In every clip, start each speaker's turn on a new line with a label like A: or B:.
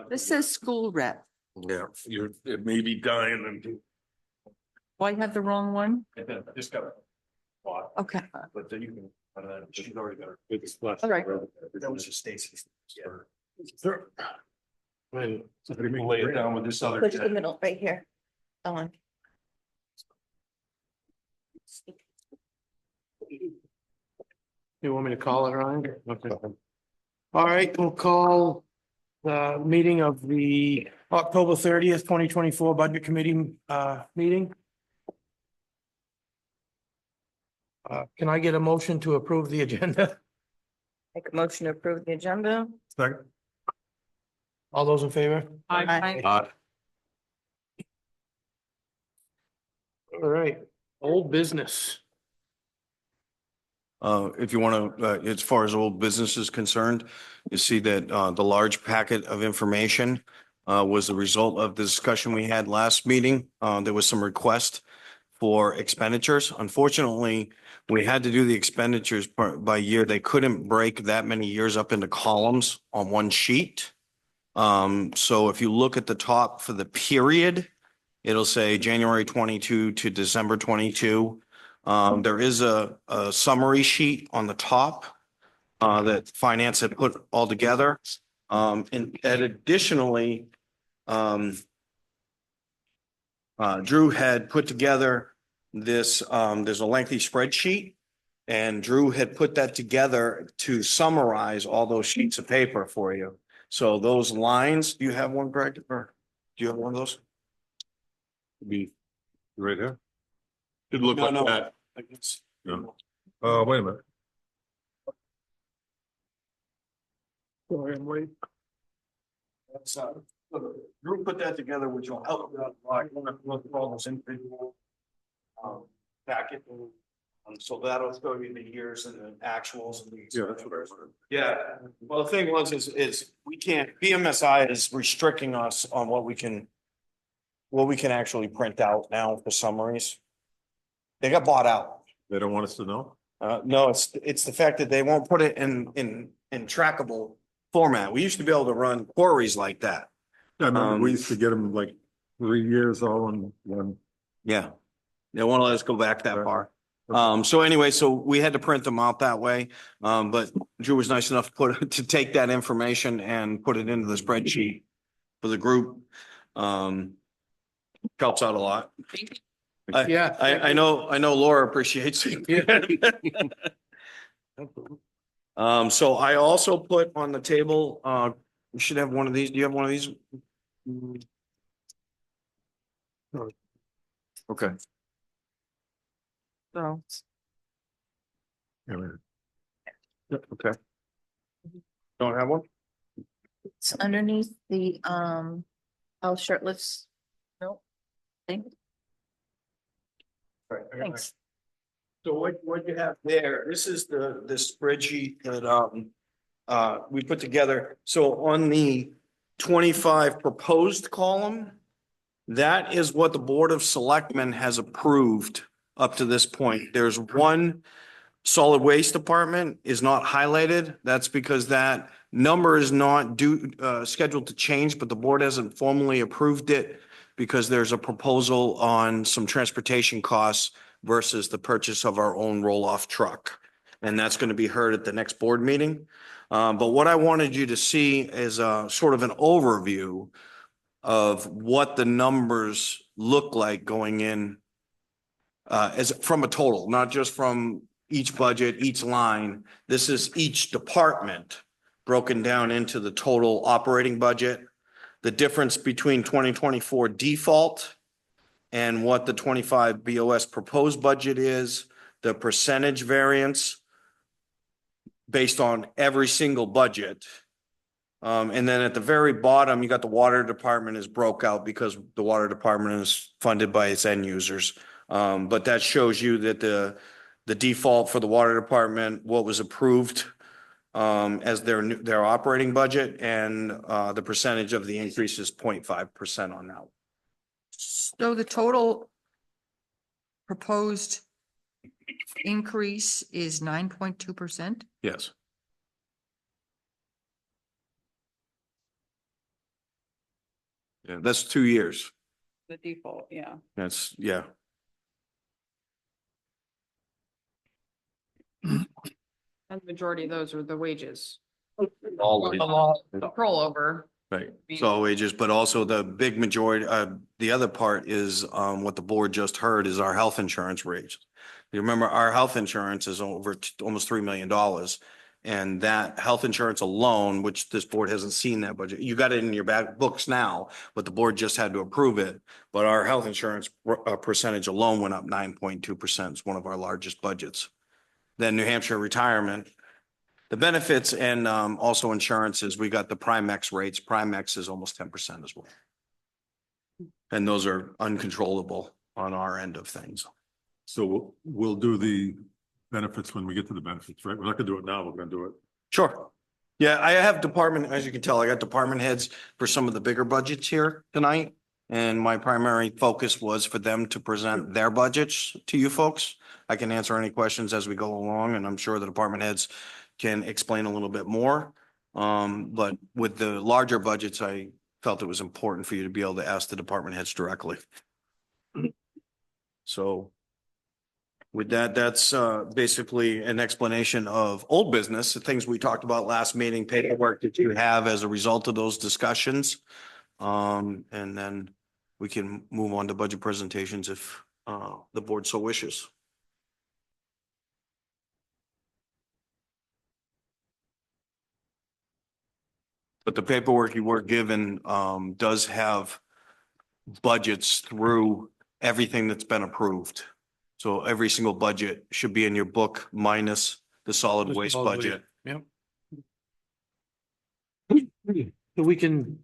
A: This says school rep.
B: Yeah, it may be dying and.
A: Do I have the wrong one?
B: Just got.
A: Okay.
B: But then you can, she's already got her. It's
A: All right.
B: That was just Stacy's. Sure. When somebody can lay it down with this other.
A: Push the middle right here. On.
C: You want me to call it, Ryan? Okay. All right, we'll call the meeting of the October 30th, 2024 Budget Committee meeting. Can I get a motion to approve the agenda?
A: Make a motion to approve the agenda.
B: Second.
C: All those in favor?
A: Aye.
C: All right, old business.
D: If you want to, as far as old business is concerned, you see that the large packet of information was the result of the discussion we had last meeting. There was some request for expenditures. Unfortunately, we had to do the expenditures by year. They couldn't break that many years up into columns on one sheet. So if you look at the top for the period, it'll say January 22 to December 22. There is a summary sheet on the top that finance had put all together. And additionally, Drew had put together this, there's a lengthy spreadsheet, and Drew had put that together to summarize all those sheets of paper for you. So those lines, do you have one, Greg? Or do you have one of those?
B: Be right here. It looked
D: No,
B: like
D: no.
B: that. Wait a minute.
C: Go ahead and wait.
D: That's, Drew put that together, which will help you out a lot. You want to look at all those individual packet. So that'll show you the years and the actuals and the.
B: Yeah, that's what I wanted.
D: Yeah, well, the thing was, is we can't, BMSI is restricting us on what we can actually print out now for summaries. They got bought out.
B: They don't want us to know?
D: No, it's the fact that they won't put it in trackable format. We used to be able to run queries like that.
B: I remember we used to get them like 3 years all in one.
D: Yeah. They won't let us go back that far. So anyway, so we had to print them out that way. But Drew was nice enough to take that information and put it into the spreadsheet for the group. Helps out a lot.
C: Yeah.
D: I know Laura appreciates it. So I also put on the table, we should have one of these. Do you have one of these? Okay.
A: So.
D: Okay. Don't have one?
A: It's underneath the, oh, shirtless. Nope. Thing.
D: Right.
A: Thanks.
D: So what you have there, this is the spreadsheet that we put together. So on the 25 proposed column, that is what the Board of Selectmen has approved up to this point. There's one solid waste department is not highlighted. That's because that number is not scheduled to change, but the board hasn't formally approved it because there's a proposal on some transportation costs versus the purchase of our own roll-off truck. And that's going to be heard at the next board meeting. But what I wanted you to see is sort of an overview of what the numbers look like going in as from a total, not just from each budget, each line. This is each department broken down into the total operating budget, the difference between 2024 default and what the 25 BOS proposed budget is, the percentage variance based on every single budget. And then at the very bottom, you got the water department is broke out because the water department is funded by its end users. But that shows you that the default for the water department, what was approved as their operating budget, and the percentage of the increase is 0.5% on that.
A: So the total proposed increase is 9.2%.
D: Yes. Yeah, that's 2 years.
E: The default, yeah.
D: That's, yeah.
E: And the majority of those are the wages.
B: All.
E: The rollover.
D: Right, so wages, but also the big majority, the other part is, what the board just heard is our health insurance rates. You remember, our health insurance is over almost $3 million. And that health insurance alone, which this board hasn't seen that budget, you got it in your back books now, but the board just had to approve it. But our health insurance percentage alone went up 9.2%. It's one of our largest budgets. Then New Hampshire retirement. The benefits and also insurances, we got the Primex rates. Primex is almost 10% as well. And those are uncontrollable on our end of things.
B: So we'll do the benefits when we get to the benefits, right? We're not gonna do it now, we're gonna do it.
D: Sure. Yeah, I have department, as you can tell, I got department heads for some of the bigger budgets here tonight. And my primary focus was for them to present their budgets to you folks. I can answer any questions as we go along, and I'm sure the department heads can explain a little bit more. But with the larger budgets, I felt it was important for you to be able to ask the department heads directly. So with that, that's basically an explanation of old business, the things we talked about last meeting, paperwork that you have as a result of those discussions. And then we can move on to budget presentations if the board so wishes. But the paperwork you were given does have budgets through everything that's been approved. So every single budget should be in your book minus the solid
C: The
D: waste
C: solid
D: budget.
C: Yep. So we can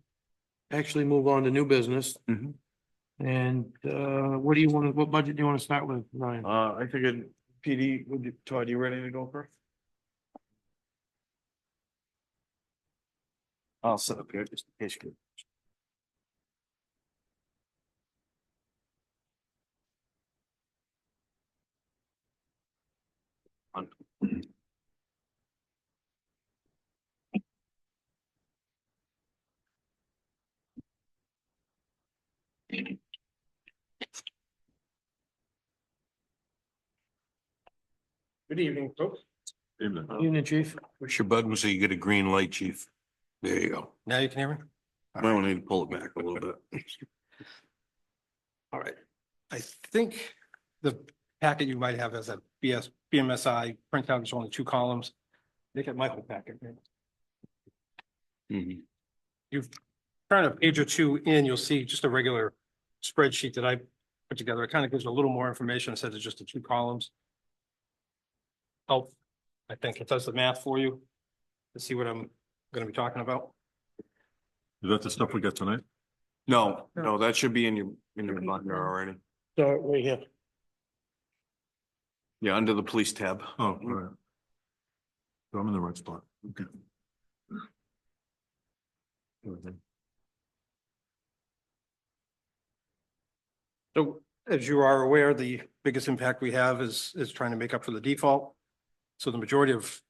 C: actually move on to new business.
D: Mhm.
C: And what do you want to, what budget do you want to start with, Ryan?
D: I figured, PD, Todd, you ready to go first? I'll sit up here just in case you.
C: Good evening, folks.
B: Evening.
C: Evening, chief.
B: Push your button so you get a green light, chief. There you go.
F: Now you can hear me?
D: Might want to pull it back a little bit.
F: All right. I think the packet you might have as a BMSI printout is only 2 columns. They get my whole packet. Right?
D: Mhm.
F: You've turned a page or 2 in, you'll see just a regular spreadsheet that I put together. It kind of gives a little more information instead of just the 2 columns. Oh, I think it does the math for you to see what I'm going to be talking about.
B: Is that the stuff we got tonight?
D: No, that should be in your binder already.
C: So right here.
D: Yeah, under the police tab.
B: Oh, all right. So I'm in the right spot. Okay.
F: So as you are aware, the biggest impact we have is trying to make up for the default. So the majority of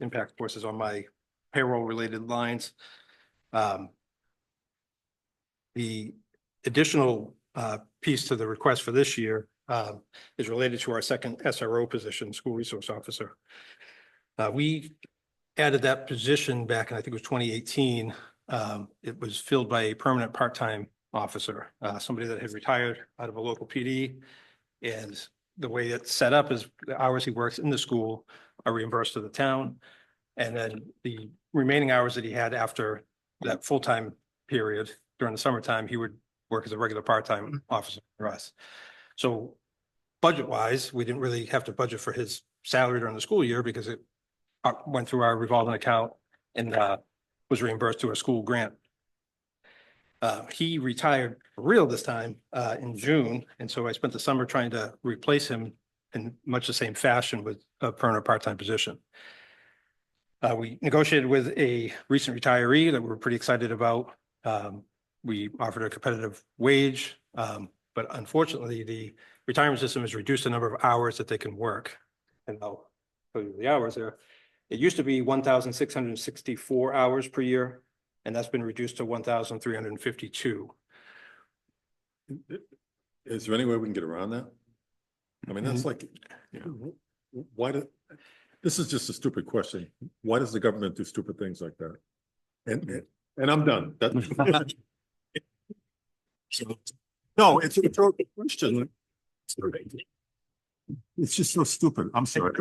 F: impact, of course, is on my payroll related lines. The additional piece to the request for this year is related to our second SRO position, school resource officer. We added that position back in, I think it was 2018. It was filled by a permanent part-time officer, somebody that had retired out of a local PD. And the way it's set up is the hours he works in the school are reimbursed to the town. And then the remaining hours that he had after that full-time period during the summertime, he would work as a regular part-time officer for us. So budget-wise, we didn't really have to budget for his salary during the school year because it went through our revolving account and was reimbursed through a school grant. He retired for real this time in June, and so I spent the summer trying to replace him in much the same fashion with a permanent part-time position. We negotiated with a recent retiree that we were pretty excited about. We offered a competitive wage, but unfortunately, the retirement system has reduced the number of hours that they can work. And I'll tell you the hours there. It used to be 1,664 hours per year, and that's been reduced to 1,352.
G: Is there any way we can get around that? I mean, that's like, you know, why do, this is just a stupid question. Why does the government do stupid things like that? And I'm done. That- No, it's a rhetorical question. It's just so stupid. I'm sorry.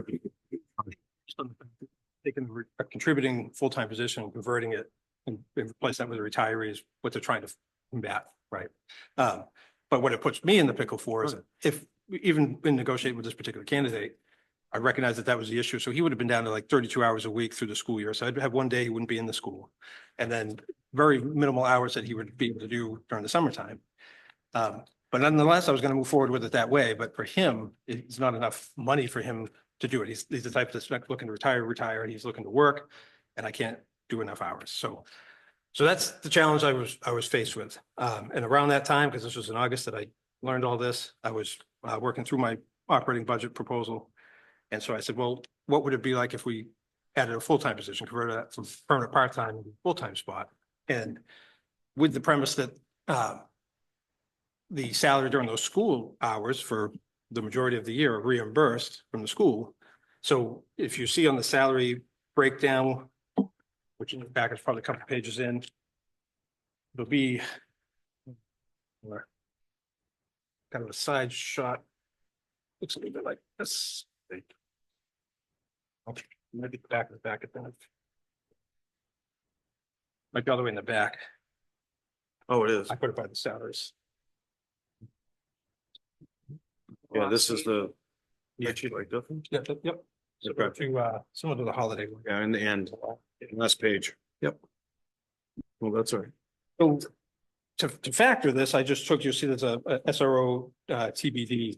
F: Taking a contributing full-time position, and converting it and replace that with a retiree is what they're trying to combat, right? But what it puts me in the pickle for is if, even in negotiating with this particular candidate, I recognize that that was the issue. So he would have been down to like 32 hours a week through the school year. So I'd have one day he wouldn't be in the school. And then very minimal hours that he would be able to do during the summertime. But nonetheless, I was going to move forward with it that way. But for him, it's not enough money for him to do it. He's the type that's looking to retire, and he's looking to work, and I can't do enough hours. So that's the challenge I was faced with. And around that time, because this was in August that I learned all this, I was working through my operating budget proposal. And so I said, well, what would it be like if we added a full-time position, converted that from permanent part-time to full-time spot? And with the premise that the salary during those school hours for the majority of the year are reimbursed from the school. So if you see on the salary breakdown, which in the back is probably a couple pages in, it'll be kind of a side shot. Looks a little bit like this. Okay, maybe the back of the back at that. Like the other way in the back.
D: Oh, it is.
F: I put it by the salaries.
D: Yeah, this is the.
F: Yeah.
D: Like that.
F: Yep. So go to similar to the holiday one.
D: Yeah, in the end, last page.
F: Yep.
D: Well, that's all right.
F: So to factor this, I just took, you see there's a SRO TBD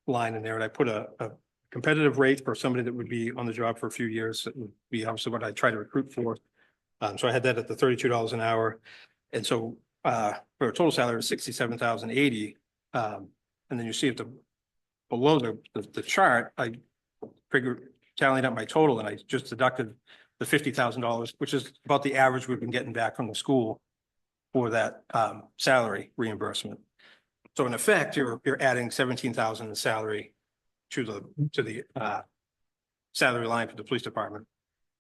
F: line in there, and I put a competitive rate for somebody that would be on the job for a few years. That would be obviously what I try to recruit for. So I had that at the $32 an hour. And so for a total salary of $67,080. And then you see at the below the chart, I figured tallied up my total, and I just deducted the $50,000, which is about the average we've been getting back from the school for that salary reimbursement. So in effect, you're adding 17,000 in salary to the salary line for the police department,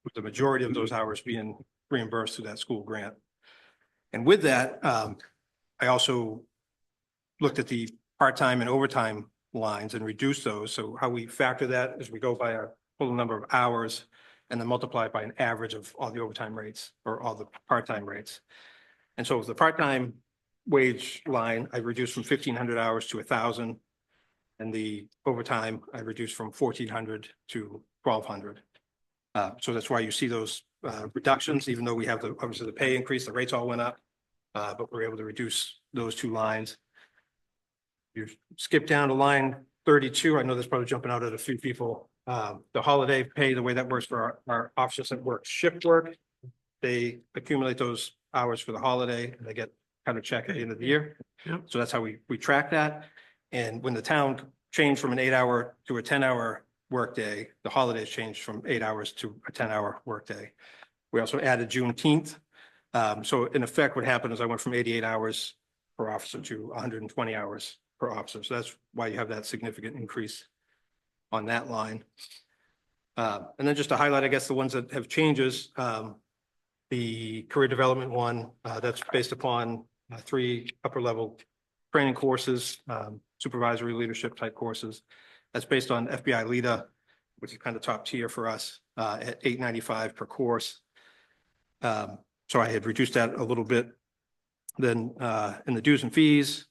F: with the majority of those hours being reimbursed through that school grant. And with that, I also looked at the part-time and overtime lines and reduced those. So how we factor that is we go by a total number of hours and then multiply it by an average of all the overtime rates or all the part-time rates. And so with the part-time wage line, I reduced from 1,500 hours to 1,000. And the overtime, I reduced from 1,400 to 1,200. So that's why you see those reductions, even though we have obviously the pay increase, the rates all went up. But we're able to reduce those two lines. You skip down to line 32. I know that's probably jumping out at a few people. The holiday pay, the way that works for our officers that work shift work, they accumulate those hours for the holiday and they get kind of check at the end of the year.
C: Yep.
F: So that's how we track that. And when the town changed from an 8-hour to a 10-hour workday, the holidays changed from 8 hours to a 10-hour workday. We also added Juneteenth. So in effect, what happened is I went from 88 hours per officer to 120 hours per officer. So that's why you have that significant increase on that line. And then just to highlight, I guess, the ones that have changes, the career development one, that's based upon 3 upper level training courses, supervisory leadership type courses. That's based on FBI LEADA, which is kind of top tier for us, at $895 per course. So I had reduced that a little bit. Then in the dues and fees,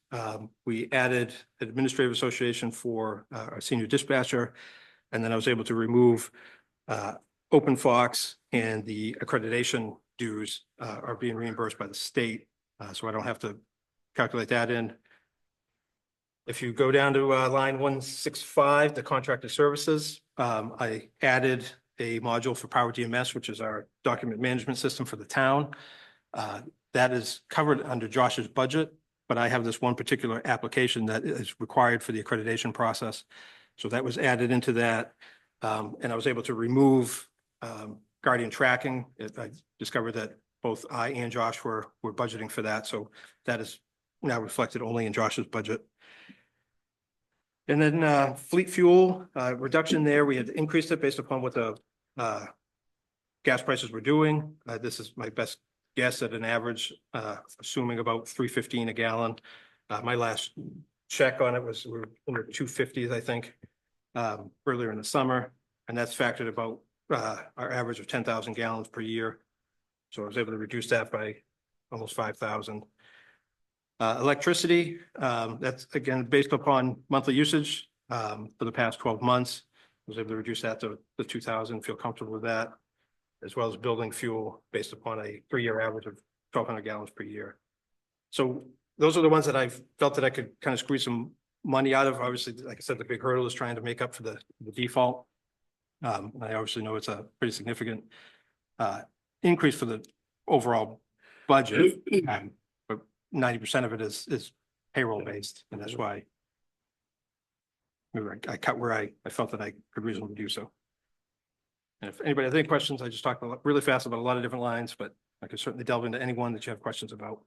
F: we added an administrative association for our senior dispatcher. And then I was able to remove OpenFox, and the accreditation dues are being reimbursed by the state. So I don't have to calculate that in. If you go down to line 165, the contracted services, I added a module for Power DMS, which is our document management system for the town. That is covered under Josh's budget, but I have this one particular application that is required for the accreditation process. So that was added into that. And I was able to remove Guardian tracking. I discovered that both I and Josh were budgeting for that. So that is now reflected only in Josh's budget. And then fleet fuel, reduction there, we had increased it based upon what the gas prices were doing. This is my best guess at an average, assuming about $3.15 a gallon. My last check on it was we were in the 250s, I think, earlier in the summer, and that's factored about our average of 10,000 gallons per year. So I was able to reduce that by almost 5,000. Electricity, that's again based upon monthly usage for the past 12 months. I was able to reduce that to the 2,000, feel comfortable with that, as well as building fuel based upon a 3-year average of 1,200 gallons per year. So those are the ones that I felt that I could kind of squeeze some money out of. Obviously, like I said, the big hurdle is trying to make up for the default. I obviously know it's a pretty significant increase for the overall budget, but 90% of it is payroll based, and that's why I cut where I felt that I could reasonably do so. And if anybody has any questions, I just talked really fast about a lot of different lines, but I could certainly delve into any one that you have questions about.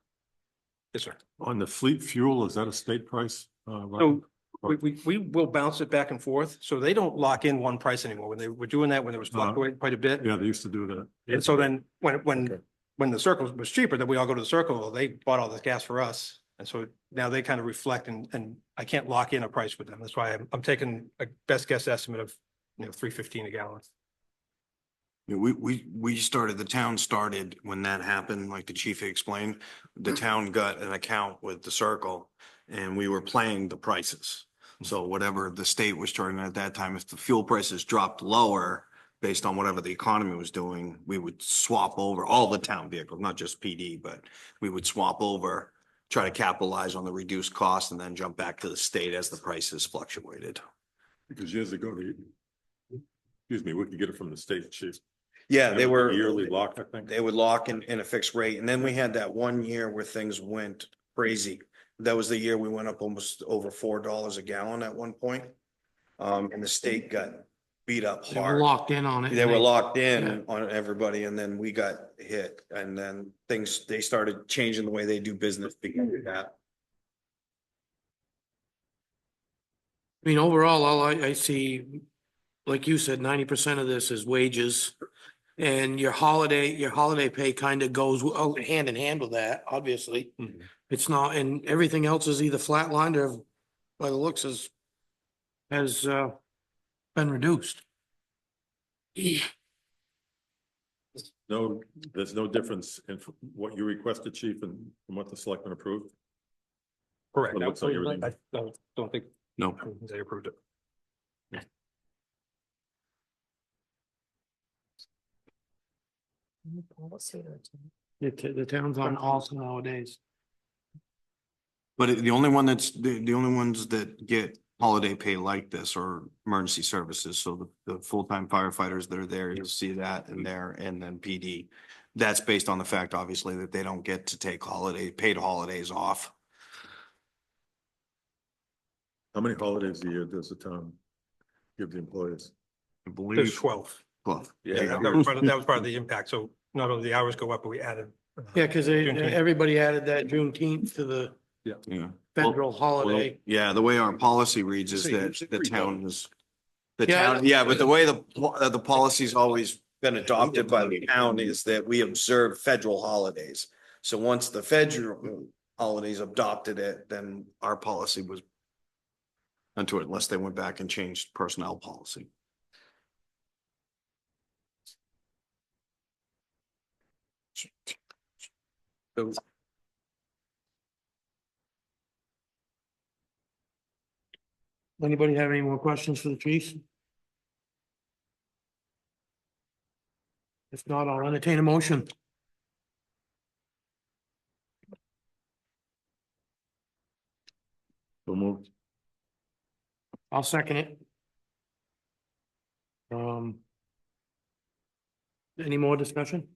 F: Yes, sir.
G: On the fleet fuel, is that a state price?
F: So we will bounce it back and forth. So they don't lock in one price anymore. When they were doing that, when there was fluctuating quite a bit.
G: Yeah, they used to do that.
F: And so then
G: Okay.
F: when the circle was cheaper, then we all go to the circle. Well, they bought all this gas for us. And so now they kind of reflect and I can't lock in a price with them. That's why I'm taking a best guess estimate of, $3.15 a gallon.
D: Yeah, the town started when that happened, like the chief explained, the town got an account with the circle and we were playing the prices. So whatever the state was charging at that time, if the fuel prices dropped lower based on whatever the economy was doing, we would swap over all the town vehicles, not just PD, but we would swap over, try to capitalize on the reduced cost and then jump back to the state as the prices fluctuated.
G: Because years ago, we could get it from the state, chief.
D: Yeah, they were.
G: Yearly lock, I think.
D: They would lock in a fixed rate. And then we had that one year where things went crazy. That was the year we went up almost over $4 a gallon at one point. And the state got beat up
C: They were
D: hard.
C: locked in on it.
D: They were locked
C: Yeah.
D: in on everybody and then we got hit and then they started changing the way they do business because of that.
C: I mean, overall, all I see, like you said, 90% of this is wages. And your holiday pay kind of goes hand in hand with that, obviously.
F: Mhm.
C: It's not, and everything else is either flatlined or by the looks has been reduced.
G: No, there's no difference in what you requested, chief, and from what the selectmen approved.
F: Correct.
G: Well, it looks like everything-
F: I don't think
D: No.
F: they approved it.
C: The town's on also nowadays.
D: But the only one the only ones that get holiday pay like this are emergency services. So the full-time firefighters that are there, you'll see that in there and then PD. That's based on the fact, obviously, that they don't get to take paid holidays off.
G: How many holidays a year does the town give the employees?
D: I
F: There's
D: believe.
F: 12.
D: Well,
F: Yeah, that was part of the impact. So not only the hours go up, but we added.
C: Yeah, because
F: Juneteenth.
C: everybody added that Juneteenth to the
D: yeah.
C: federal holiday.
D: Yeah, the way our policy reads is that the town is. The
C: Yeah,
D: town, yeah, but the way the policy's always been adopted by the town is that we observe federal holidays. So once the federal holidays adopted it, then our policy was. Unto it, unless they went back and changed personnel policy.
F: So
C: Anybody have any more questions for the chief? If not, I'll entertain a motion.
G: So moved.
C: I'll second it. Any more discussion?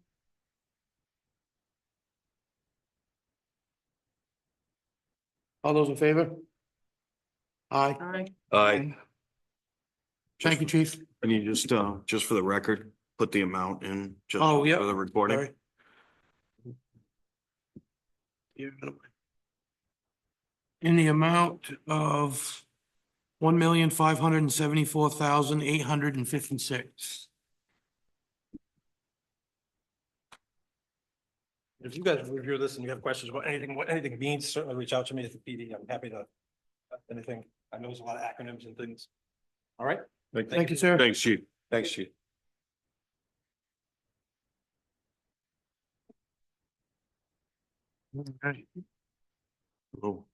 C: All those in favor? Aye.
D: Aye.
C: Thank you, chief.
D: And you just for the record, put the amount in. Just
C: Oh, yeah.
D: For the recording.
C: Sorry. Yeah. in the amount of $1,574,856.
F: If you guys review this and you have questions about anything, what anything means, certainly reach out to me at the PD. I'm happy to, anything. I know there's a lot of acronyms and things. All right?
C: Thank you, sir.
G: Thanks, chief.
F: Thanks, Chief.
C: Okay.
D: Oh,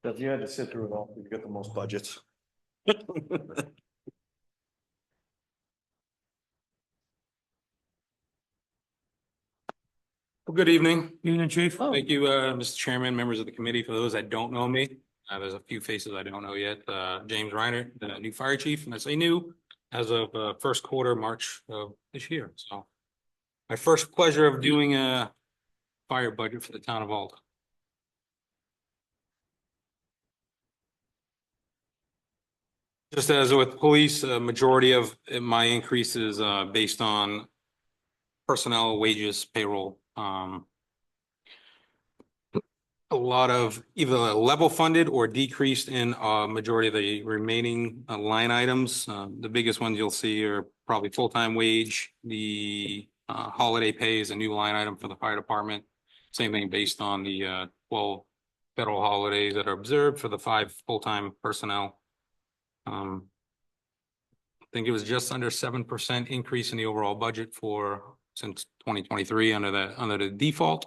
D: If you had to sit through it all, you get the most budgets.
H: Well, good evening.
C: Evening, chief.
H: Thank you, Mr. Chairman, members of the committee. For those that don't know me, there's a few faces I don't know yet. James Reiner, the new fire chief, and I say new as of first quarter, March of this year. So my first pleasure of doing a fire budget for the town of Alta. Just as with police, a majority of my increase is based on personnel, wages, payroll. A lot of either level funded or decreased in majority of the remaining line items. The biggest ones you'll see are probably full-time wage. The holiday pay is a new line item for the fire department. Same thing based on the 12 federal holidays that are observed for the 5 full-time personnel. I think it was just under 7% increase in the overall budget since 2023 under the default.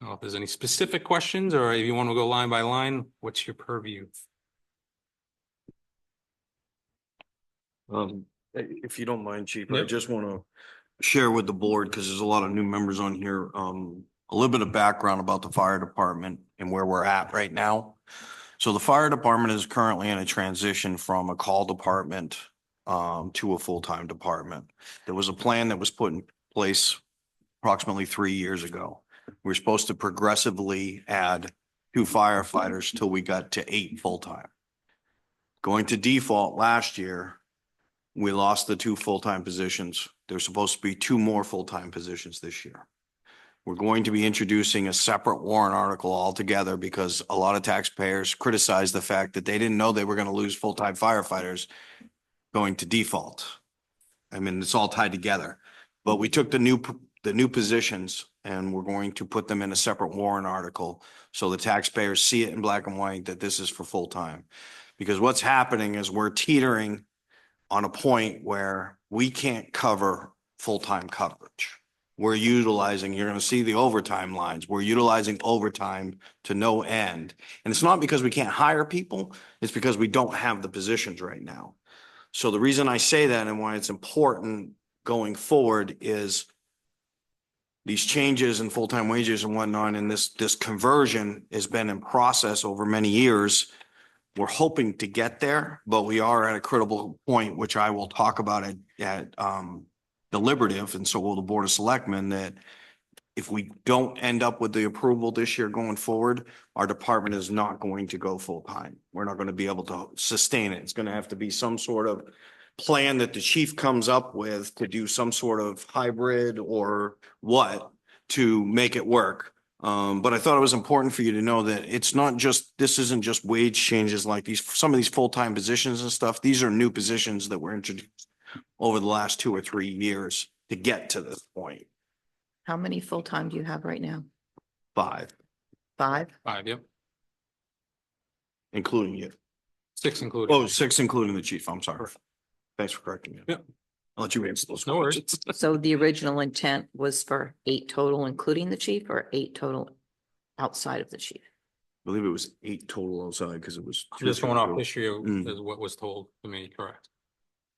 H: I don't know if there's any specific questions or if you want to go line by line, what's your purview?
D: If you don't mind, Chief, I
H: Yep.
D: just want to share with the board, because there's a lot of new members on here, a little bit of background about the fire department and where we're at right now. So the fire department is currently in a transition from a call department to a full-time department. There was a plan that was put in place approximately 3 years ago. We're supposed to progressively add 2 firefighters till we got to 8 full-time. Going to default last year, we lost the 2 full-time positions. There's supposed to be 2 more full-time positions this year. We're going to be introducing a separate warrant article altogether because a lot of taxpayers criticized the fact that they didn't know they were going to lose full-time firefighters going to default. I mean, it's all tied together, but we took the new positions and we're going to put them in a separate warrant article. So the taxpayers see it in black and white that this is for full-time. Because what's happening is we're teetering on a point where we can't cover full-time coverage. We're utilizing, you're going to see the overtime lines. We're utilizing overtime to no end. And it's not because we can't hire people. It's because we don't have the positions right now. So the reason I say that and why it's important going forward is these changes in full-time wages and whatnot, and this conversion has been in process over many years. We're hoping to get there, but we are at a critical point, which I will talk about at deliberative, and so will the Board of Selectmen, that if we don't end up with the approval this year going forward, our department is not going to go full-time. We're not going to be able to sustain it. It's going to have to be some sort of plan that the chief comes up with to do some sort of hybrid or what to make it work. But I thought it was important for you to know that it's not just, this isn't just wage changes like these, some of these full-time positions and stuff. These are new positions that were introduced over the last 2 or 3 years to get to this point.
A: How many full-time do you have right now?
D: 5,
A: 5?
H: 5, yep.
D: including you.
H: 6 included.
D: Oh, 6 including the chief. I'm sorry. Thanks for correcting me.
H: Yep.
D: I'll let you answer those
H: No worries.
D: questions.
A: So the original intent was for 8 total, including the chief, or 8 total outside of the chief?
D: I believe it was 8 total outside because it was.
H: Just going off this year
D: Mm.
H: is what was told to me, correct?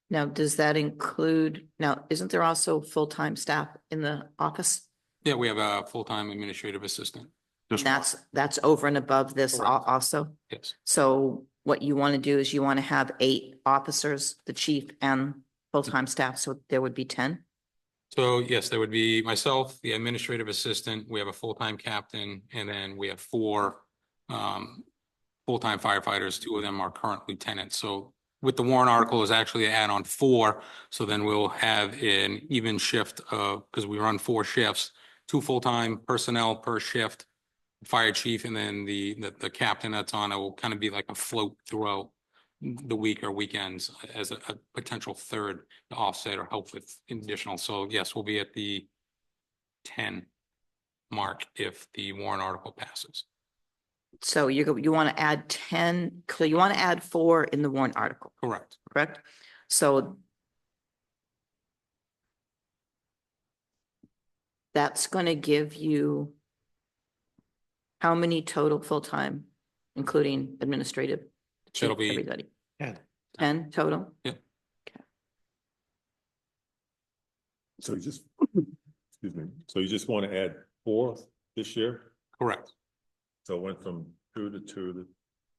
A: Now, does that include, now, isn't there also full-time staff in the office?
H: Yeah, we have a full-time administrative assistant.
D: Just-
A: That's over and above this
H: Correct.
A: also?
H: Yes.
A: So what you want to do is you want to have 8 officers, the chief and full-time staff, so there would be 10?
H: So yes, there would be myself, the administrative assistant, we have a full-time captain, and then we have 4 full-time firefighters. 2 of them are current lieutenants. So with the warrant article is actually to add on 4. So then we'll have an even shift of, because we run 4 shifts, two full-time personnel per shift, fire chief, and then the captain that's on, it will kind of be like a float throughout the week or weekends as a potential third to offset or help with additional. So yes, we'll be at the 10 mark if the warrant article passes.
A: So you want to add 10, so you want to add 4 in the warrant article,
H: Correct.
A: correct? So that's going to give you how many total full-time, including administrative? chief,
H: It'll be-
A: everybody?
C: Yeah.
A: 10 total?
G: So you just, excuse me, so you just want to add 4 this year?
H: Correct.
G: So it went from 2 to 2 to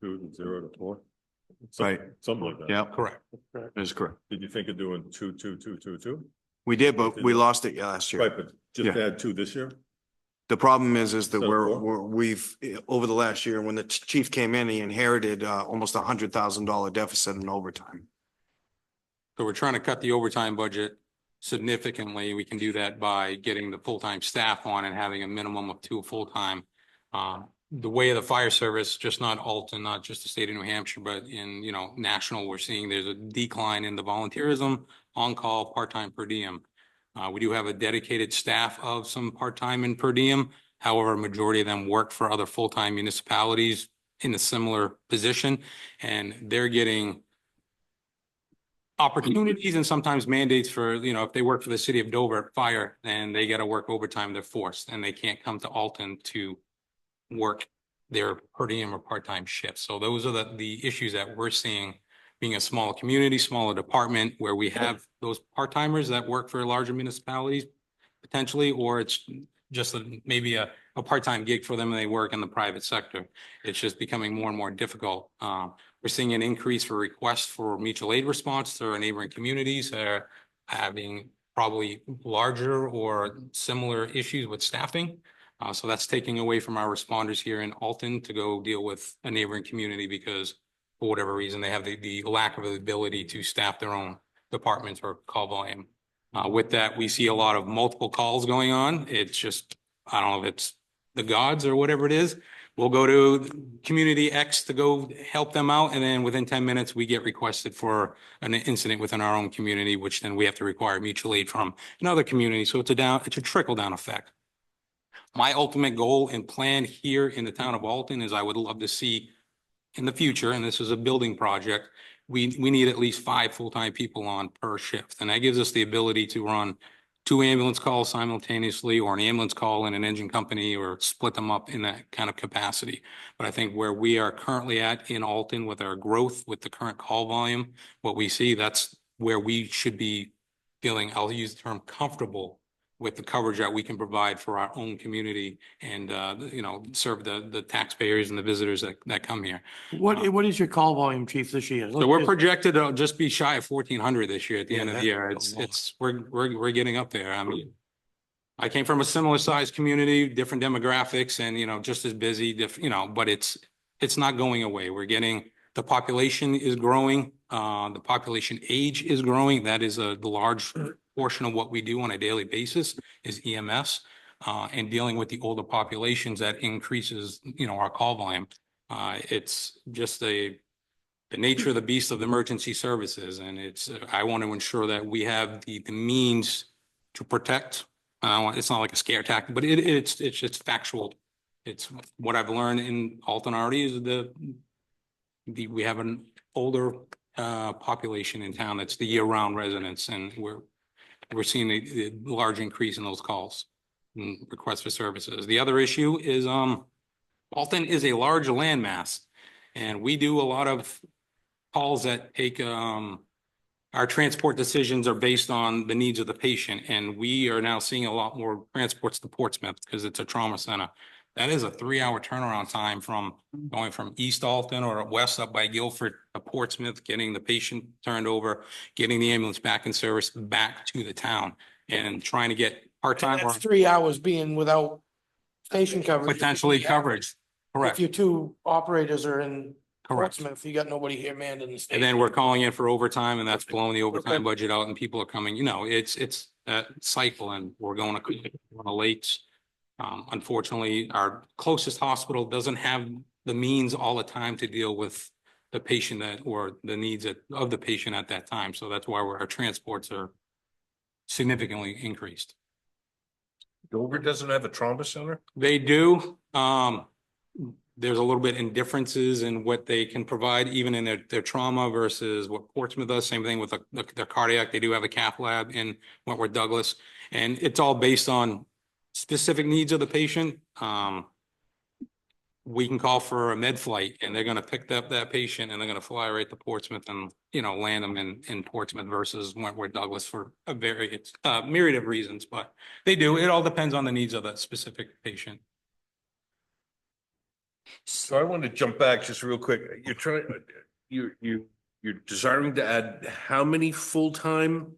G: 2 to 0 to 4?
D: Right.
G: Something like that.
D: Yeah,
H: Correct.
D: that is correct.
G: Did you think of doing 2, 2, 2, 2, 2?
D: We did, but we lost it last year.
G: Right, but just add 2 this year?
D: The problem is that
G: So
D: we've, over the last year, when the chief came in, he inherited almost $100,000 deficit in overtime.
H: So we're trying to cut the overtime budget significantly. We can do that by getting the full-time staff on and having a minimum of 2 full-time. The way of the fire service, just not Alton, not just the state of New Hampshire, but in, national, we're seeing there's a decline in the volunteerism, on-call, part-time per diem. We do have a dedicated staff of some part-time and per diem. However, a majority of them work for other full-time municipalities in a similar position, and they're getting opportunities and sometimes mandates for, if they work for the city of Dover fire and they got to work overtime, they're forced and they can't come to Alton to work their per diem or part-time shifts. So those are the issues that we're seeing, being a small community, smaller department where we have those part-timers that work for larger municipalities potentially, or it's just maybe a part-time gig for them and they work in the private sector. It's just becoming more and more difficult. We're seeing an increase for requests for mutual aid response to our neighboring communities that are having probably larger or similar issues with staffing. So that's taking away from our responders here in Alton to go deal with a neighboring community because for whatever reason, they have the lack of ability to staff their own departments or call volume. With that, we see a lot of multiple calls going on. It's just, I don't know if it's the gods or whatever it is. We'll go to community X to go help them out. And then within 10 minutes, we get requested for an incident within our own community, which then we have to require mutual aid from another community. So it's a trickle down effect. My ultimate goal and plan here in the town of Alton is I would love to see in the future, and this is a building project, we need at least 5 full-time people on per shift. And that gives us the ability to run 2 ambulance calls simultaneously or an ambulance call in an engine company or split them up in that kind of capacity. But I think where we are currently at in Alton with our growth, with the current call volume, what we see, that's where we should be feeling, I'll use the term comfortable with the coverage that we can provide for our own community and, serve the taxpayers and the visitors that come here.
C: What is your call volume, chief, this year?
H: So we're projected to just be shy of 1,400 this year at the end of the year. We're getting up there. I mean, I came from a similar sized community, different demographics and, just as busy, but it's not going away. The population is growing. The population age is growing. That is the large portion of what we do on a daily basis is EMS and dealing with the older populations that increases, our call volume. It's just the nature of the beast of the emergency services. And I want to ensure that we have the means to protect. It's not like a scare tactic, but it's factual. It's what I've learned in Alton already is we have an older population in town that's the year-round residents, and we're seeing a large increase in those calls and requests for services. The other issue is Alton is a large landmass, and we do a lot of calls that take our transport decisions are based on the needs of the patient, and we are now seeing a lot more transports to Portsmouth because it's a trauma center. That is a 3-hour turnaround time from going from East Alton or west up by Guilford to Portsmouth, getting the patient turned over, getting the ambulance back in service back to the town and trying to get part-time or
C: That's 3 hours being without station coverage.
H: potentially coverage. Correct.
C: If your 2 operators are in
H: Correct.
C: Portsmouth, you got nobody here manned in the station.
H: And then we're calling in for overtime and that's blowing the overtime budget out and people are coming, it's that cycle and we're going to late. Unfortunately, our closest hospital doesn't have the means all the time to deal with the patient or the needs of the patient at that time. So that's why our transports are significantly increased.
B: Dover doesn't have a trauma center?
H: They do. There's a little bit in differences in what they can provide, even in their trauma versus what Portsmouth does. Same thing with their cardiac. They do have a cath lab in Wentworth Douglas. And it's all based on specific needs of the patient. We can call for a med flight and they're gonna pick up that patient and they're gonna fly right to Portsmouth and, land them in Portsmouth versus Wentworth Douglas for a myriad of reasons, but they do. It all depends on the needs of that specific patient.
B: So I want to jump back just real quick. You're desiring to add how many full-time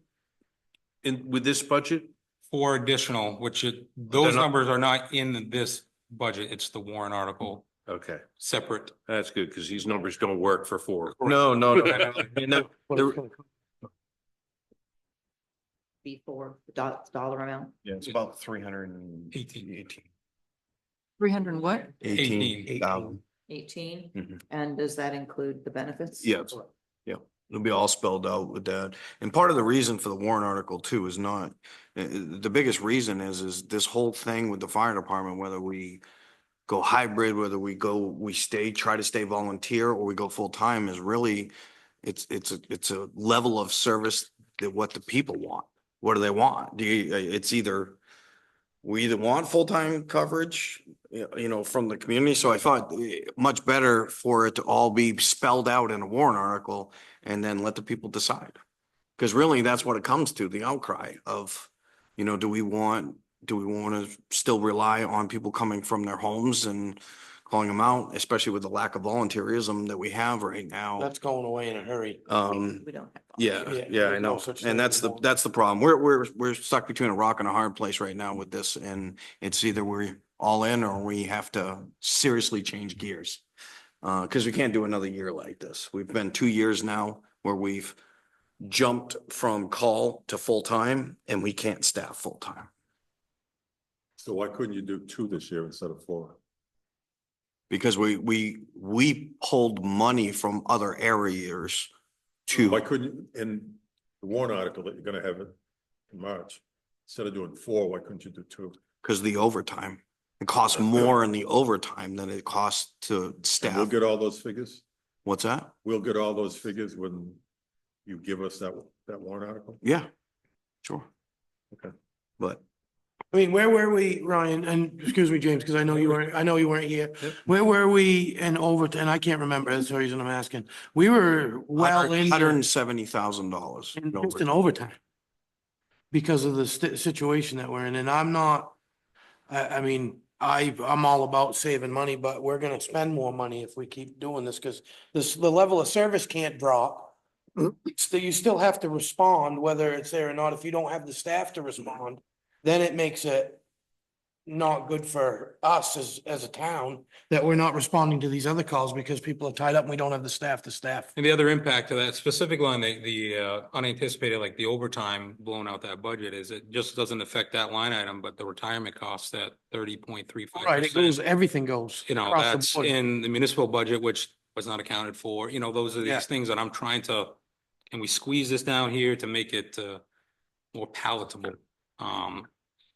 B: with this budget?
H: 4 additional, those
B: They're not-
H: numbers are not in this budget. It's the warrant article
B: Okay,
H: separate.
B: that's good because these numbers don't work for 4.
D: No. And
A: Before the dollar amount.
D: Yeah, it's about 318.
E: 300 and what?
D: 18,000.
A: 18,
D: Mhm.
A: and does that include the benefits?
D: Yeah, it'll be all spelled out with that. And part of the reason for the warrant article too is not, the biggest reason is this whole thing with the fire department, whether we go hybrid, whether we try to stay volunteer or we go full-time is really, it's a level of service that what the people want. What do they want? We either want full-time coverage, from the community. So I thought much better for it to all be spelled out in a warrant article and then let the people decide. Because really, that's what it comes to, the outcry of, do we want to still rely on people coming from their homes and calling them out, especially with the lack of volunteerism that we have right now?
C: That's going away in a hurry.
A: We don't have.
D: Yeah,
C: Yeah,
D: yeah, I
C: there's no
D: know.
C: such thing
D: And that's
C: as
D: the,
C: volunteer.
D: that's the problem. We're stuck between a rock and a hard place right now with this. And it's either we're all in or we have to seriously change gears. Cause we can't do another year like this. We've been 2 years now where we've jumped from call to full-time and we can't staff full-time.
G: So why couldn't you do 2 this year instead of 4?
D: Because we pulled money from other areas
G: Why
D: to,
G: couldn't you, in the warrant article that you're gonna have it in March, instead of doing 4, why couldn't you do 2?
D: cause the overtime. It costs more in the overtime than it costs to
G: And we'll
D: staff.
G: get all those figures?
D: What's that?
G: We'll get all those figures when you give us that warrant article?
D: Yeah, sure.
G: Okay.
D: But
C: I mean, where were we, Ryan, and excuse me, James, because I know you weren't here. Where were we in overtime? And I can't remember, that's the reason I'm asking. We were well in.
D: $170,000.
C: Just in overtime. Because of the situation that we're in, and I'm not, I mean, I'm all about saving money, but we're gonna spend more money if we keep doing this, because the level of service can't drop. So you still have to respond, whether it's there or not. If you don't have the staff to respond, then it makes it not good for us as a town that we're not responding to these other calls because people are tied up and we don't have the staff to staff.
H: And the other impact to that specific line, the unanticipated, like the overtime blowing out that budget is it just doesn't affect that line item, but the retirement costs at 30.35%.
C: Right, it goes, everything goes. across the
H: That's
C: board.
H: in the municipal budget, which was not accounted for, those are
C: Yeah.
H: these things that I'm trying to, can we squeeze this down here to make it more palatable?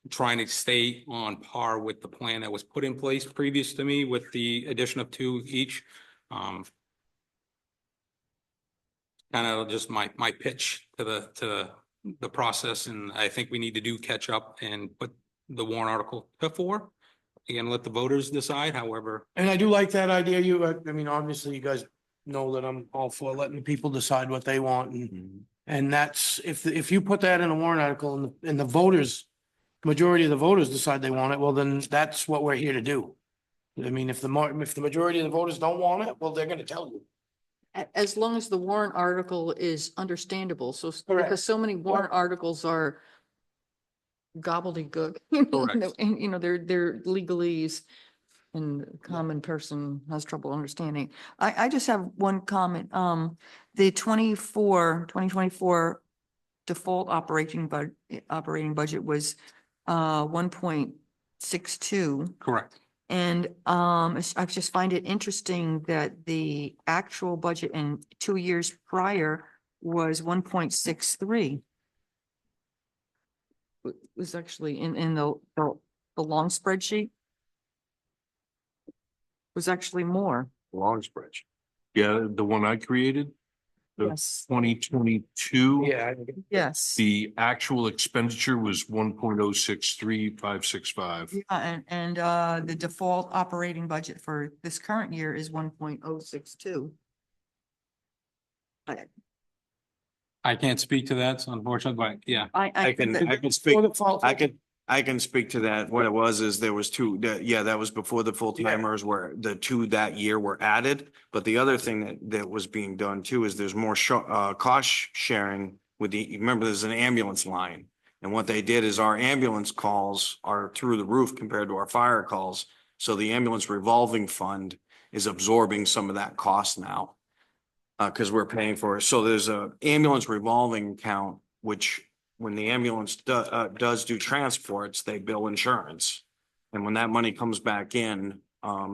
H: Trying to stay on par with the plan that was put in place previous to me with the addition of 2 each. Kind of just my pitch to the process, and I think we need to do catch up and put the warrant article before. Again, let the voters decide, however.
C: And I do like that idea. I mean, obviously you guys know that I'm all for letting people decide what they want and that's, if you put that in a warrant article and the voters, majority of the voters decide they want it, well, then that's what we're here to do. I mean, if the majority of the voters don't want it, well, they're gonna tell you.
I: As long as the warrant article is understandable, so,
C: Correct.
I: because so many warrant articles are gobbledygook, you know,
H: Correct.
I: and, they're legalese and the common person has trouble understanding. I just have one comment. The 2024 default operating budget was 1.2 1.62.
H: Correct.
I: And I just find it interesting that the actual budget in 2 years prior was 1.63. Was actually in the long spreadsheet. Was actually more.
B: Long spreadsheet. Yeah, the one I created, the
I: Yes.
B: 2022.
C: Yeah.
I: Yes.
B: The actual expenditure was 1.063565.
I: Yeah, and the default operating budget for this current year is 1.062.
H: I can't speak to that, so unfortunately, but yeah.
D: I can speak, I can speak to that. What it was is there was two, yeah, that was before the full timers were, the two that year were added. But the other thing that was being done too is there's more cost sharing with the, remember, there's an ambulance line. And what they did is our ambulance calls are through the roof compared to our fire calls. So the ambulance revolving fund is absorbing some of that cost now. Because we're paying for it. So there's a ambulance revolving account, which when the ambulance does do transports, they bill insurance. And when that money comes back in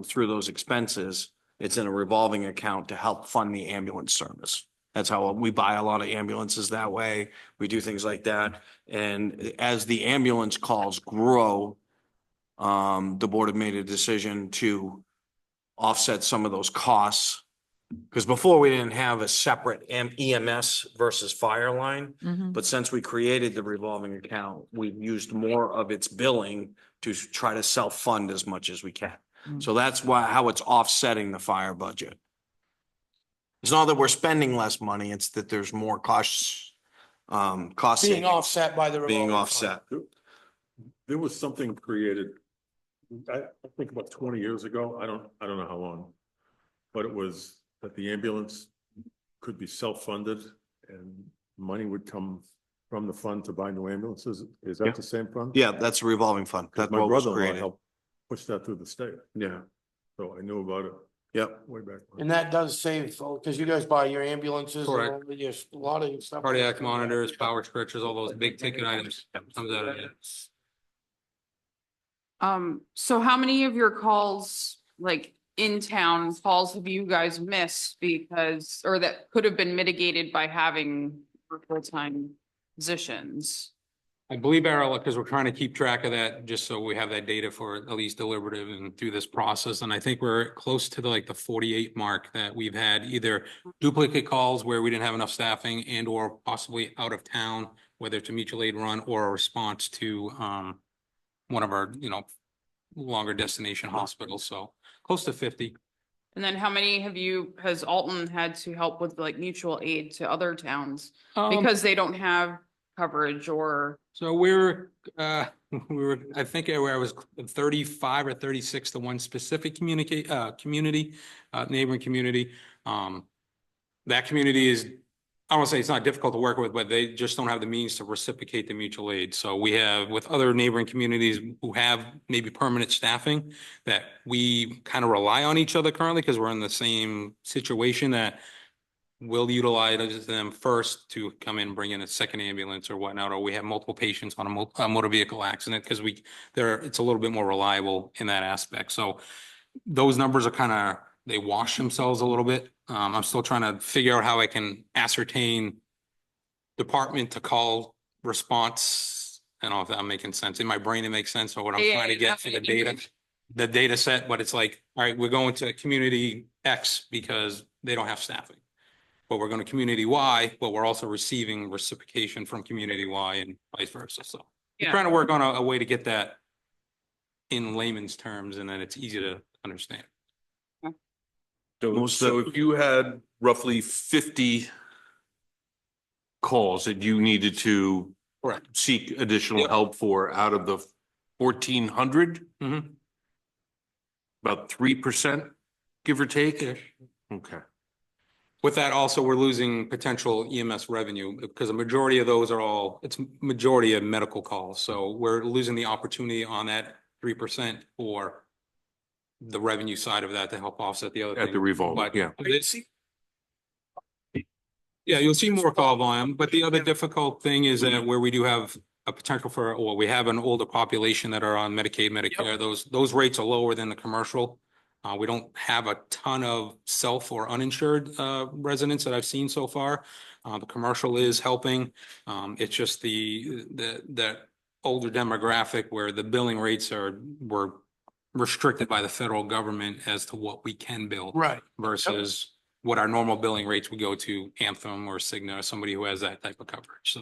D: through those expenses, it's in a revolving account to help fund the ambulance service. That's how we buy a lot of ambulances that way. We do things like that. And as the ambulance calls grow, the board have made a decision to offset some of those costs. Because before we didn't have a separate EMS versus fire line,
I: Mhm.
D: but since we created the revolving account, we've used more of its billing to try to self-fund as much as we can.
I: Mm.
D: So that's how it's offsetting the fire budget. It's not that we're spending less money, it's that there's more costs, cost
C: Being
D: savings
C: offset by the.
D: being
C: revolving fund.
D: offset.
G: There was something created, I think about 20 years ago, I don't know how long. But it was that the ambulance could be self-funded and money would come from the fund to buy new ambulances. Is
D: Yeah.
G: that the same fund?
D: Yeah, that's a revolving fund.
G: 'Cause
D: That's
G: my
D: what was
G: brother-in-law
D: created.
G: helped push that through the state,
D: Yeah,
G: so I knew about it
D: yep.
G: way back. when.
C: And that does save, because you guys buy your ambulances, and
H: Correct.
C: all your, a lot of your stuff.
H: Cardiac monitors, power stretchers, all those big ticket items comes out of it.
E: So how many of your calls, like in town calls, have you guys missed because, or that could have been mitigated by having full-time positions?
H: I believe, Errol, because we're trying to keep track of that, just so we have that data for at least deliberative and through this process. And I think we're close to the 48 mark that we've had either duplicate calls where we didn't have enough staffing and or possibly out of town, whether it's a mutual aid run or a response to one of our, longer destination hospitals. So close to 50.
E: And then how many has Alton had to help with like mutual aid to other towns because they don't have coverage or?
H: So we were, I think I was 35 or 36 to one specific community, neighboring community. That community is, I won't say it's not difficult to work with, but they just don't have the means to reciprocate the mutual aid. So we have with other neighboring communities who have maybe permanent staffing that we kind of rely on each other currently because we're in the same situation that we'll utilize them first to come in, bring in a second ambulance or whatnot, or we have multiple patients on a motor vehicle accident because it's a little bit more reliable in that aspect. So those numbers are they wash themselves a little bit. I'm still trying to figure out how I can ascertain department to call response. I don't know if I'm making sense. In my brain, it makes sense. Or what I'm trying to get to the data set, but it's like, all right, we're going to community X because they don't have staffing. But we're going to community Y, but we're also receiving reciprocation from community Y and vice versa. So we're trying to work on a way to get that in layman's terms, and then it's easy to understand.
B: So if you had roughly 50 calls that you needed to
H: Correct.
B: seek additional help for out of the 1,400,
H: Mhm.
B: about 3%, give or take? Okay.
H: With that also, we're losing potential EMS revenue because a majority of those it's majority of medical calls. So we're losing the opportunity on that 3% for the revenue side of that to help offset the other
B: At
H: thing.
B: the revolving,
H: But
B: yeah.
H: Yeah, you'll see more call volume, but the other difficult thing is that where we do have a potential for, or we have an older population that are on Medicaid, Medicare. Those rates are lower than the commercial. We don't have a ton of self or uninsured residents that I've seen so far. The commercial is helping. It's just that older demographic where the billing rates were restricted by the federal government as to what we can bill.
C: Right.
H: Versus what our normal billing rates would go to Anthem or Cigna or somebody who has that type of coverage. So,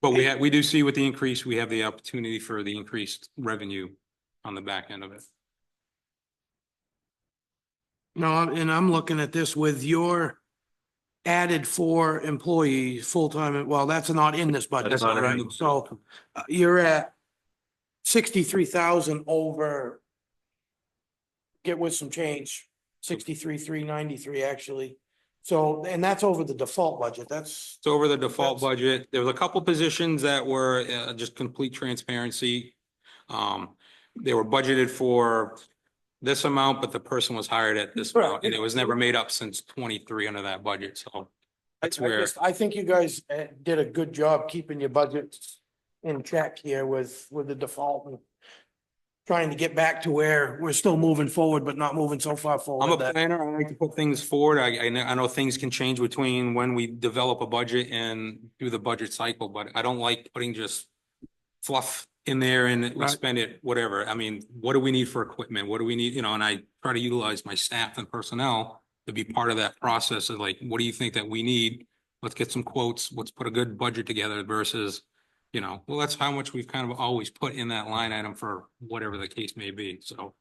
H: but we do see with the increase, we have the opportunity for the increased revenue on the back end of it.
C: No, and I'm looking at this with your added 4 employees, full-time, well, that's not in this budget,
H: That's not in
C: right?
H: the-
C: So you're at 63,000 over, get with some change, 63,393 actually. So, and that's over the default budget. That's,
H: So over the default
C: That's-
H: budget, there was a couple positions that were just complete transparency. They were budgeted for this amount, but the person was hired at this amount, and it was never made up since 23 under that budget, so. That's where,
C: I think you guys did a good job keeping your budgets in check here with the default and trying to get back to where we're still moving forward, but not moving so far
H: I'm
C: forward
H: a
C: that.
H: planner, I like to put things forward, I know things can change between when we develop a budget and do the budget cycle, but I don't like putting just fluff in there and we
C: Right.
H: spend it, whatever. I mean, what do we need for equipment? What do we need, and I try to utilize my staff and personnel to be part of that process of like, what do you think that we need? Let's get some quotes, let's put a good budget together versus, well, that's how much we've kind of always put in that line item for whatever the case may be, so.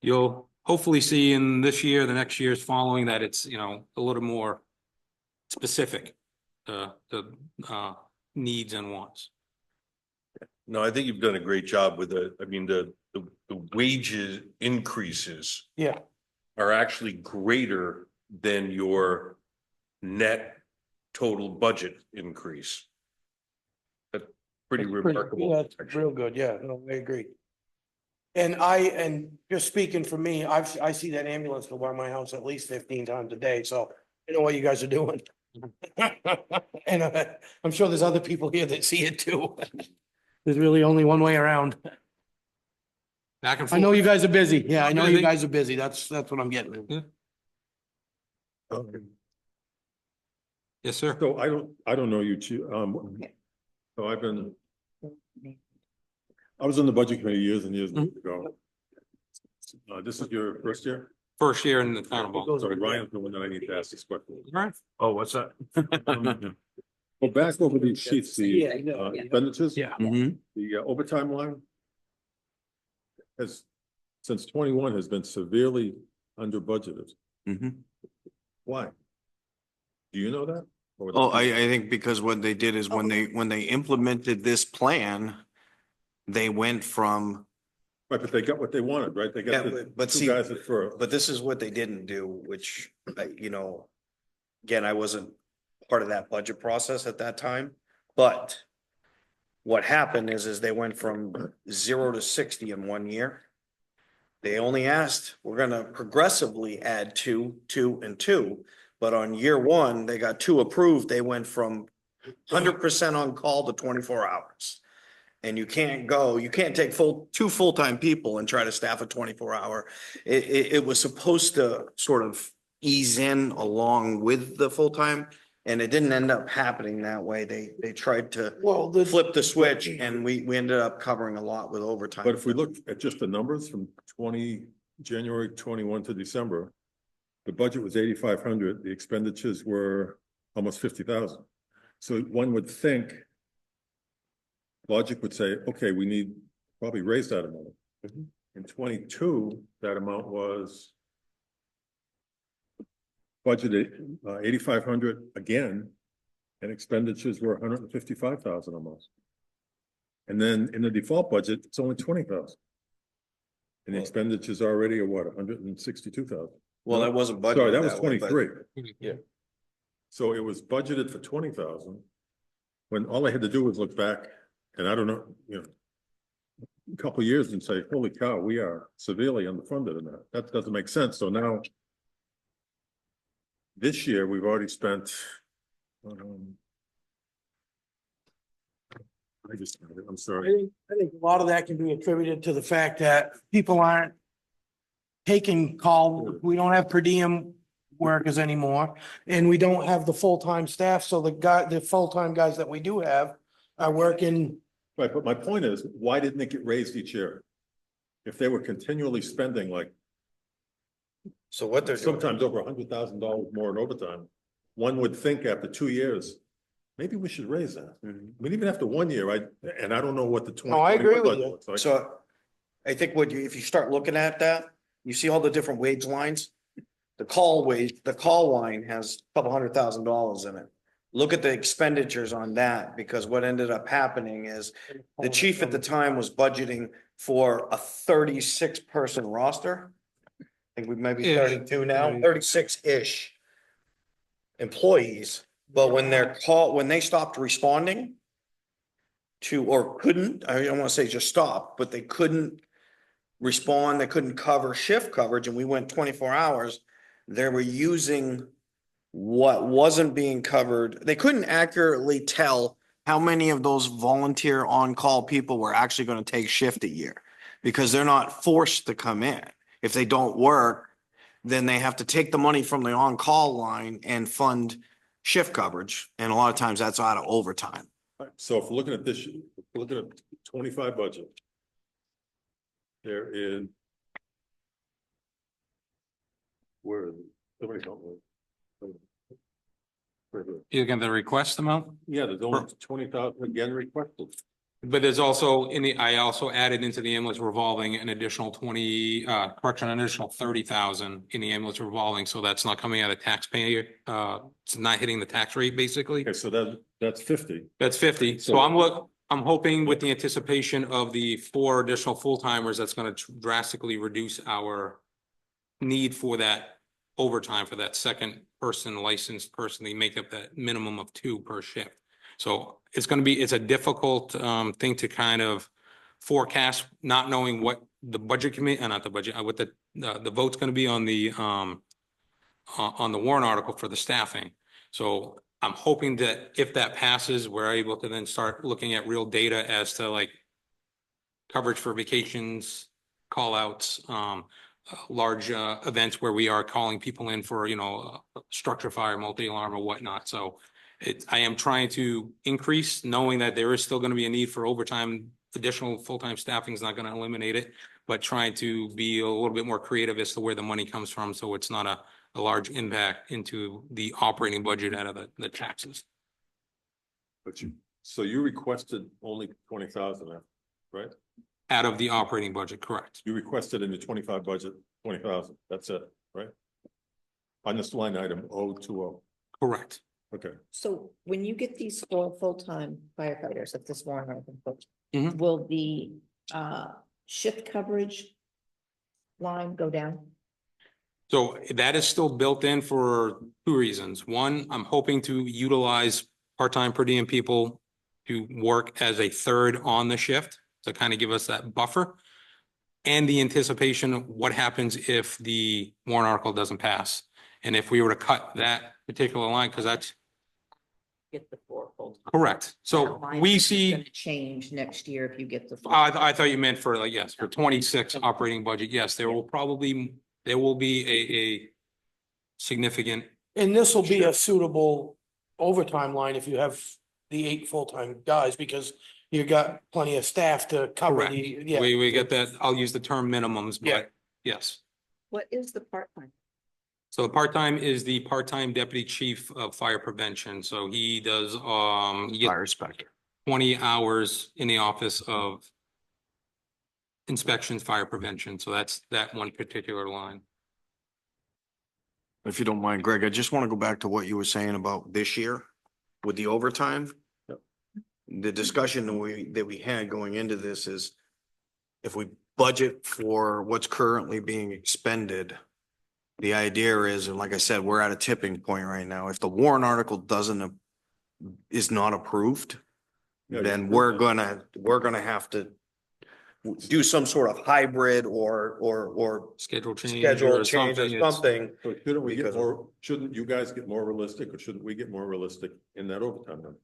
H: You'll hopefully see in this year, the next year's following that it's, a little more specific, the needs and wants.
B: No, I think you've done a great job with the wages increases
C: Yeah,
B: are actually greater than your net total budget increase. That's pretty remarkable.
C: That's
B: actually.
C: real good. Yeah, no, I agree. And just speaking for me, I see that ambulance go by my house at least 15 times a day, so I know what you guys are doing. And I'm sure there's other people here that see it too. There's really only one way around.
H: Back and
C: I
H: forth.
C: know you guys are busy. Yeah, I know you
H: Busy.
C: guys are busy. That's what I'm getting at.
H: Yes, sir.
G: So I don't know you two, so I was on the budget committee years and years ago. This is your first year?
H: First year in the town of Baldwin.
G: Sorry, Ryan's the one that I need to ask this question.
H: Right.
B: Oh, what's that?
G: Go back over these sheets, the expenditures.
C: Yeah.
G: The overtime line has, since 21 has been severely under budgeted. Why? Do you know that? Or-
D: Oh, I think because what they did is when they implemented this plan, they went from,
G: Right, but they got what they wanted, right? They got
D: Yeah,
G: the
D: but
G: two
D: see,
G: guys that for.
D: but this is what they didn't do, which, again, I wasn't part of that budget process at that time, but what happened is they went from 0 to 60 in 1 year. They only asked, we're gonna progressively add 2, 2, and 2, but on year 1, they got 2 approved. They went from 100% on call to 24 hours. And you can't take 2 full-time people and try to staff a 24-hour. It was supposed to sort of ease in along with the full-time, and it didn't end up happening that way. They tried to flip the switch, and we ended up covering a lot with overtime.
G: But if we look at just the numbers from January 21 to December, the budget was 8,500, the expenditures were almost 50,000. So one would think, logic would say, okay, we need probably raise that amount. In 22, that amount was budgeted 8,500 again, and expenditures were 155,000 almost. And then in the default budget, it's only 20,000. And the expenditures already are what, 162,000?
D: Well, that wasn't budgeted.
G: Sorry, that was
D: way, but-
G: 23.
D: Yeah.
G: So it was budgeted for 20,000. When all I had to do was look back, and I don't know, a couple of years and say, holy cow, we are severely underfunded in that. That doesn't make sense. So now this year, we've already spent I'm
C: I
G: sorry.
C: think a lot of that can be attributed to the fact that people aren't taking call, we don't have per diem workers anymore, and we don't have the full-time staff, so the full-time guys that we do have are working.
G: Right, but my point is, why didn't it get raised each year? If they were continually spending like
D: So what they're doing,
G: sometimes over $100,000 more in overtime, one would think after 2 years, maybe we should raise that. I mean, even after 1 year, and I don't know what the twenty.
C: No, I agree with you.
G: looks like.
D: so I think if you start looking at that, you see all the different wage lines. The call line has a couple $100,000 in it. Look at the expenditures on that, because what ended up happening is the chief at the time was budgeting for a 36-person roster. I think we might be
H: Yeah.
D: 32 now, 36-ish employees, but when they stopped responding to, or couldn't, I don't want to say just stop, but they couldn't respond, they couldn't cover shift coverage, and we went 24 hours. They were using what wasn't being covered. They couldn't accurately tell how many of those volunteer on-call people were actually going to take shift a year, because they're not forced to come in. If they don't work, then they have to take the money from the on-call line and fund shift coverage. And a lot of times that's out of overtime.
G: So if we're looking at this, if we're looking at 25 budget. There is. Where is it? Somebody help me. Right here.
H: You get the request amount?
G: Yeah, there's only 20,000 again requested.
H: But there's also I also added into the ambulance revolving an additional 30,000 in the ambulance revolving, so that's not coming out of taxpayer. It's not hitting the tax rate, basically.
G: Okay, so that's 50.
H: That's 50. So I'm hoping with the anticipation of the 4 additional full-timers, that's gonna drastically reduce our need for that overtime for that second person, licensed person, they make up that minimum of 2 per shift. So it's a difficult thing to kind of forecast, not knowing what the budget committee, not the budget, what the vote's gonna be on the warrant article for the staffing. So I'm hoping that if that passes, we're able to then start looking at real data as to like coverage for vacations, call outs, large events where we are calling people in for, structure fire, multi-alarm or whatnot. So I am trying to increase, knowing that there is still going to be a need for overtime. Additional full-time staffing is not going to eliminate it, but trying to be a little bit more creative as to where the money comes from. So it's not a large impact into the operating budget out of the taxes.
G: But you requested only 20,000, right?
H: Out of the operating budget, correct?
G: You requested in the 25 budget, 20,000. That's it, right? On this line item 020.
H: Correct.
G: Okay.
A: So when you get these 4 full-time firefighters, if this warrant article votes,
H: Mhm.
A: will the shift coverage line go down?
H: So that is still built in for 2 reasons. One, I'm hoping to utilize part-time per diem people to work as a third on the shift to kind of give us that buffer. And the anticipation of what happens if the warrant article doesn't pass. And if we were to cut that particular line, because that's
A: Get the 4 full.
H: correct. So
A: That line
H: we
A: is
H: see.
A: gonna change next year if you get the.
H: I thought you meant for like, yes, for 26 operating budget. Yes, there will be a significant,
C: And this will be a suitable overtime line if you have the 8 full-time guys, because you got plenty of staff to cover
H: Correct.
C: the, yeah.
H: we get that, I'll use the term minimums,
C: Yeah.
H: but yes.
A: What is the part-time?
H: So the part-time is the part-time deputy chief of fire prevention. So he does, he gets
D: Fire inspector.
H: 20 hours in the office of inspections, fire prevention. So that's that one particular line.
D: If you don't mind, Greg, I just want to go back to what you were saying about this year with the overtime.
G: Yep.
D: The discussion that we had going into this is if we budget for what's currently being expended, the idea is, and like I said, we're at a tipping point right now. If the warrant article is not approved,
G: Yeah,
D: then
G: you-
D: we're gonna have to do some sort of hybrid or
H: Schedule change.
D: schedule
H: or
D: change or
H: It's-
D: something.
G: So shouldn't we get
D: Because-
G: more, shouldn't you guys get more realistic, or shouldn't we get more realistic in that overtime number?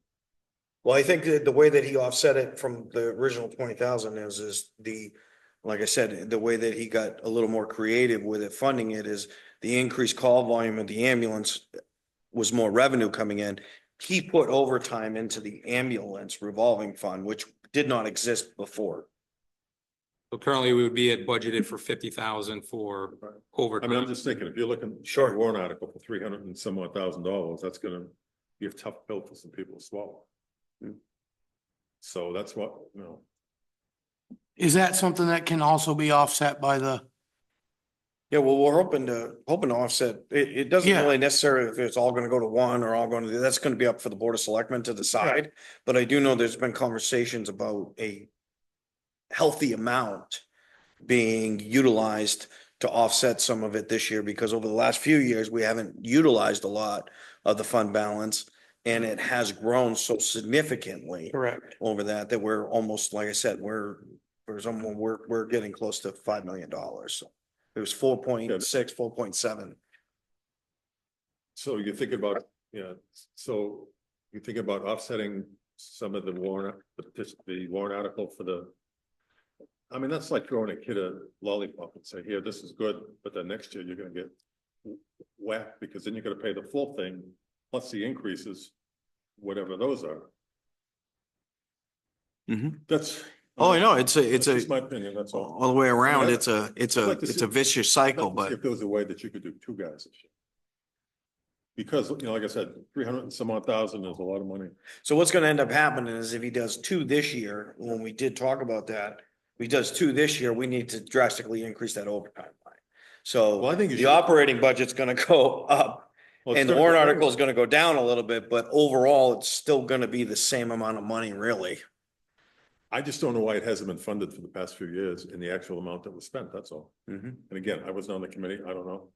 D: Well, I think that the way that he offset it from the original 20,000 is like I said, the way that he got a little more creative with it, funding it is the increased call volume of the ambulance was more revenue coming in. He put overtime into the ambulance revolving fund, which did not exist before.
H: So currently we would be at budgeted for 50,000 for
G: I mean, I'm
H: overtime.
G: just thinking, if you're looking.
D: Sure.
G: at a warrant article for $300 and some odd $1,000, that's gonna be a tough pill for some people to swallow. So that's what, you know,
C: Is that something that can also be offset by the,
D: Yeah, well, we're hoping to offset, it doesn't
C: Yeah.
D: really necessarily if it's all gonna go to one or all going to, that's gonna be up for the Board of Selectmen to decide. But I do know there's been conversations about a healthy amount being utilized to offset some of it this year, because over the last few years, we haven't utilized a lot of the fund balance. And it has grown so significantly
C: correct?
D: over that we're almost, like I said, we're getting close to $5 million. So it was 4.6, 4.7.
G: so you think about, so you think about offsetting some of the warrant, the warrant article for the. I mean, that's like throwing a kid a lollipop and say, here, this is good, but then next year you're gonna get whacked, because then you're gonna pay the full thing plus the increases, whatever those are. That's.
D: Oh, I know, it's
G: That's just my opinion, that's all.
D: all the way around,
G: Yeah.
D: it's a
G: like to see-
D: vicious
G: I'd
D: cycle,
G: like to see
D: but
G: if there was a way that you could do two guys this year. Because, like I said, 300 and some odd thousand is a lot of money.
D: so what's gonna end up happening is if he does two this year, when we did talk about that, if he does two this year, we need to drastically increase that overtime line. So
G: Well, I think you
D: the
G: should-
D: operating budget's gonna go up
G: Well, it's
D: and the
G: gonna
D: warrant
G: go-
D: article is gonna go down a little bit, but overall, it's still gonna be the same amount of money, really.
G: I just don't know why it hasn't been funded for the past few years in the actual amount that was spent, that's all. And again, I wasn't on the committee, I don't know.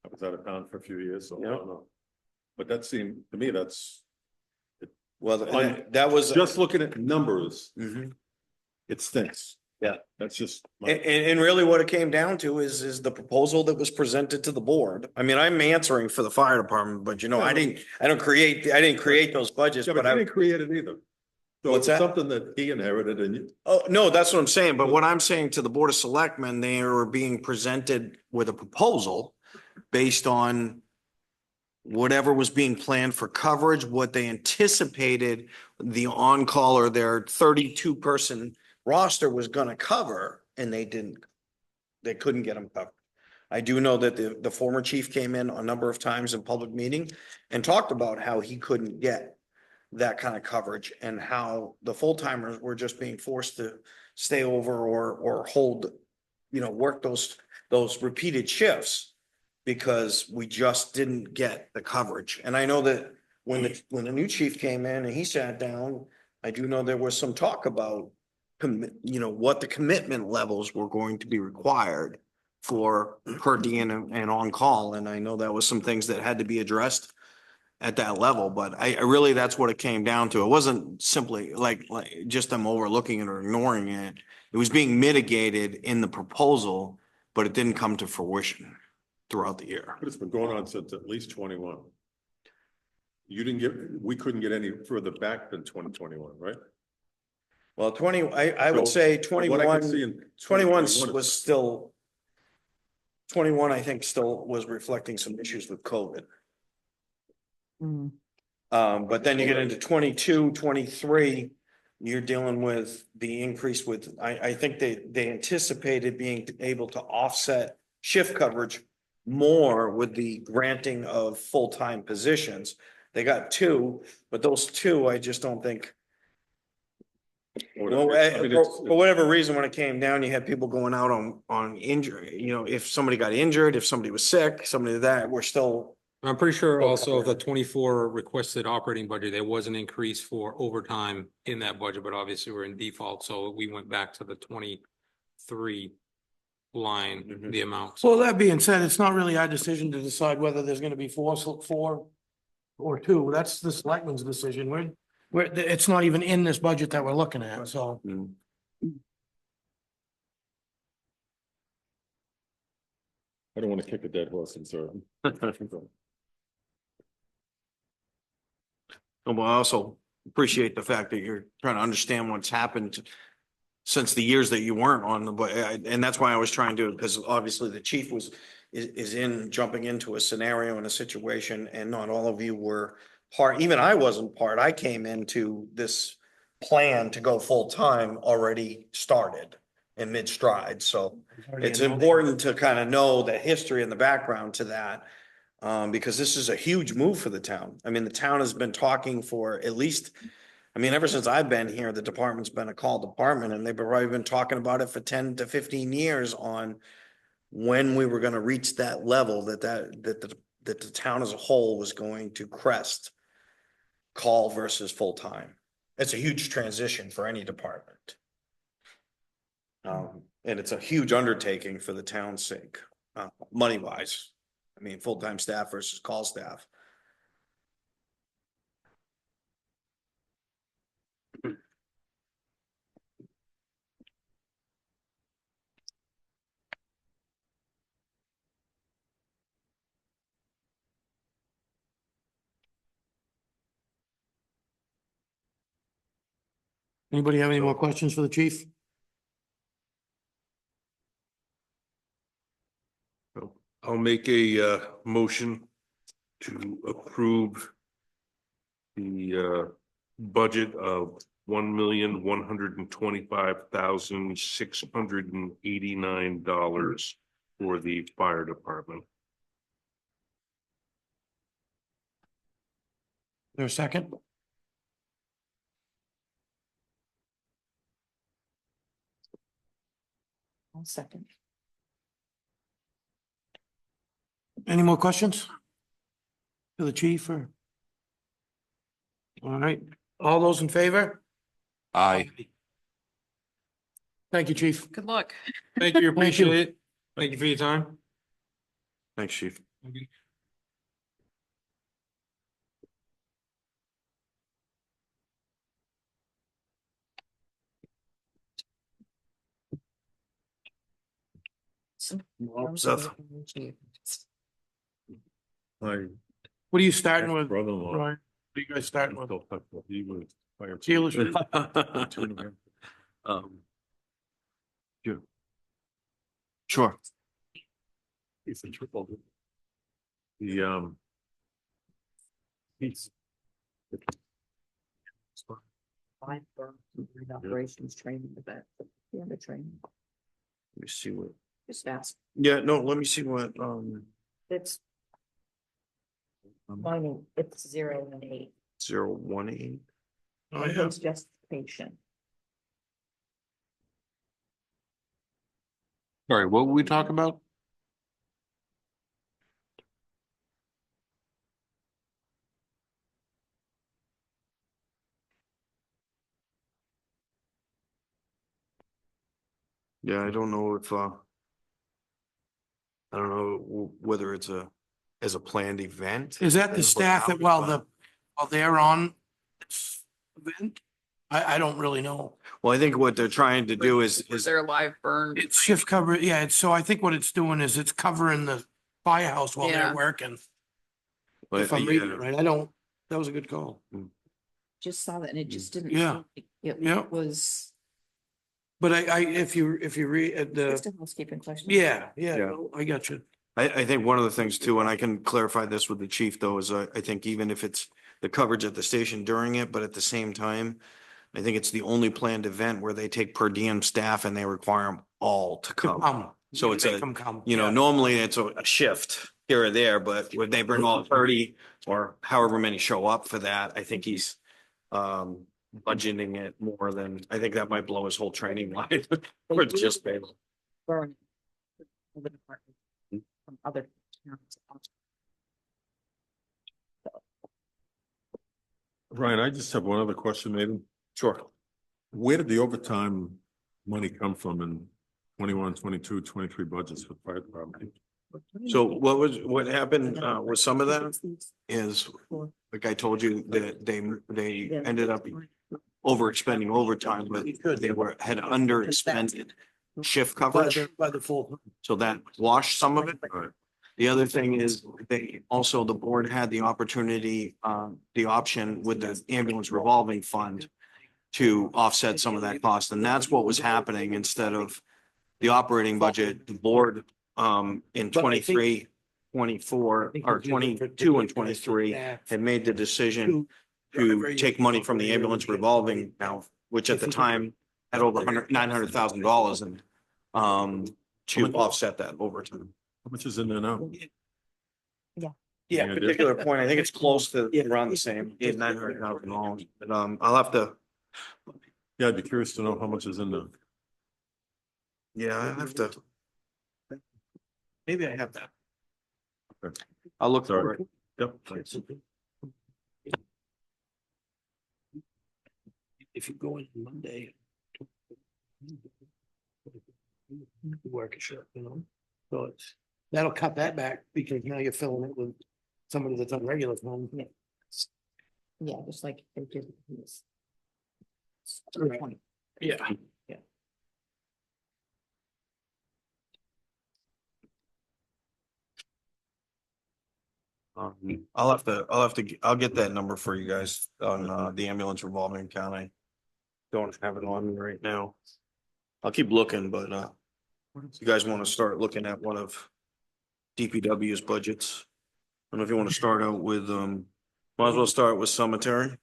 G: I was out of town for a few years, so I
D: Yeah.
G: don't know. But that seemed, to me, that's,
D: Well, that was.
G: just looking at numbers,
D: Mhm.
G: it stinks.
D: Yeah.
G: That's just.
D: And really what it came down to is the proposal that was presented to the board. I mean, I'm answering for the fire department, but I didn't create those budgets,
G: Yeah,
D: but
G: but he
D: I,
G: didn't create it either. So
D: What's
G: it's
D: that?
G: something that he inherited and you,
D: oh, no, that's what I'm saying. But what I'm saying to the Board of Selectmen, they were being presented with a proposal based on whatever was being planned for coverage, what they anticipated the on-call or their 32-person roster was gonna cover, and they couldn't get them covered. I do know that the former chief came in a number of times in public meeting and talked about how he couldn't get that kind of coverage and how the full-timers were just being forced to stay over or hold, work those repeated shifts because we just didn't get the coverage. And I know that when the new chief came in and he sat down, I do know there was some talk about what the commitment levels were going to be required for per diem and on call. And I know that was some things that had to be addressed at that level, but I really, that's what it came down to. It wasn't simply like just them overlooking it or ignoring it. It was being mitigated in the proposal, but it didn't come to fruition throughout the year.
G: but it's been going on since at least 21. We couldn't get any further back than 2021, right?
D: Well, I would
G: So,
D: say
G: what I can see
D: 21,
G: in
D: 21
G: 2021
D: was still, 21, I think, still was reflecting some issues with COVID.
I: Mm.
D: But then you get into 22, 23, you're dealing with the increase with, I think they anticipated being able to offset shift coverage more with the granting of full-time positions. They got two, but those two, I just don't think.
G: Well, I mean,
D: For whatever reason, when it came down, you had people going out on injury, if somebody got injured, if somebody was sick, somebody that, we're still.
H: I'm pretty sure
D: Full
H: also the
D: coverage.
H: 24 requested operating budget, there was an increase for overtime in that budget, but obviously we're in default, so we went back to the 23 line,
D: Mhm.
H: the amount.
C: Well, that being said, it's not really our decision to decide whether there's gonna be four or two. That's the selectmen's decision. It's not even in this budget that we're looking at, so.
G: I don't want to kick a dead horse and so.
D: Well, also, appreciate the fact that you're trying to understand what's happened since the years that you weren't on the, but, and that's why I was trying to, because obviously the chief is in jumping into a scenario and a situation, and not all of you were part, even I wasn't part. I came into this plan to go full-time already started in mid-stride, so it's important to kind of know the history and the background to that. Because this is a huge move for the town. I mean, the town has been talking for at least, I mean, ever since I've been here, the department's been a call department, and they've probably been talking about it for 10 to 15 years on when we were gonna reach that level that the town as a whole was going to crest call versus full-time. It's a huge transition for any department. And it's a huge undertaking for the town's sake, money-wise. I mean, full-time staff versus call staff.
C: Anybody have any more questions for the chief?
B: I'll make a motion to approve the budget of $1,125,689 for the fire department.
C: There a second?
I: I'll second.
C: Any more questions? To the chief or? All right, all those in favor?
B: Aye.
C: Thank you, chief.
E: Good luck.
H: Thank you,
C: Thank you.
H: appreciate it. Thank you for your time.
D: Thanks, chief. Seth.
G: My
C: What are you starting with,
G: brother-in-law.
C: Ryan? What are you guys starting with?
G: He was fire chief.
C: Dealership?
D: Sure.
G: He's in triple. The, he's.
A: Operations training event. Yeah, the training.
D: Let me see what,
A: Just ask.
D: yeah, no, let me see what,
A: It's mine, it's 0 and 8.
D: 018.
C: Oh, yeah.
A: It's justification.
H: Sorry, what were we talking about?
D: Yeah, I don't know if, I don't know whether it's as a planned event.
C: Is that the staff that while they're on this event? I don't really know.
D: Well, I think what they're trying to do is
E: Their live burn.
C: It's shift cover, yeah, so I think what it's doing is it's covering the firehouse while
E: Yeah.
C: they're working.
D: but,
C: If I'm reading
D: yeah,
C: it right, that was a good call.
A: Just saw that and it just didn't.
C: Yeah.
A: seem like It
C: Yeah.
A: was
C: But if you read
A: just
C: the,
A: a housekeeping question.
C: yeah,
D: Yeah.
C: no, I got you.
D: I think one of the things too, and I can clarify this with the chief though, is I think even if it's the coverage at the station during it, but at the same time, I think it's the only planned event where they take per diem staff and they require them all to come. So it's
C: Make
D: a,
C: them come,
D: you know,
C: yeah.
D: normally it's a shift here or there, but when they bring all 30 or however many show up for that, I think he's budgeting it more than, I think that might blow his whole training line. Or it's just pay.
A: Burn. The department from other towns.
G: Ryan, I just have one other question, maybe.
D: Sure.
G: Where did the overtime money come from in 21, 22, 23 budgets for fire department?
D: So what happened with some of that is, like I told you, that they ended up overexpending overtime, but they had underexpended shift coverage.
C: By the full.
D: So that washed some of it. The other thing is they also, the board had the opportunity, the option with the ambulance revolving fund to offset some of that cost. And that's what was happening instead of the operating budget. The board, in 23, 24 or 22 and 23 had made the decision to take money from the ambulance revolving now, which at the time had over $900,000 and, to offset that over time.
G: How much is in there now?
D: Yeah, particular point, I think it's close to around the same, $900,000, but, I'll have to,
G: Yeah, I'd be curious to know how much is in there.
D: yeah, I have to. Maybe I have that.
G: Okay.
D: I'll look
G: Sorry.
D: for it.
G: Yep, thanks.
C: If you go in Monday. Work a shift, you know, so it's, that'll cut that back because now you're filling it with somebody that's on regular phone.
A: Yeah, just like they did this.
C: Yeah.
D: I'll get that number for you guys on, the ambulance revolving account. I don't have it on me right now. I'll keep looking, but, you guys want to start looking at one of DPW's budgets? I don't know if you want to start out with, might as well start with cemetery.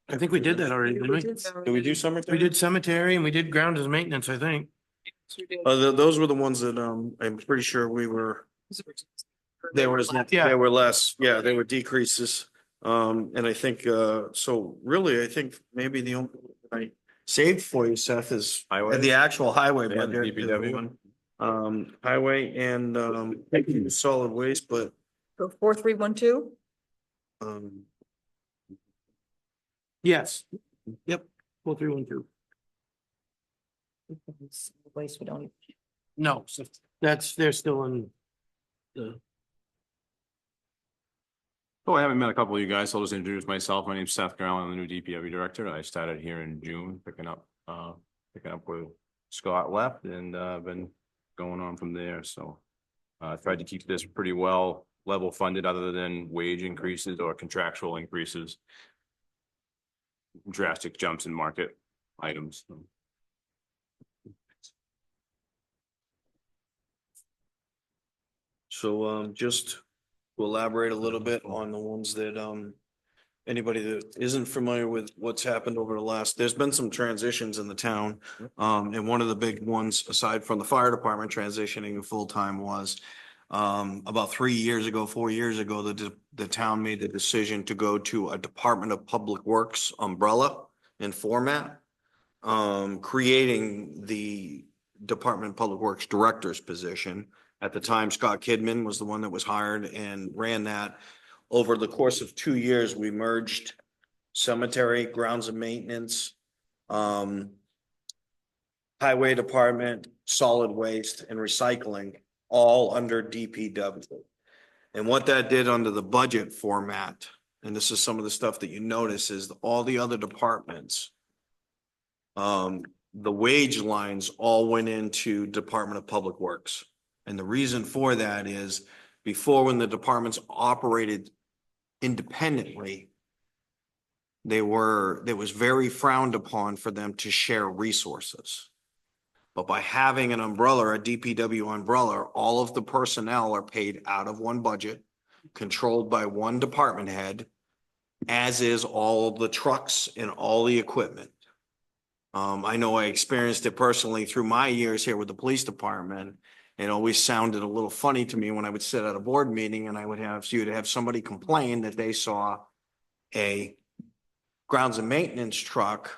C: I think we did that already, didn't we?
D: Did we do cemetery?
C: We did cemetery and we did grounds and maintenance, I think.
D: Those were the ones that, I'm pretty sure we were, they were,
C: Yeah.
D: they were less, yeah, they were decreases. And I think, so really, I think maybe the only, I saved for you, Seth, is the actual highway
B: Yeah, the
D: budget.
B: DPW.
D: Highway and, solid waste, but,
I: So 4312?
C: Yes. Yep. 4312.
A: Waste we don't.
C: No, so that's, they're still in. The,
B: Oh, I haven't met a couple of you guys. So I'll just introduce myself. My name's Seth Garland. I'm the new DPW director. I started here in June, picking up where Scott left and, been going on from there. So I tried to keep this pretty well level funded other than wage increases or contractual increases. Drastic jumps in market items.
D: so, just to elaborate a little bit on the ones that, anybody that isn't familiar with what's happened over the last, there's been some transitions in the town. And one of the big ones, aside from the fire department transitioning to full-time, was about 3 years ago, 4 years ago, the town made the decision to go to a Department of Public Works umbrella and format, creating the Department of Public Works Director's position. At the time, Scott Kidman was the one that was hired and ran that. Over the course of 2 years, we merged cemetery, grounds and maintenance, highway department, solid waste and recycling, all under DPW. And what that did under the budget format, and this is some of the stuff that you notice, is all the other departments, the wage lines all went into Department of Public Works. And the reason for that is before, when the departments operated independently, it was very frowned upon for them to share resources. But by having an umbrella, a DPW umbrella, all of the personnel are paid out of one budget, controlled by one department head, as is all of the trucks and all the equipment. I know I experienced it personally through my years here with the police department. It always sounded a little funny to me when I would sit at a board meeting and I would have, so you'd have somebody complain that they saw a grounds and maintenance truck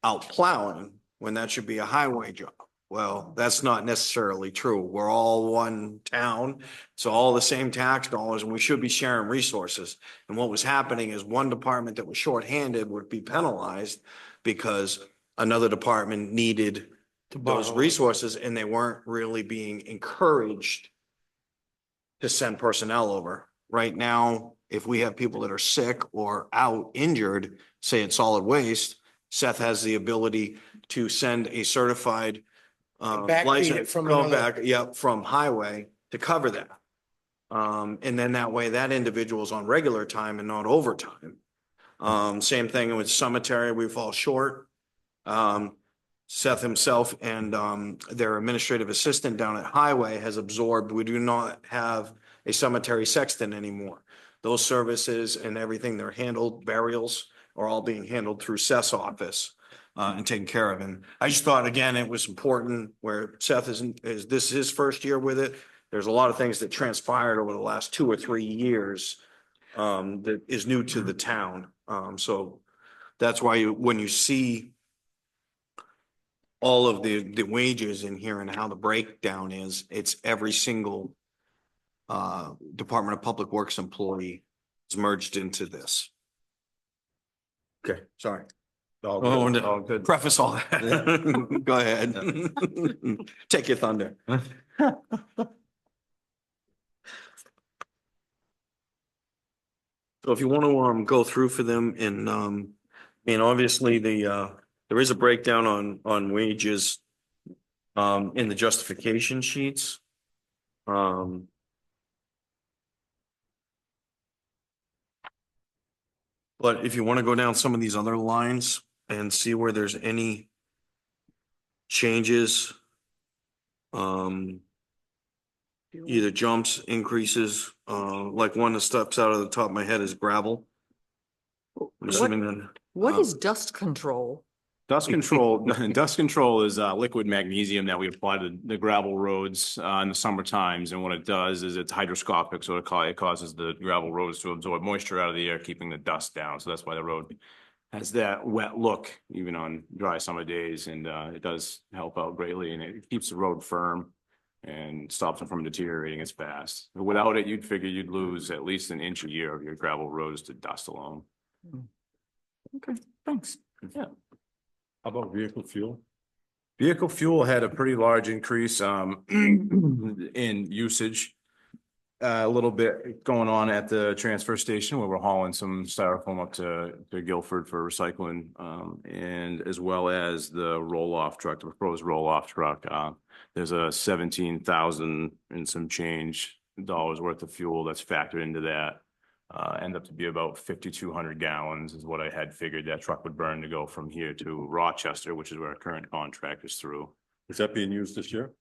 D: out plowing when that should be a highway job. Well, that's not necessarily true. We're all one town. It's all the same tax dollars and we should be sharing resources. And what was happening is one department that was shorthanded would be penalized because another department needed those resources and they weren't really being encouraged to send personnel over. Right now, if we have people that are sick or out injured, say at solid waste, Seth has the ability to send a certified
C: Backfeed it
D: license,
C: from
D: go
C: another-
D: back, from highway to cover that. And then that way that individual's on regular time and not overtime. Same thing with cemetery, we fall short. Seth himself and their administrative assistant down at Highway has absorbed, we do not have a cemetery sexton anymore. Those services and everything they're handled, burials are all being handled through Seth's office and taken care of. And I just thought, again, it was important where Seth is this is his first year with it. There's a lot of things that transpired over the last 2 or 3 years that is new to the town. So that's why when you see all of the wages in here and how the breakdown is, it's every single Department of Public Works employee is merged into this. Okay, sorry.
G: All
D: Oh,
G: good.
D: and
B: All good.
D: preface all that. Go ahead. Take your thunder. So if you want to go through for them and obviously there is a breakdown on wages in the justification sheets. But if you want to go down some of these other lines and see where there's any changes, either jumps, increases, like one that steps out of the top of my head is gravel. I'm assuming that.
I: What is dust control?
B: Dust control, dust control is liquid magnesium that we apply to the gravel roads in the summer times. And what it does is it's hygroscopic, so it causes the gravel roads to absorb moisture out of the air, keeping the dust down. So that's why the road has that wet look even on dry summer days. And it does help out greatly, and it keeps the road firm and stops it from deteriorating as fast. Without it, you'd figure you'd lose at least an inch a year of your gravel roads to dust alone.
I: Okay, thanks.
B: Yeah.
G: How about vehicle fuel?
B: Vehicle fuel had a pretty large increase in usage. A little bit going on at the transfer station where we're hauling some styrofoam up to Guilford for recycling. And as well as the roll-off truck, the proposed roll-off truck. There's a 17,000 and some change dollars worth of fuel that's factored into that. End up to be about 5,200 gallons is what I had figured that truck would burn to go from here to Rochester, which is where our current contract is through.
G: Is that being used this year?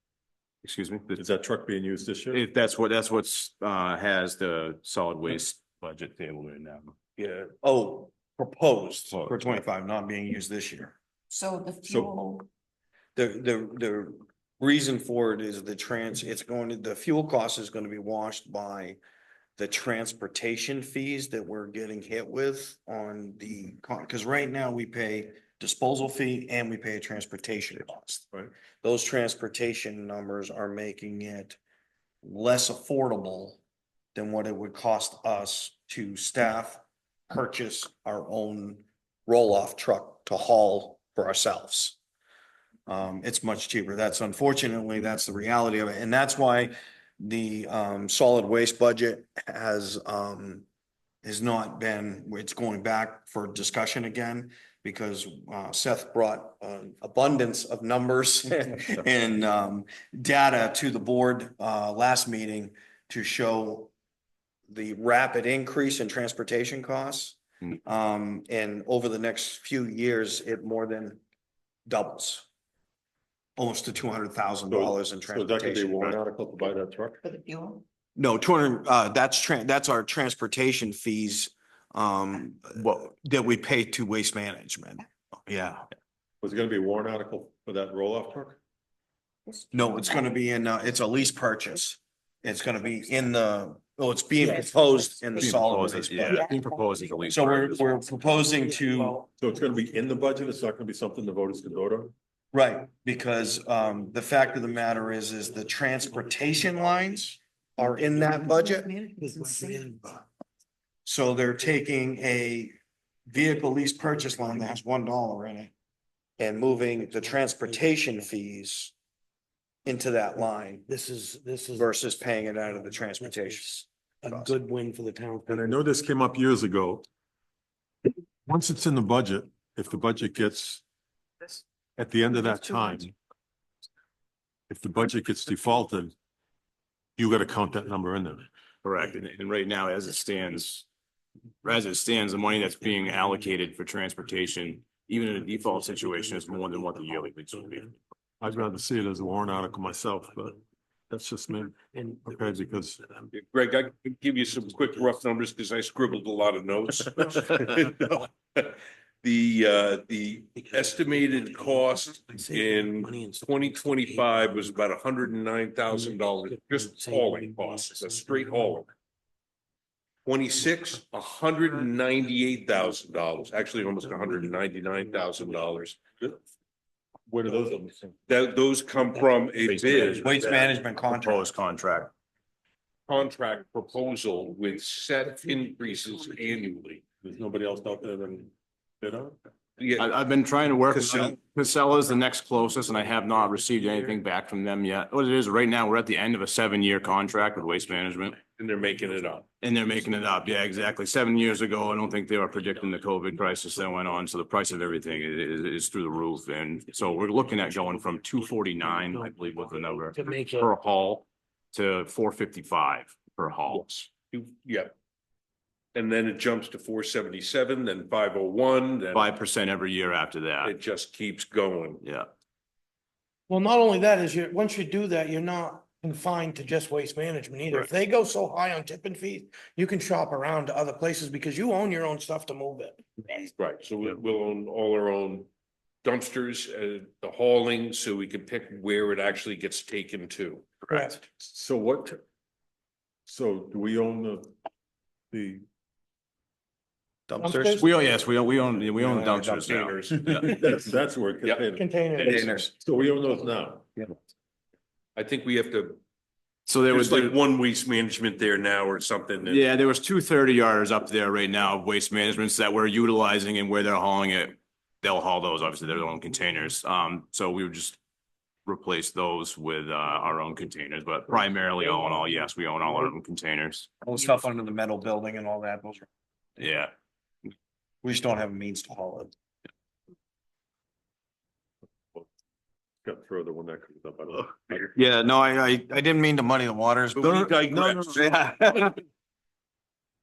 B: Excuse me?
G: Is that truck being used this year?
B: That's what's has the solid waste budget table right now.
D: Yeah, oh, proposed for
B: Proposed.
D: 25, not being used this year.
I: So the
G: fuel-
D: The reason for it is the fuel cost is going to be washed by the transportation fees that we're getting hit with on because right now we pay disposal fee and we pay a transportation cost.
G: Right.
D: Those transportation numbers are making it less affordable than what it would cost us to purchase our own roll-off truck to haul for ourselves. It's much cheaper. That's the reality of it. And that's why the solid waste budget has not been, it's going back for discussion again because Seth brought abundance of numbers and data to the board last meeting to show the rapid increase in transportation costs. And over the next few years, it more than doubles. Almost to $200,000 in
G: So that could be
D: transportation.
G: one article to buy that truck?
I: For the fuel?
D: No, 200, that's our transportation fees, that we pay to Waste Management. Yeah.
G: Was it gonna be a warrant article for that roll-off truck?
D: No, it's gonna be it's a lease purchase. It's gonna be it's being proposed in the solid waste
B: Yeah,
D: budget.
B: being proposed as a lease.
D: So we're
B: purchase.
D: proposing to,
G: So it's gonna be in the budget? It's not gonna be something the voters can vote on?
D: right, because the fact of the matter is the transportation lines are in that budget. So they're taking a vehicle lease purchase line that has $1 in it and moving the transportation fees into that line
C: This is
D: versus paying it out of the transportation.
C: a good win for the town.
G: And I know this came up years ago. Once it's in the budget, if the budget gets, at the end of that time, if the budget gets defaulted, you gotta count that number in there.
B: Correct. And right now, as it stands, the money that's being allocated for transportation, even in a default situation, is more than what the yearly lease would be.
G: I'd rather see it as a warrant article myself, but that's just me. Okay, because
J: Greg, I can give you some quick rough numbers because I scribbled a lot of notes. The estimated cost in 2025 was about $109,000, just hauling costs, a straight hauling. 26, $198,000, actually almost $199,000.
G: where do those?
J: Those come from a bid.
D: Waste management contract.
B: Proposed contract.
J: Contract proposal with set increases annually.
G: There's nobody else out there that bid on?
J: Yeah,
B: I've been trying to work with
J: Casella.
B: them. Casella is the next closest, and I have not received anything back from them yet. What it is, right now, we're at the end of a 7-year contract with Waste Management.
J: and they're making it up.
B: And they're making it up. Yeah, exactly. 7 years ago, I don't think they were predicting the COVID crisis that went on. So the price of everything is through the roof. And so we're looking at going from 249, I believe was the number,
C: To make
B: per haul to 455 per haul.
J: Yeah. And then it jumps to 477, then 501, then
B: 5% every year after that.
J: it just keeps going.
B: Yeah.
C: Well, not only that is once you do that, you're not confined to just waste management either. If they go so high on tipping fees, you can shop around to other places because you own your own stuff to move it.
J: Right, so we'll own all our own dumpsters, the hauling, so we can pick where it actually gets taken to.
C: Correct.
G: So do we own the
C: Dumpsters?
B: We own, yes, we own the dumpsters now.
J: Containers.
B: Yeah.
G: that's where
J: Yeah.
C: Containers.
G: So we own those now.
J: I think we have to,
B: So there
J: there's
B: was
J: like one waste management there now or something. that-
B: Yeah, there was 230 yarders up there right now of Waste Managements that we're utilizing, and where they're hauling it, they'll haul those, obviously, their own containers. So we would just replace those with our own containers, but primarily all in all, yes, we own all our own containers.
D: All the stuff under the metal building and all that, those are,
B: Yeah.
D: we just don't have a means to haul it.
G: Got further when that comes up. I don't know.
D: Yeah, no, I didn't mean to muddy the waters.
J: But we digress.
D: Yeah.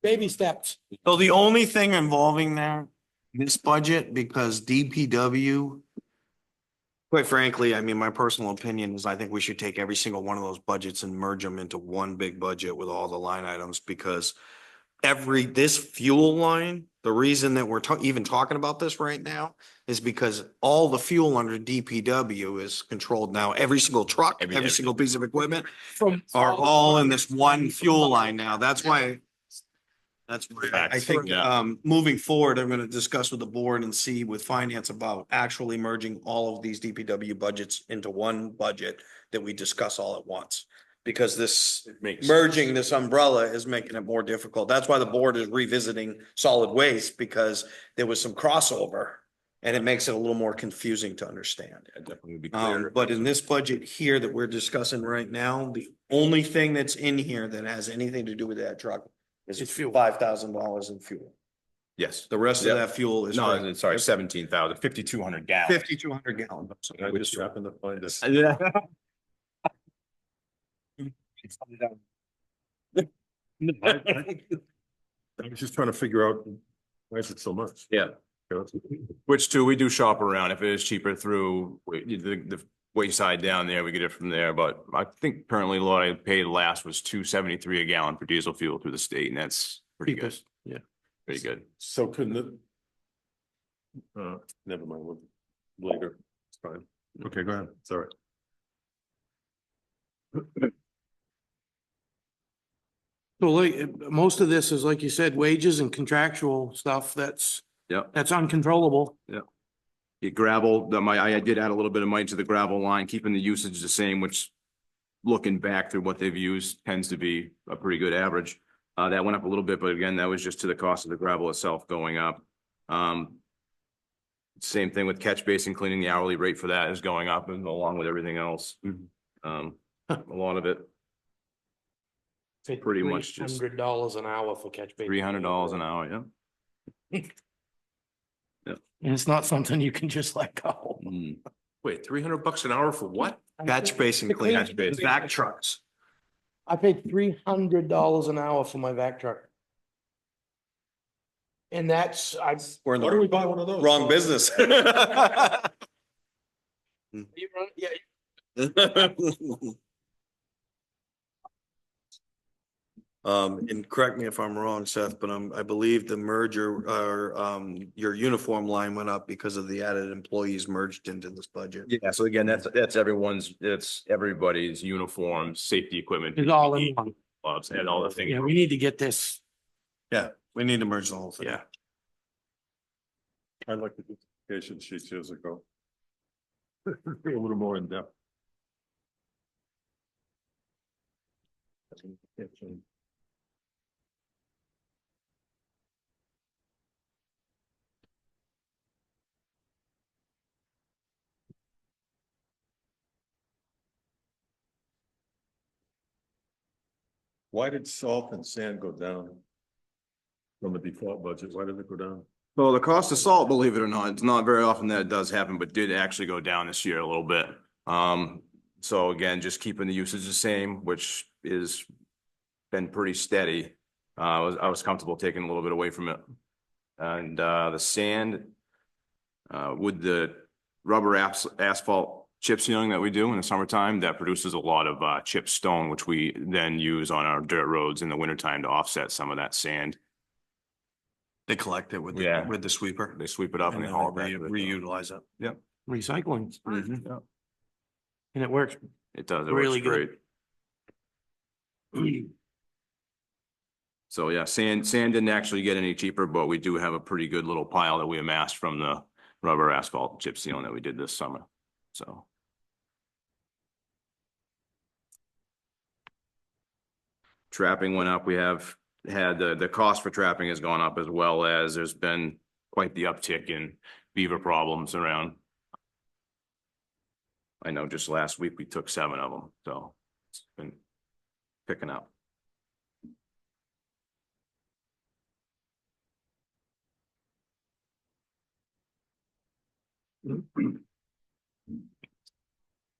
C: Baby steps.
D: So the only thing involving there, this budget, because DPW. Quite frankly, I mean, my personal opinion is I think we should take every single one of those budgets and merge them into one big budget with all the line items, because this fuel line, the reason that we're even talking about this right now is because all the fuel under DPW is controlled now. Every single truck, every single piece of equipment are all in this one fuel line now. That's why I think,
B: Yeah.
D: moving forward, I'm gonna discuss with the board and see with finance about actually merging all of these DPW budgets into one budget that we discuss all at once. Because this
J: It makes
D: merging this umbrella is making it more difficult. That's why the board is revisiting solid waste, because there was some crossover. And it makes it a little more confusing to understand.
B: It definitely would be clear.
D: But in this budget here that we're discussing right now, the only thing that's in here that has anything to do with that truck is
C: It's fuel.
D: $5,000 in fuel.
B: Yes.
D: The rest of
B: Yeah.
D: that fuel is.
B: No, sorry, 17,000, 5,200 gallons.
D: 5,200 gallons.
G: I just happened to find this.
B: Yeah.
G: I was just trying to figure out why is it so much?
B: Yeah. Which too, we do shop around. If it is cheaper through the wayside down there, we get it from there. But I think currently what I paid last was $2.73 a gallon for diesel fuel through the state, and that's pretty good.
C: Yeah.
B: Pretty good.
G: So couldn't it? Never mind, later, it's fine. Okay, go ahead, sorry.
C: So like, most of this is, like you said, wages and contractual stuff that's
B: Yep.
C: that's uncontrollable.
B: You gravel, I did add a little bit of money to the gravel line, keeping the usage the same, which looking back through what they've used tends to be a pretty good average. That went up a little bit, but again, that was just to the cost of the gravel itself going up. Same thing with catch basin cleaning, the hourly rate for that is going up, and along with everything else. A lot of it, Pretty much just-
C: $300 an hour for catch basin.
B: $300 an hour, yeah.
C: And it's not something you can just let go.
J: Wait, $300 an hour for what?
D: Catch basin
C: To clean-
D: cleanup, back trucks.
C: I paid $300 an hour for my vac truck. And that's,
D: We're in
G: Why don't we
D: the
G: buy one of those?
D: wrong business. And correct me if I'm wrong, Seth, but I believe the merger or your uniform line went up because of the added employees merged into this budget.
B: Yeah, so again, that's everybody's uniforms, safety equipment.
C: It's all in one.
B: Gloves and all the things.
C: Yeah, we need to get this.
D: Yeah, we need to merge the whole thing.
C: Yeah.
G: I like the duplication sheets years ago. A little more in depth. Why did salt and sand go down? From a default budget, why did it go down?
B: So the cost of salt, believe it or not, it's not very often that it does happen, but did actually go down this year a little bit. So again, just keeping the usage the same, which is been pretty steady. I was comfortable taking a little bit away from it. And the sand, with the rubber asphalt chip sealing that we do in the summertime, that produces a lot of chip stone, which we then use on our dirt roads in the wintertime to offset some of that sand.
D: They collect it with
B: Yeah.
D: with the sweeper.
B: They sweep it up and
D: And
B: they
D: then
B: haul it back. to the-
D: reutilize it.
B: Yep.
C: Recycling,
B: Mhm.
C: and it works.
B: It does. It
C: Really
B: works great. So yeah, sand didn't actually get any cheaper, but we do have a pretty good little pile that we amassed from the rubber asphalt chip sealing that we did this summer. So. Trapping went up. We have had the cost for trapping has gone up, as well as there's been quite the uptick in beaver problems around. I know just last week we took 7 of them, so it's been picking up.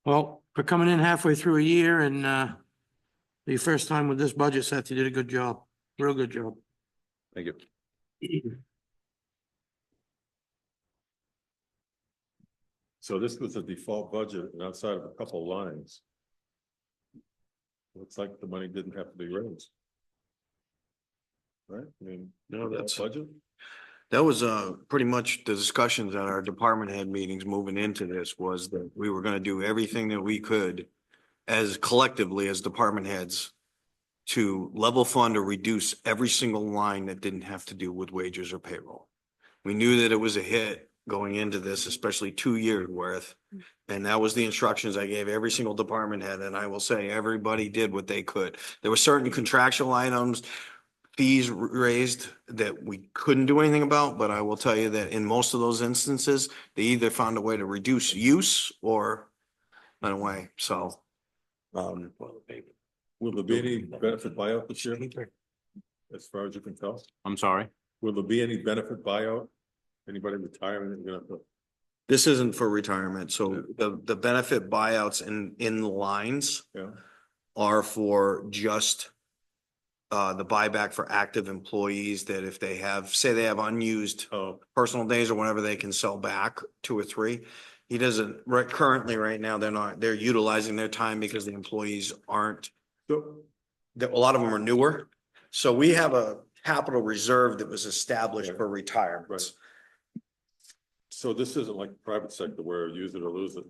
C: Well, we're coming in halfway through a year and your first time with this budget, Seth, you did a good job, real good job.
B: Thank you.
G: So this was a default budget and outside of a couple lines. Looks like the money didn't have to be raised. Right? I mean,
D: No, that's-
G: budget.
D: That was pretty much the discussions at our department head meetings moving into this was that we were gonna do everything that we could as collectively as department heads to level fund or reduce every single line that didn't have to do with wages or payroll. We knew that it was a hit going into this, especially 2 years worth. And that was the instructions I gave every single department head. And I will say, everybody did what they could. There were certain contractual items, fees raised that we couldn't do anything about, but I will tell you that in most of those instances, they either found a way to reduce use or went away. So,
G: Will there be any benefit buyout this year? As far as you can tell?
B: I'm sorry.
G: Will there be any benefit buyout? Anybody retiring? You're gonna have to-
D: this isn't for retirement. So the benefit buyouts in lines
G: Yeah.
D: are for just the buyback for active employees that if they have, say they have unused
G: Oh,
D: personal days or whatever, they can sell back 2 or 3. He doesn't, currently, right now, they're utilizing their time because the employees aren't,
G: so
D: a lot of them are newer. So we have a capital reserve that was established for retirements.
G: so this isn't like the private sector where use it or lose it,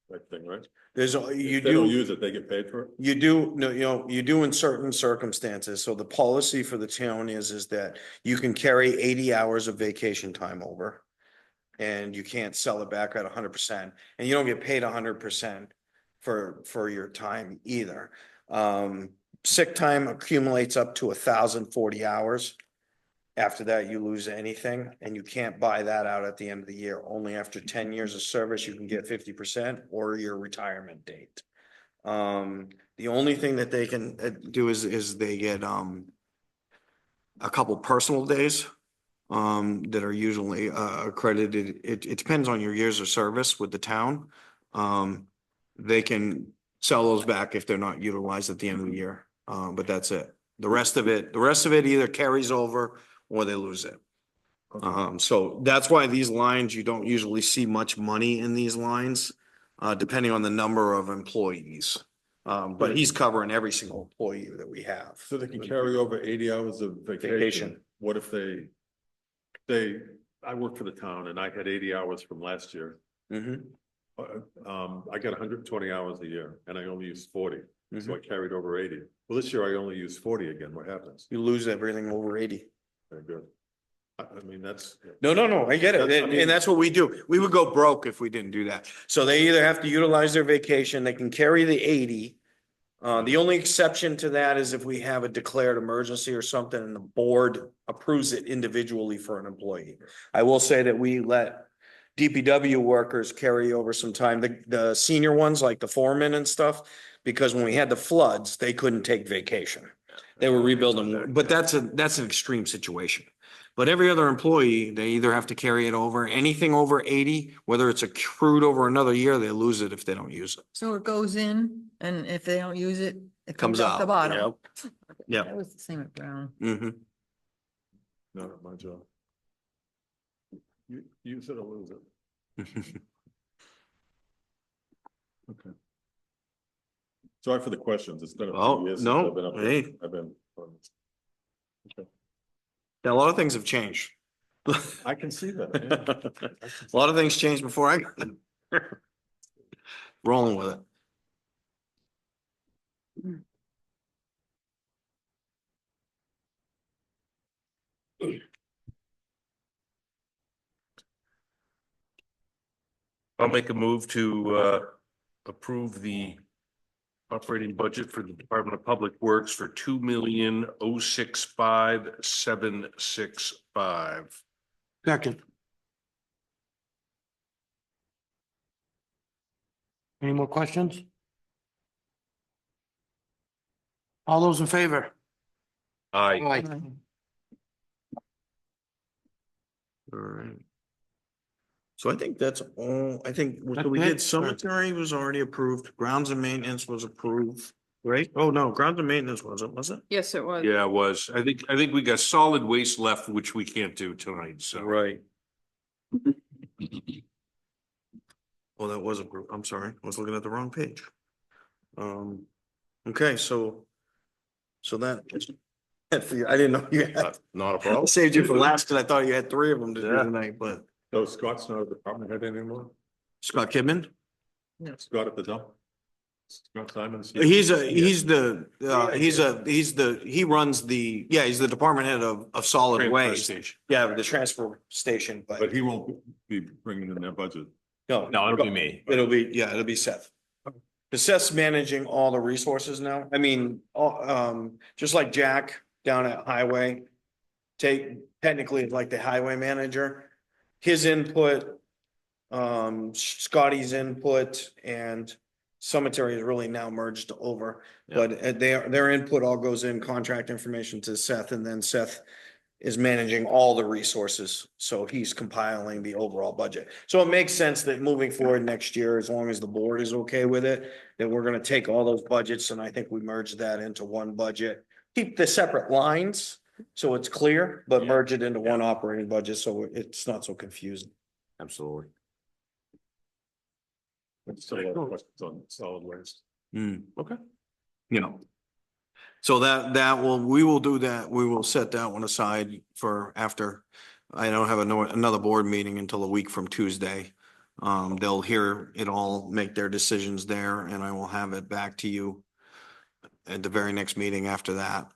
G: that thing, right?
D: There's, you
G: If they don't
D: do,
G: use it, they get paid for it?
D: you do, no, you do in certain circumstances. So the policy for the town is that you can carry 80 hours of vacation time over. And you can't sell it back at 100%, and you don't get paid 100% for your time either. Sick time accumulates up to 1,040 hours. After that, you lose anything, and you can't buy that out at the end of the year. Only after 10 years of service, you can get 50% or your retirement date. The only thing that they can do is they get a couple personal days that are usually accredited. It depends on your years of service with the town. They can sell those back if they're not utilized at the end of the year. But that's it. The rest of it either carries over or they lose it. So that's why these lines, you don't usually see much money in these lines, depending on the number of employees. But he's covering every single employee that we have.
G: So they can carry over 80 hours of vacation.
D: Vacation.
G: What if I work for the town and I had 80 hours from last year.
D: Mhm.
G: I got 120 hours a year and I only used 40, so
D: Mm-hmm.
G: I carried over 80. Well, this year I only used 40 again. What happens?
D: You lose everything over 80.
G: Very good. I mean, that's.
D: No, I get it.
G: That's- I mean-
D: And that's what we do. We would go broke if we didn't do that. So they either have to utilize their vacation, they can carry the 80. The only exception to that is if we have a declared emergency or something and the board approves it individually for an employee. I will say that we let DPW workers carry over some time, the senior ones like the foremen and stuff, because when we had the floods, they couldn't take vacation. They were rebuilding, but that's an extreme situation. But every other employee, they either have to carry it over, anything over 80, whether it's accrued over another year, they lose it if they don't use it.
I: So it goes in and if they don't use it, it
D: Comes
I: comes out
D: out.
I: the bottom.
D: Yep.
I: That was the same at Brown.
D: Mm-hmm.
G: Not my job. You use it or lose it. Okay. Sorry for the questions. It's been a
D: Oh,
G: few years.
D: no,
G: since I've been up here.
D: hey.
G: I've been.
D: Yeah, a lot of things have changed.
G: I can see that. yeah.
D: A lot of things changed before I got there. Rolling with it.
J: I'll make a move to approve the operating budget for the Department of Public Works for 2,065,765.
C: Second. Any more questions? All those in favor?
J: Aye.
D: All right. So I think that's all, I think, so
C: That's
D: we
C: it?
D: did cemetery was already approved, grounds and maintenance was approved, right? Oh, no, grounds and maintenance wasn't, was it?
E: Yes, it was.
J: Yeah, it was. I think we got solid waste left, which we can't do tonight, so.
D: Right. Well, that was approved. I'm sorry, I was looking at the wrong page. Okay, so that, I didn't know you had,
B: Not a
D: I
B: problem.
D: saved you for last because I thought you had 3 of them to do
B: Yeah.
D: tonight, but
G: So Scott's not a department head anymore?
D: Scott Kidman?
G: Scott at the dump? Scott Simons?
D: He runs he's the department head of solid
G: Transfer
D: waste.
G: station.
D: Yeah, the transfer station,
G: But
D: but
G: he won't be bringing in their budget.
D: no.
B: No, it'll be me.
D: It'll be Seth. Cause Seth's managing all the resources now. I mean, just like Jack down at Highway. Technically is like the highway manager. His input, Scotty's input and cemetery is really now merged over. But their input all goes in contract information to Seth and then Seth is managing all the resources. So he's compiling the overall budget. So it makes sense that moving forward next year, as long as the board is okay with it, that we're gonna take all those budgets and I think we merge that into one budget. Keep the separate lines so it's clear, but merge it into one operating budget so it's not so confusing.
B: Absolutely.
G: Still a lot of questions on solid waste.
D: Okay. You know. So we will do that. We will set that one aside for after. I don't have another board meeting until a week from Tuesday. They'll hear it all, make their decisions there, and I will have it back to you at the very next meeting after that.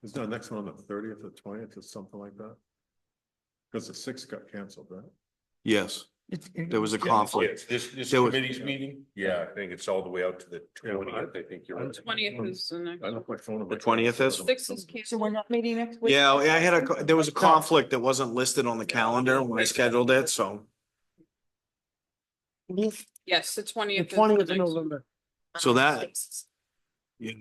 G: Is the next one on the 30th or 20th or something like that? Because the 6th got canceled, right?
D: Yes, there was a conflict.
J: This
D: There was-
J: committee's meeting? Yeah, I think it's all the way out to the 20th. I think you're right.
E: 20th is the next.
G: I left my phone. on
D: The
G: my
D: 20th is?
E: 6th is
I: So
E: canceled.
I: we're not meeting next week?
D: Yeah, there was a conflict that wasn't listed on the calendar when I scheduled it, so.
E: Yes, the
C: The
E: 20th.
C: 20th
E: is
C: of
E: the next.
C: November.
D: So that. Yeah.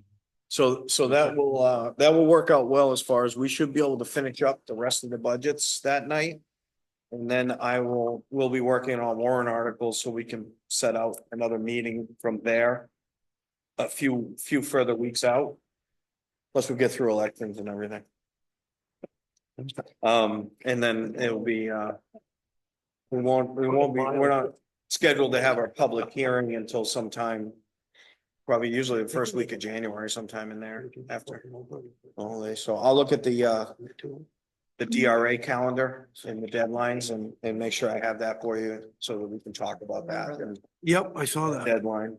D: So that will work out well as far as we should be able to finish up the rest of the budgets that night. And then we'll be working on warrant articles so we can set out another meeting from there. A few further weeks out. Plus we get through elections and everything. And then it'll be, we won't be, we're not scheduled to have our public hearing until sometime. Probably usually the first week of January, sometime in there after. Only, so I'll look at the DRA calendar and the deadlines and make sure I have that for you so that we can talk about that and
C: Yep, I saw that.
D: deadline.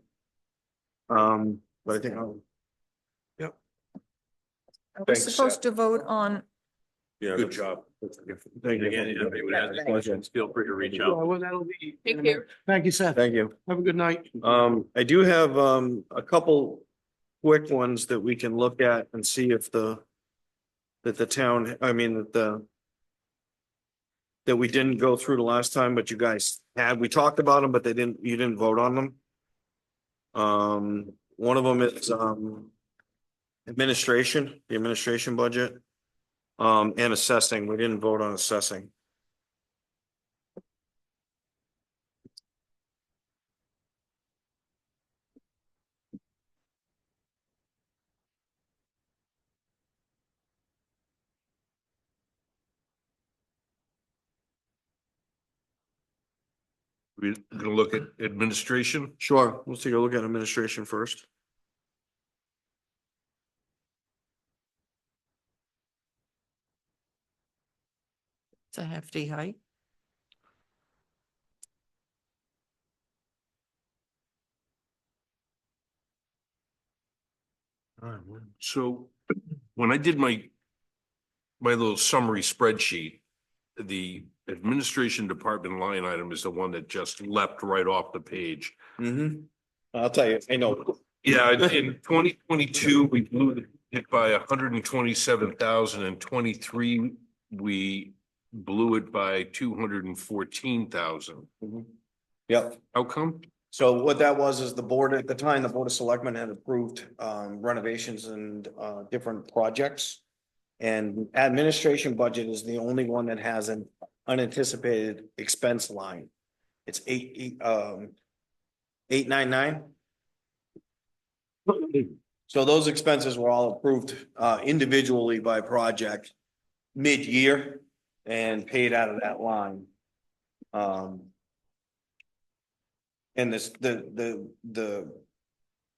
D: But I think,
I: Are we
D: Thanks,
I: supposed to vote on,
J: Yeah, good job.
D: thank
B: Again,
D: you.
B: if anyone has any questions, feel free to reach out.
C: Well, that'll be.
E: Thank you.
C: Thank you, Seth.
D: Thank you.
C: Have a good night.
D: I do have a couple quick ones that we can look at and see if that the town, I mean, that we didn't go through the last time, but you guys had, we talked about them, but you didn't vote on them. One of them is administration, the administration budget. And assessing, we didn't vote on assessing.
J: We're gonna look at administration.
D: Sure, let's take a look at administration first.
I: it's a hefty hike.
J: So when I did my little summary spreadsheet, the administration department line item is the one that just leapt right off the page.
D: I'll tell you, I know.
J: Yeah, in 2022, we blew it by 127,000. In 23, we blew it by 214,000.
D: Yep.
J: How come?
D: So what that was is the board at the time, the Board of Selectmen had approved renovations and different projects. And administration budget is the only one that has an unanticipated expense line. It's 899. So those expenses were all approved individually by project mid-year and paid out of that line. And the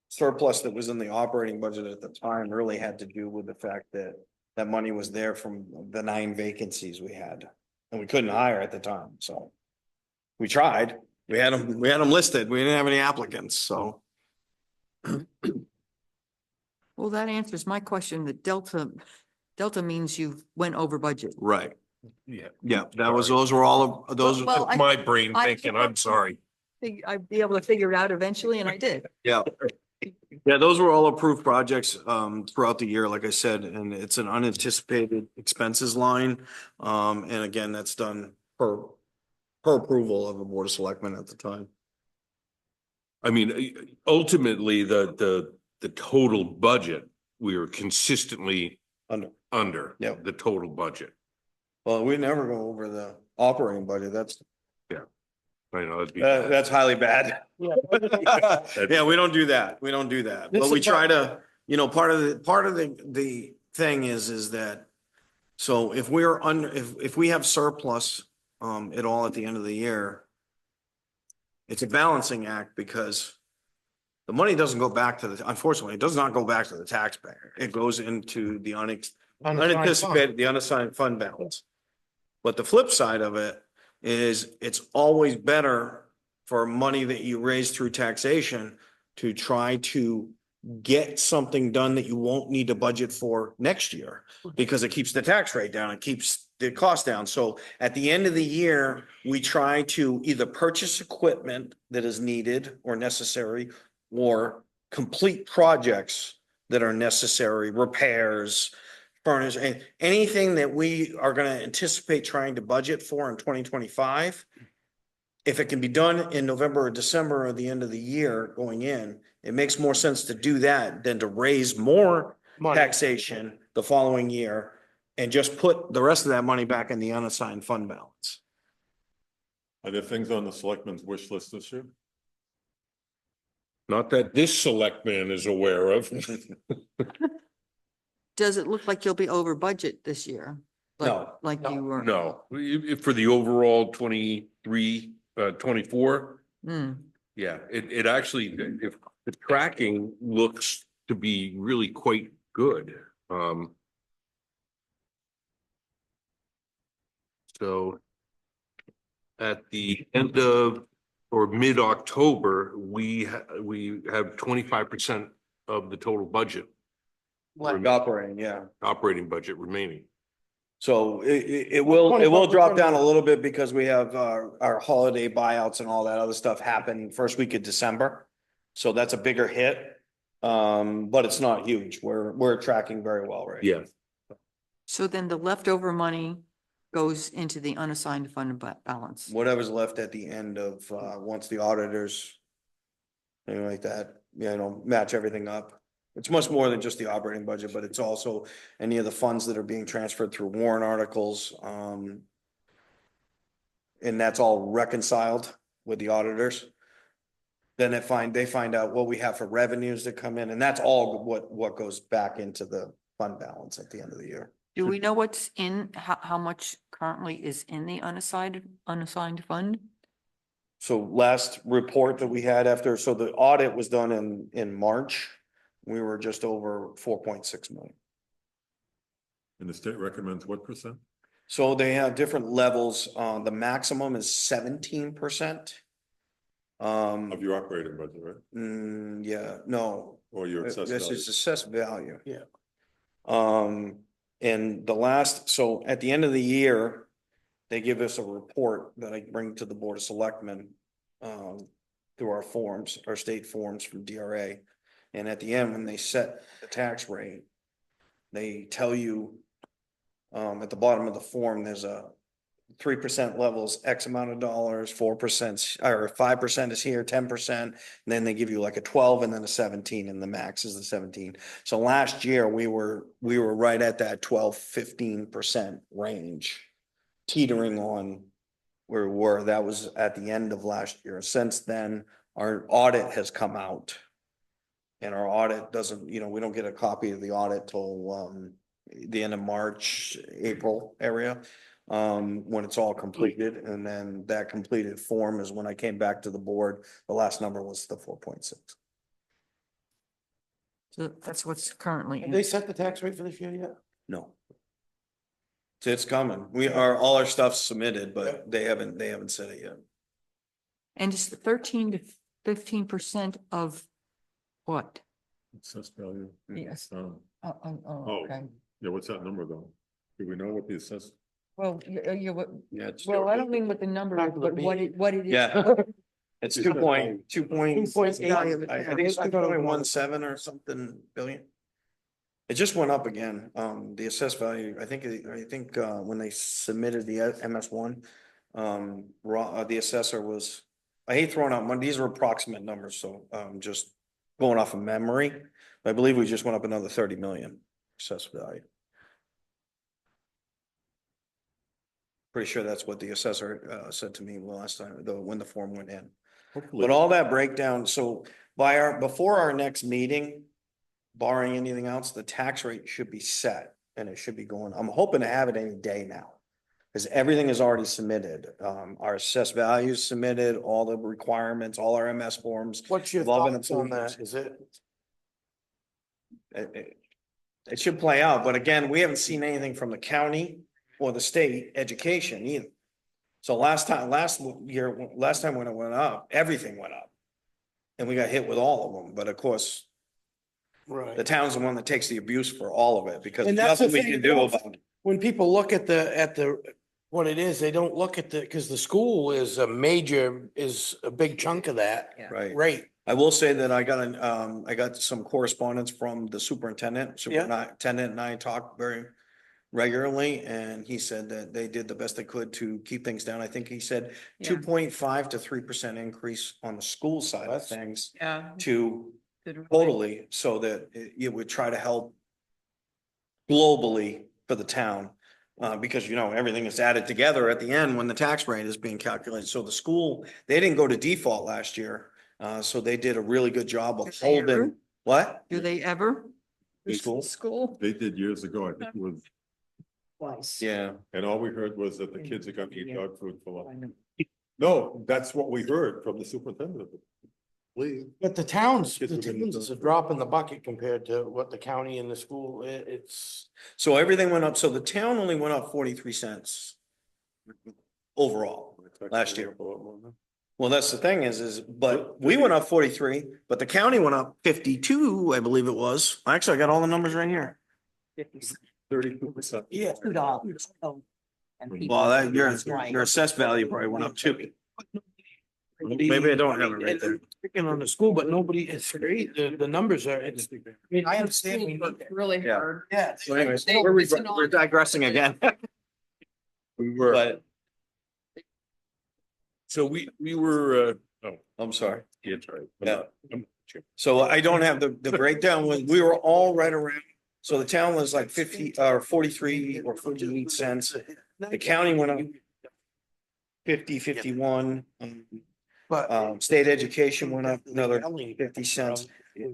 D: surplus that was in the operating budget at the time really had to do with the fact that that money was there from the 9 vacancies we had. And we couldn't hire at the time, so. We tried, we had them listed, we didn't have any applicants, so.
I: Well, that answers my question. That delta means you went over budget.
D: Right,
J: Yeah.
D: yeah, those were all of those.
I: Well, I-
J: My brain
I: I-
J: thinking, I'm sorry.
I: I'd be able to figure it out eventually, and I did.
D: Yeah. Yeah, those were all approved projects throughout the year, like I said, and it's an unanticipated expenses line. And again, that's done per approval of the Board of Selectmen at the time.
J: I mean, ultimately, the total budget, we were consistently under
D: Yep.
J: the total budget.
D: Well, we never go over the operating budget.
J: I know, that'd be.
D: That's highly bad.
C: Yeah.
D: Yeah, we don't do that. We don't do that.
C: This
D: But we
C: is
D: try to, part of the thing is that. So if we're if we have surplus at all at the end of the year. It's a balancing act because. The money doesn't go back unfortunately, it does not go back to the taxpayer. It goes into the unanticipated, the unassigned fund balance. But the flip side of it is it's always better for money that you raise through taxation to try to get something done that you won't need to budget for next year because it keeps the tax rate down, it keeps the cost down. So at the end of the year, we try to either purchase equipment that is needed or necessary or complete projects that are necessary, repairs, furnish, and anything that we are going to anticipate trying to budget for in 2025. If it can be done in November or December or the end of the year going in, it makes more sense to do that than to raise more
C: Money.
D: taxation the following year and just put the rest of that money back in the unassigned fund balance.
G: Are there things on the selectmen's wish list this year?
J: Not that this select man is aware of.
I: does it look like you'll be over budget this year? Like-
D: No.
I: Like
C: No.
I: you were?
J: No, for the overall 23, 24,
I: Hmm.
J: yeah, it actually, if the tracking looks to be really quite good. So at the end of, or mid-October, we have 25% of the total budget,
D: Like operating, yeah.
J: operating budget remaining.
D: So it will drop down a little bit because we have our holiday buyouts and all that other stuff happen first week of December. So that's a bigger hit. But it's not huge. We're tracking very well right now.
J: Yeah,
I: So then the leftover money goes into the unassigned fund balance.
D: Whatever's left at the end of, once the auditors, anything like that, match everything up. It's much more than just the operating budget, but it's also any of the funds that are being transferred through warrant articles. And that's all reconciled with the auditors. Then they find out what we have for revenues that come in, and that's all what goes back into the fund balance at the end of the year.
I: Do we know what's in, how much currently is in the unassigned fund?
D: So last report that we had so the audit was done in March, we were just over 4.6 million.
G: And the state recommends what percent?
D: So they have different levels. The maximum is 17%.
G: Of your operating budget, right?
D: Yeah, no,
G: Or your assessed
D: this
G: value?
D: is assessed value.
C: Yeah.
D: And so at the end of the year, they give us a report that I bring to the Board of Selectmen, through our forms, our state forms from DRA. And at the end, when they set the tax rate, they tell you, at the bottom of the form, there's a 3% levels, X amount of dollars, 4% or 5% is here, 10%. And then they give you like a 12 and then a 17 and the max is the 17. So last year we were right at that 12-15% range, teetering on where we were. That was at the end of last year. Since then, our audit has come out. And our audit doesn't, we don't get a copy of the audit till the end of March, April area. When it's all completed, and then that completed form is when I came back to the board, the last number was the 4.6.
I: So that's what's currently
C: Have
I: in.
C: they set the tax rate for this year yet?
D: No. So it's coming. All our stuff's submitted, but they haven't said it yet.
I: And it's the 13 to 15% of what?
G: Assessed value.
I: Yes.
G: Oh,
I: Oh, okay.
G: yeah, what's that number though? Do we know what the assessed?
I: Well,
D: Yeah.
I: well, I don't mean what the number is, but what it is.
D: Yeah. It's 2.8.
C: Yeah.
D: I think it's 2.17 or something billion. It just went up again. The assessed value, I think when they submitted the MS1, the assessor was, I hate throwing out money. These are approximate numbers, so just going off of memory. I believe we just went up another 30 million assessed value. Pretty sure that's what the assessor said to me last time, when the form went in. But all that breakdown, so before our next meeting, barring anything else, the tax rate should be set and it should be going. I'm hoping to have it any day now. Because everything is already submitted. Our assessed values submitted, all the requirements, all our MS forms.
C: What's your
D: Loving
C: thoughts on
D: employees.
C: that? Is it?
D: It should play out, but again, we haven't seen anything from the county or the state education either. So last time when it went up, everything went up. And we got hit with all of them, but of course,
C: Right.
D: the town's the one that takes the abuse for all of it because
C: And that's the
D: nothing we
C: thing,
D: can do about it.
C: When people look at what it is, they don't look at because the school is a big chunk of that.
D: Right.
C: Rate.
D: I will say that I got some correspondence from the superintendent. Superintendent and I talked very regularly, and he said that they did the best they could to keep things down. I think he said
I: Yeah.
D: 2.5 to 3% increase on the school side of
C: That's-
D: things
E: Yeah.
D: to
E: Good.
D: totally, so that it would try to help globally for the town. Because everything is added together at the end when the tax rate is being calculated. So the school, they didn't go to default last year. So they did a really good job of
I: Did they ever?
D: holding, what?
I: Do they ever?
D: School?
I: School.
G: They did years ago, I think it was,
I: Twice.
D: Yeah.
G: and all we heard was that the kids are gonna eat dog food for lunch. No, that's what we heard from the superintendent. Please.
C: But the towns,
G: Kids
C: the
G: are gonna-
C: towns is a drop in the bucket compared to what the county and the school, it's.
D: So everything went up. So the town only went up 43 cents overall last year. Well, that's the thing but we went up 43, but the county went up 52, I believe it was. Actually, I got all the numbers right here.
G: 32%.
C: Yeah.
I: $2. Oh, and people-
D: Well, that,
I: Right.
D: your assessed value probably went up too. Maybe I don't have it right there.
C: Picking on the school, but nobody, it's great, the numbers are, it's, I mean, I understand. we need-
E: Really
D: Yeah.
E: hard.
C: Yeah.
D: So anyways,
E: They-
D: we're digressing again.
J: We were,
D: But
J: so we were,
D: I'm sorry.
J: yeah, that's right.
D: Yeah. So I don't have the breakdown when we were all right around. So the town was like 50 or 43 or 48 cents. The county went up 50, 51.
C: But.
D: State education went up another 50 cents.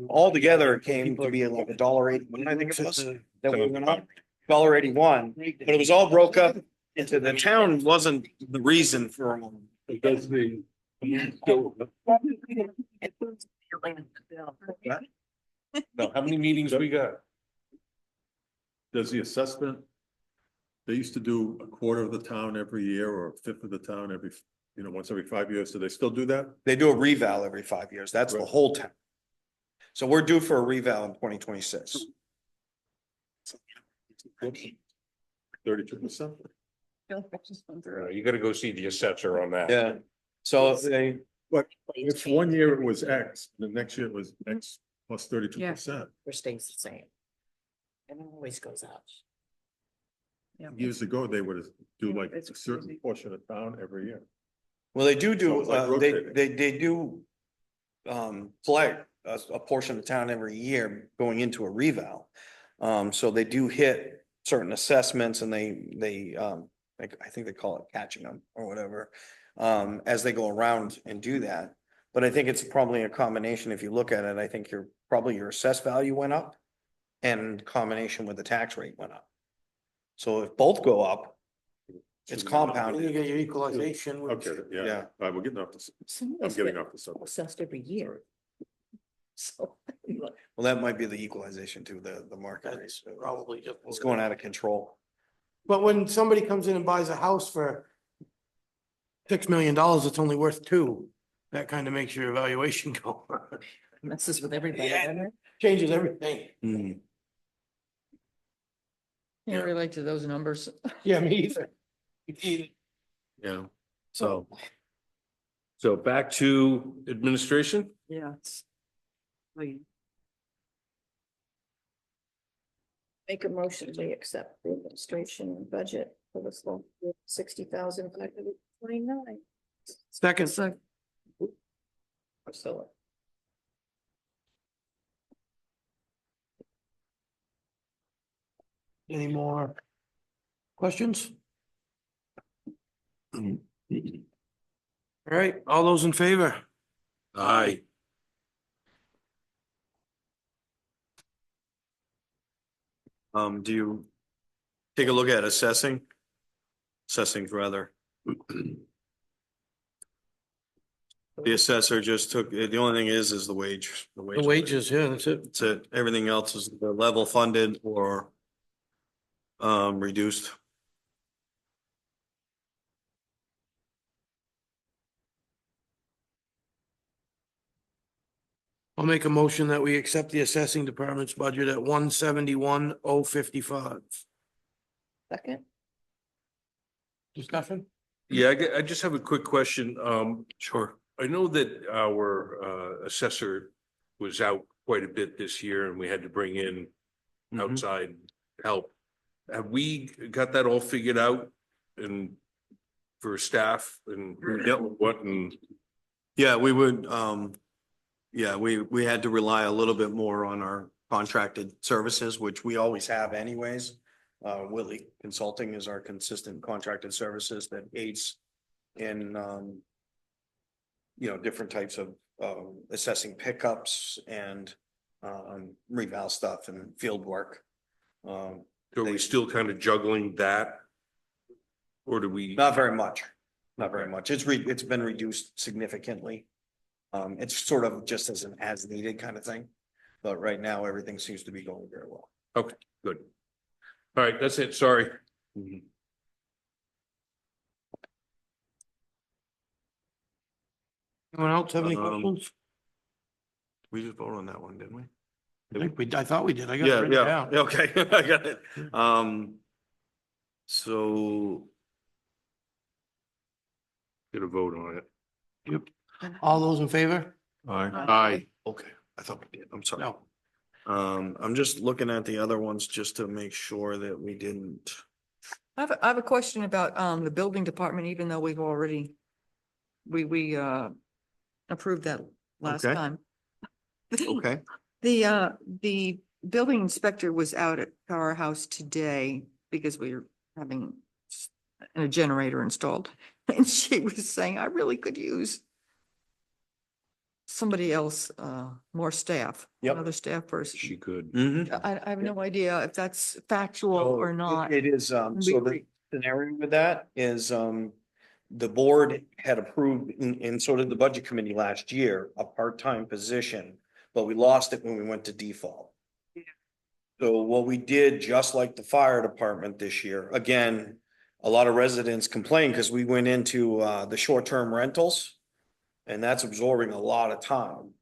D: Altogether, it came to be like $1.81, I think it was. That we went up, $1.81, but it was all broke up into the town wasn't the reason for.
J: Does the, no, how many meetings we got?
G: Does the assessment, they used to do a quarter of the town every year or a fifth of the town every, once every 5 years. Do they still do that?
D: They do a reval every 5 years. That's the
G: Right.
D: whole town. So we're due for a reval in 2026.
G: 32%?
J: You gotta go see the assessor on that.
D: Yeah. So they,
G: But if 1 year it was X, the next year it was X plus 32%.
I: Or stays the same. And it always goes up.
G: Years ago, they would do like a certain portion of town every year.
D: well, they do,
G: So it's like rotating.
D: they do. Collect a portion of town every year going into a reval. So they do hit certain assessments and they, I think they call it catching them or whatever. As they go around and do that. But I think it's probably a combination. If you look at it, I think your assessed value went up. And combination with the tax rate went up. So if both go up, it's
C: You
D: compounded.
C: get your equalization. which-
G: Okay, yeah,
D: Yeah.
G: all right, we're getting off this,
I: Some of
G: I'm
I: us
G: getting
I: get
G: off the subject.
I: assessed every year. So.
D: Well, that might be the equalization to the market rate.
C: That's probably just.
D: It's going out of control.
C: But when somebody comes in and buys a house for $6 million, it's only worth 2. That kind of makes your evaluation go.
I: Messes with everybody.
C: Yeah.
I: doesn't it?
C: Changes everything.
D: Hmm.
I: Can't relate to those numbers.
C: Yeah, me either.
J: Yeah, so. So back to administration?
I: Yeah.
A: Make a motion to accept the administration budget for the school, 60,529.
C: Second.
A: So.
C: Any more questions? All right, all those in favor?
J: Aye.
D: Do you take a look at assessing? Assessing's rather. The assessor just took, the only thing is the wage.
C: The wages, yeah, that's it.
D: That's it. Everything else is the level funded or reduced.
C: I'll make a motion that we accept the assessing department's budget at 171,055.
A: Second,
C: Discussion?
J: Yeah, I just have a quick question. Sure. I know that our assessor was out quite a bit this year and we had to bring in outside help. Have we got that all figured out and for staff and who dealt with what and?
D: Yeah, we would, yeah, we had to rely a little bit more on our contracted services, which we always have anyways. Willie Consulting is our consistent contracted services that aids in, different types of, assessing pickups and, reval stuff and field work.
J: Are we still kind of juggling that? Or do we?
D: Not very much, not very much. It's been reduced significantly. It's sort of just as an as needed kind of thing. But right now, everything seems to be going very well.
J: Okay, good. All right, that's it. Sorry.
C: Anyone else have any
D: Um,
C: questions?
D: We just voted on that one, didn't we?
C: I thought we did. I got it
D: Yeah,
C: written
D: yeah,
C: down.
D: okay, I got it. So
J: Get a vote on it.
C: Yep. All those in favor?
J: Aye.
D: okay, I thought we did. I'm sorry.
C: No.
D: I'm just looking at the other ones just to make sure that we didn't.
I: I have a question about, the building department, even though we've already, we approved that last
D: Okay.
I: time.
D: Okay.
I: The building inspector was out at our house today because we were having a generator installed. And she was saying, I really could use somebody else, more staff,
D: Yep.
I: another staff person.
J: She could.
I: I have no idea if that's factual or not.
D: It is, so the scenario with that is, the board had approved, and so did the budget committee last year, a part-time position, but we lost it when we went to default. So what we did, just like the fire department this year, again, a lot of residents complained because we went into, the short-term rentals. And that's absorbing a lot of time.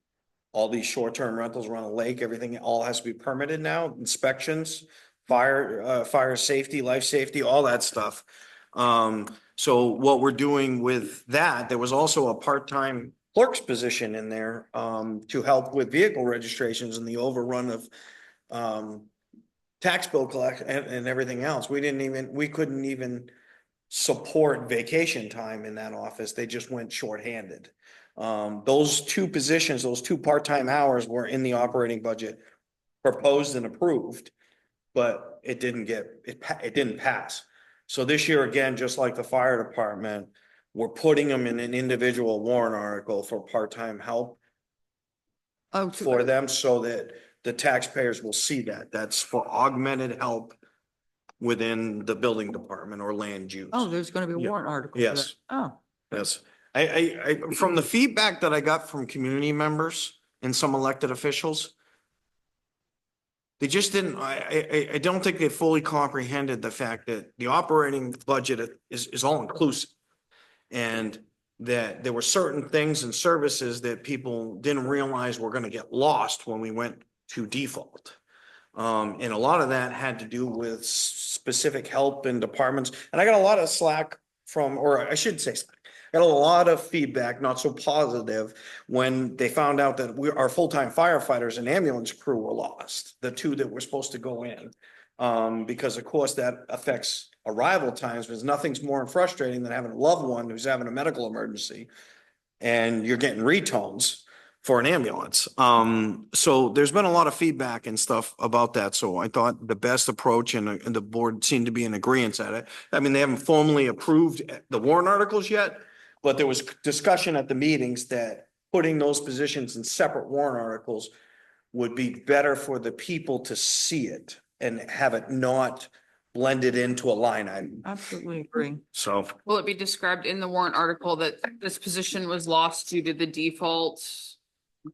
D: All these short-term rentals around a lake, everything all has to be permitted now, inspections, fire safety, life safety, all that stuff. So what we're doing with that, there was also a part-time clerk's position in there, to help with vehicle registrations and the overrun of, tax bill collection and everything else. We couldn't even support vacation time in that office. They just went shorthanded. Those two positions, those two part-time hours were in the operating budget proposed and approved, but it didn't pass. So this year, again, just like the fire department, we're putting them in an individual warrant article for part-time help
I: Oh,
D: for them so that the taxpayers will see that. That's for augmented help within the building department or land use.
I: oh, there's gonna be a
D: Yeah.
I: warrant article. for that.
D: Yes.
I: Oh,
D: Yes, I, from the feedback that I got from community members and some elected officials, they just didn't, I don't think they fully comprehended the fact that the operating budget is all inclusive. And that there were certain things and services that people didn't realize were gonna get lost when we went to default. And a lot of that had to do with specific help in departments, and I got a lot of slack from, or I should say, slack. I got a lot of feedback, not so positive, when they found out that our full-time firefighters and ambulance crew were lost, the two that were supposed to go in. Because of course that affects arrival times, because nothing's more frustrating than having a loved one who's having a medical emergency and you're getting retones for an ambulance. So there's been a lot of feedback and stuff about that. So I thought the best approach, and the board seemed to be in agreement at it. I mean, they haven't formally approved the warrant articles yet, but there was discussion at the meetings that putting those positions in separate warrant articles would be better for the people to see it and have it not blended into a line item.
I: absolutely agree.
D: So
E: Will it be described in the warrant article that this position was lost due to the default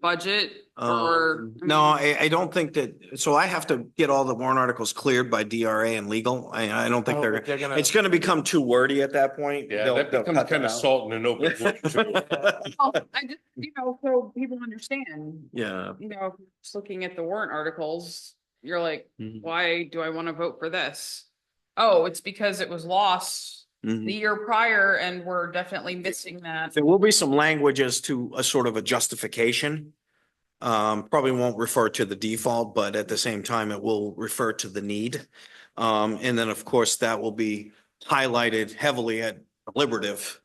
E: budget or?
D: no, I don't think that, so I have to get all the warrant articles cleared by DRA and legal. I don't think they're,
C: gonna.
D: it's gonna become too wordy at that point.
J: Yeah,
D: They'll-
J: that
D: they'll
J: becomes
D: cut
J: kind of
D: that out.
J: salt in an open wound too.
E: Oh, I just, so people understand,
D: Yeah.
E: just looking at the warrant articles, you're like,
D: Mhm.
E: why do I want to vote for this? Oh, it's because it was lost
D: Mhm.
E: the year prior and we're definitely missing that.
D: There will be some language as to a sort of a justification. Probably won't refer to the default, but at the same time, it will refer to the need. And then, of course, that will be highlighted heavily at deliberative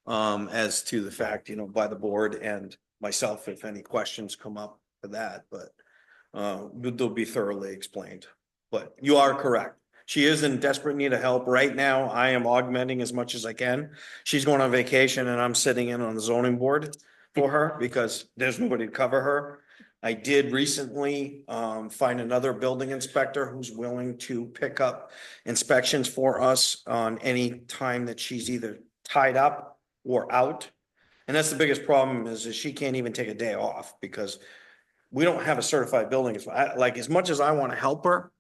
D: as to the fact, by the board and myself, if any questions come up for that, but they'll be thoroughly explained. But you are correct. She is in desperate need of help right now. I am augmenting as much as I can. She's going on vacation and I'm sitting in on the zoning board for her because there's nobody to cover her. I did recently find another building inspector who's willing to pick up inspections for us on any time that she's either tied up or out. And that's the biggest problem is she can't even take a day off because we don't have a certified building. Like, as much as I want to help her,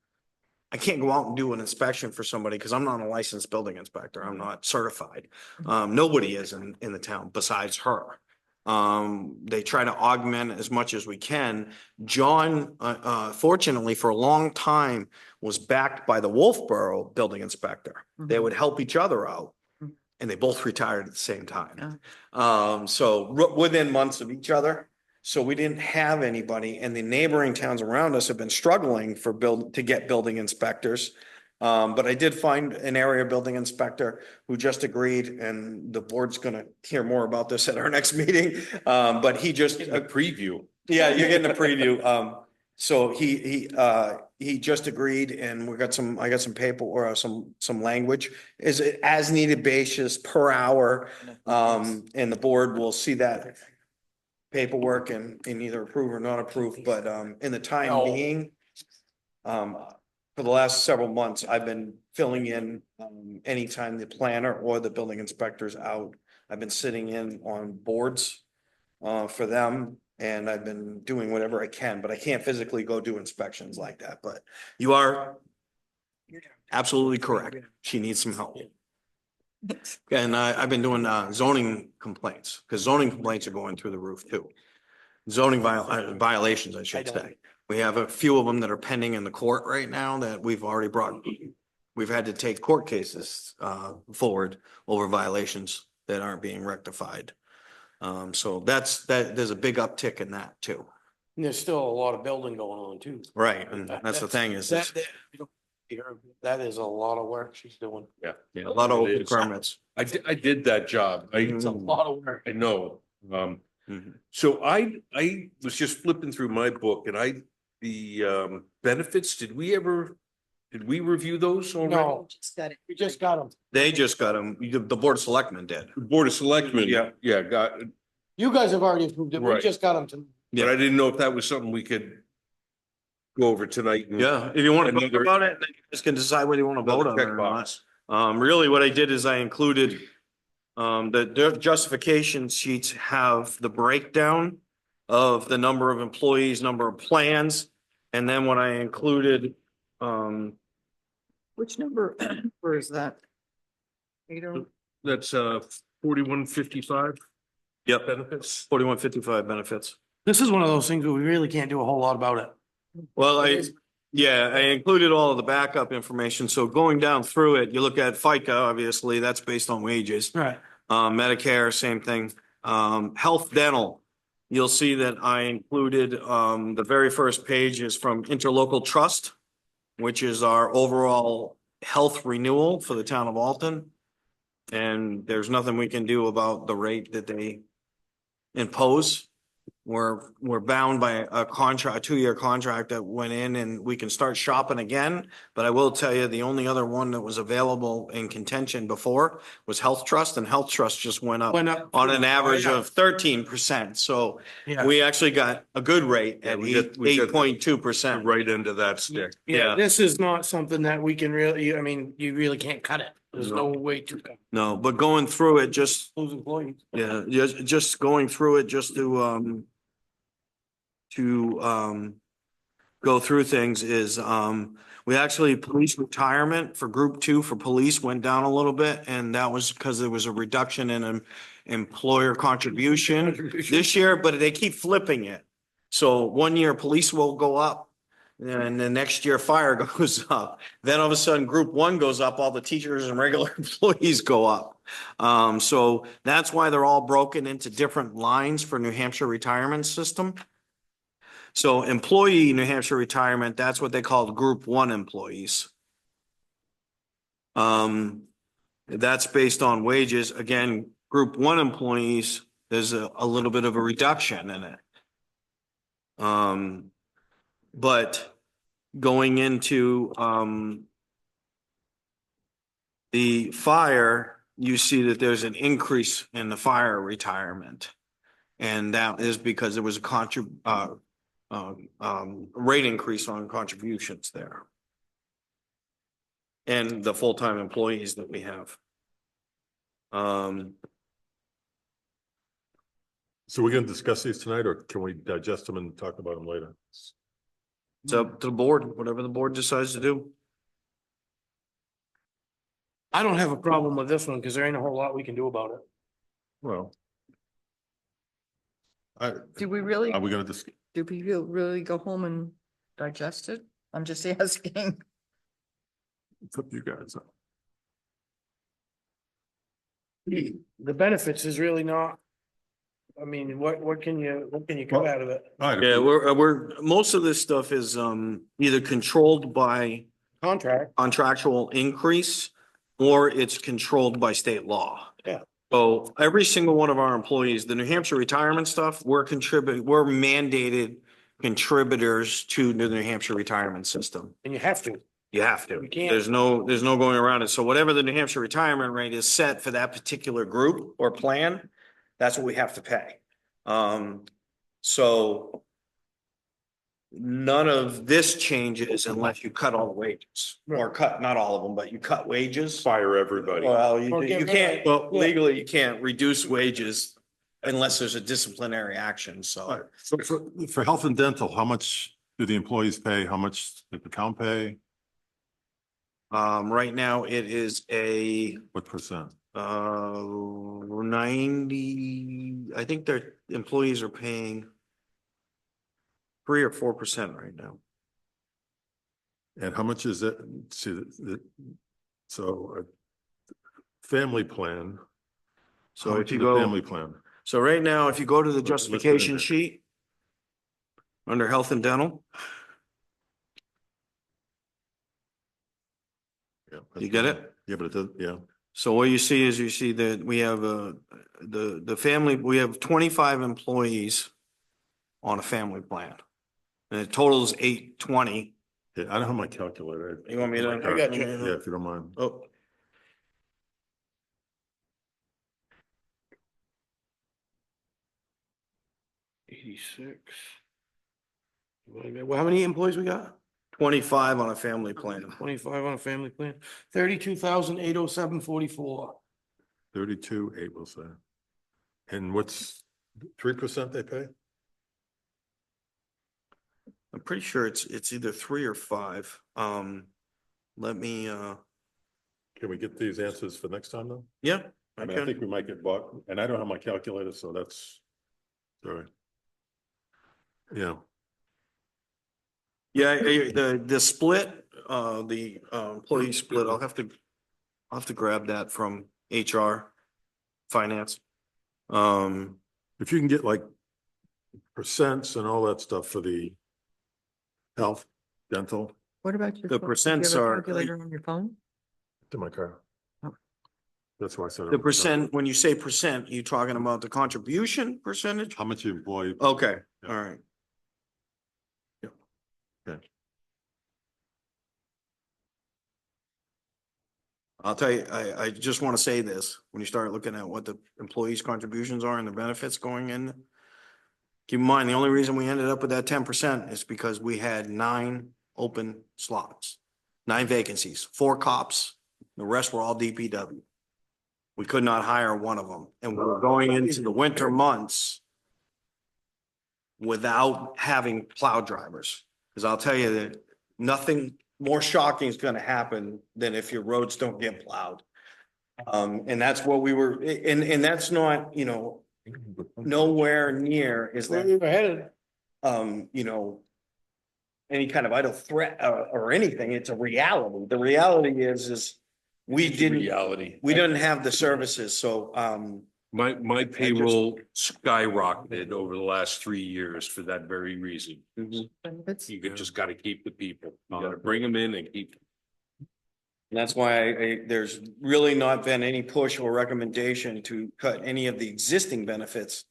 D: I can't go out and do an inspection for somebody because I'm not a licensed building inspector. I'm not certified. Nobody is in the town besides her. They try to augment as much as we can. John, fortunately for a long time was backed by the Wolfboro building inspector. They would help each other out. And they both retired at the same time. So within months of each other. So we didn't have anybody, and the neighboring towns around us have been struggling to get building inspectors. But I did find an area building inspector who just agreed, and the board's gonna hear more about this at our next meeting. But he just.
J: A preview.
D: Yeah, you're getting a preview. So he just agreed, and I got some paper or some language is as needed basis per hour. And the board will see that paperwork and either approve or not approve, but in the time being, for the last several months, I've been filling in anytime the planner or the building inspector's out. I've been sitting in on boards for them, and I've been doing whatever I can, but I can't physically go do inspections like that. But you are absolutely correct. She needs some help. And I've been doing zoning complaints, because zoning complaints are going through the roof too. Zoning violations, I should say. We have a few of them that are pending in the court right now that we've already brought. We've had to take court cases forward over violations that aren't being rectified. So there's a big uptick in that too.
C: And there's still a lot of building going on too.
D: Right, and that's the thing is, it's-
C: That is a lot of work she's doing.
J: Yeah.
D: yeah, a lot of
J: It
D: open
J: is.
D: permits.
J: I did that job.
C: It's a lot of work.
J: I know.
D: Mhm.
J: So I was just flipping through my book and the benefits, did we review those already?
C: No, we just got them.
D: They just got them, the board of selectmen did.
J: The Board of Selectmen.
D: Yeah.
J: Yeah, got,
C: You guys have already approved it. We
J: Right.
C: just got them to.
J: but I didn't know if that was something we could go over tonight. and-
D: Yeah, if you want to talk
J: Another-
D: about it, then you guys can decide whether you want to vote on it or not.
J: Checkbox.
D: Really what I did is I included, the justification sheets have the breakdown of the number of employees, number of plans. And then what I included,
I: Which number, where is that?
J: That's 4155
D: yep,
J: benefits.
D: 4155 benefits.
C: This is one of those things where we really can't do a whole lot about it.
D: Well, I included all of the backup information. So going down through it, you look at FICA, obviously, that's based on wages.
C: Right.
D: Medicare, same thing. Health dental, you'll see that I included, the very first page is from Interlocal Trust, which is our overall health renewal for the town of Alton. And there's nothing we can do about the rate that they impose. We're bound by a contract, a 2-year contract that went in, and we can start shopping again. But I will tell you, the only other one that was available in contention before was Health Trust, and Health Trust just went up
C: Went up.
D: on an average of 13%. So
C: Yeah.
D: we actually got a good rate
J: Yeah,
D: at
J: we got the
D: 8.2%.
J: Right into that stick.
C: Yeah,
D: Yeah.
C: this is not something that we can really, I mean, you really can't cut it. There's no way to cut.
D: No, but going through it, just,
C: Those employees.
D: yeah, just going through it, just to go through things is, we actually, police retirement for group 2 for police went down a little bit, and that was because there was a reduction in employer contribution this year, but they keep flipping it. So 1 year police will go up, and the next year fire goes up. Then all of a sudden, group 1 goes up, all the teachers and regular employees go up. So that's why they're all broken into different lines for New Hampshire retirement system. So employee New Hampshire retirement, that's what they call group 1 employees. That's based on wages. Again, group 1 employees, there's a little bit of a reduction in it. But going into the fire, you see that there's an increase in the fire retirement. And that is because there was a rate increase on contributions there. And the full-time employees that we have.
G: So we're gonna discuss these tonight, or can we digest them and talk about them later?
D: It's up to the board, whatever the board decides to do.
C: I don't have a problem with this one because there ain't a whole lot we can do about it.
G: Well.
I: Do we really,
G: Are we gonna discuss?
I: do people really go home and digest it? I'm just asking.
G: It's up to you guys.
C: The benefits is really not. I mean, what can you cut out of it?
G: All right,
D: Yeah, we're, most of this stuff is, either controlled by
C: Contract.
D: contractual increase or it's controlled by state law.
C: Yeah.
D: So every single one of our employees, the New Hampshire retirement stuff, we're mandated contributors to the New Hampshire retirement system.
C: And you have to.
D: You have to.
C: You can't-
D: There's no going around it. So whatever the New Hampshire retirement rate is set for that particular group or plan, that's what we have to pay. So none of this changes unless you cut all the wages or cut, not all of them, but you cut wages.
J: Fire everybody.
D: Well,
C: Or get
D: you
C: rid
D: can't,
C: of-
D: well,
C: yeah.
D: legally, you can't reduce wages unless there's a disciplinary action,
G: All
D: so.
G: right, so for health and dental, how much do the employees pay? How much did the town pay?
D: Right now it is a,
G: What percent?
D: 90, I think their employees are paying 3 or 4% right now.
G: And how much is it? See, so a family plan. how
D: So
G: much
D: if you
G: is the
D: go,
G: Family plan.
D: so right now, if you go to the
G: Let's put it in
D: justification
G: there.
D: sheet under health and dental,
G: Yeah,
D: you get it?
G: Yeah, but it does, yeah.
D: So what you see is you see that we have the family, we have 25 employees on a family plan. And the total is 820.
G: Yeah, I don't have my calculator.
D: You want me to?
C: I got you.
G: Yeah, if you don't mind.
D: Oh.
C: $86. Well, how many employees we got?
D: 25 on a family plan.
C: 25 on a family plan, 32,807.44.
G: 32, 8 will say. And what's 3% they pay?
D: I'm pretty sure it's either 3 or 5. Let me,
G: Can we get these answers for next time though?
D: yeah.
G: I mean, I think we might get bought, and I don't have my calculator, so that's, sorry. Yeah,
D: Yeah, the split, the employee split, I'll have to grab that from HR, finance.
G: if you can get like percents and all that stuff for the health, dental,
I: What about your?
D: The
I: phone? Do you
D: percents
I: have a
D: are-
I: Calculator on your phone?
G: to my car.
I: Oh.
G: That's why I said.
D: The percent, when you say percent, you talking about the contribution percentage?
G: How much you employ?
D: Okay,
G: Yeah.
D: all right.
G: Okay.
D: I'll tell you, I just want to say this, when you start looking at what the employees' contributions are and the benefits going in. Keep in mind, the only reason we ended up with that 10% is because we had 9 open slots, 9 vacancies, 4 cops, the rest were all DPW. We could not hire one of them, and we were going into the winter months without having plow drivers. Because I'll tell you that nothing more shocking is gonna happen than if your roads don't get plowed. And that's what we were, and that's not, you know, nowhere near is
C: Where
D: that,
C: we were headed.
D: you know, any kind of idle threat or anything. It's a reality. The reality is we didn't,
J: Reality.
D: we didn't have the services. So,
J: My payroll skyrocketed over the last 3 years for that very reason.
I: Benefits?
J: You just gotta keep the people. You gotta bring them in and keep.
D: and that's why there's really not been any push or recommendation to cut any of the existing benefits.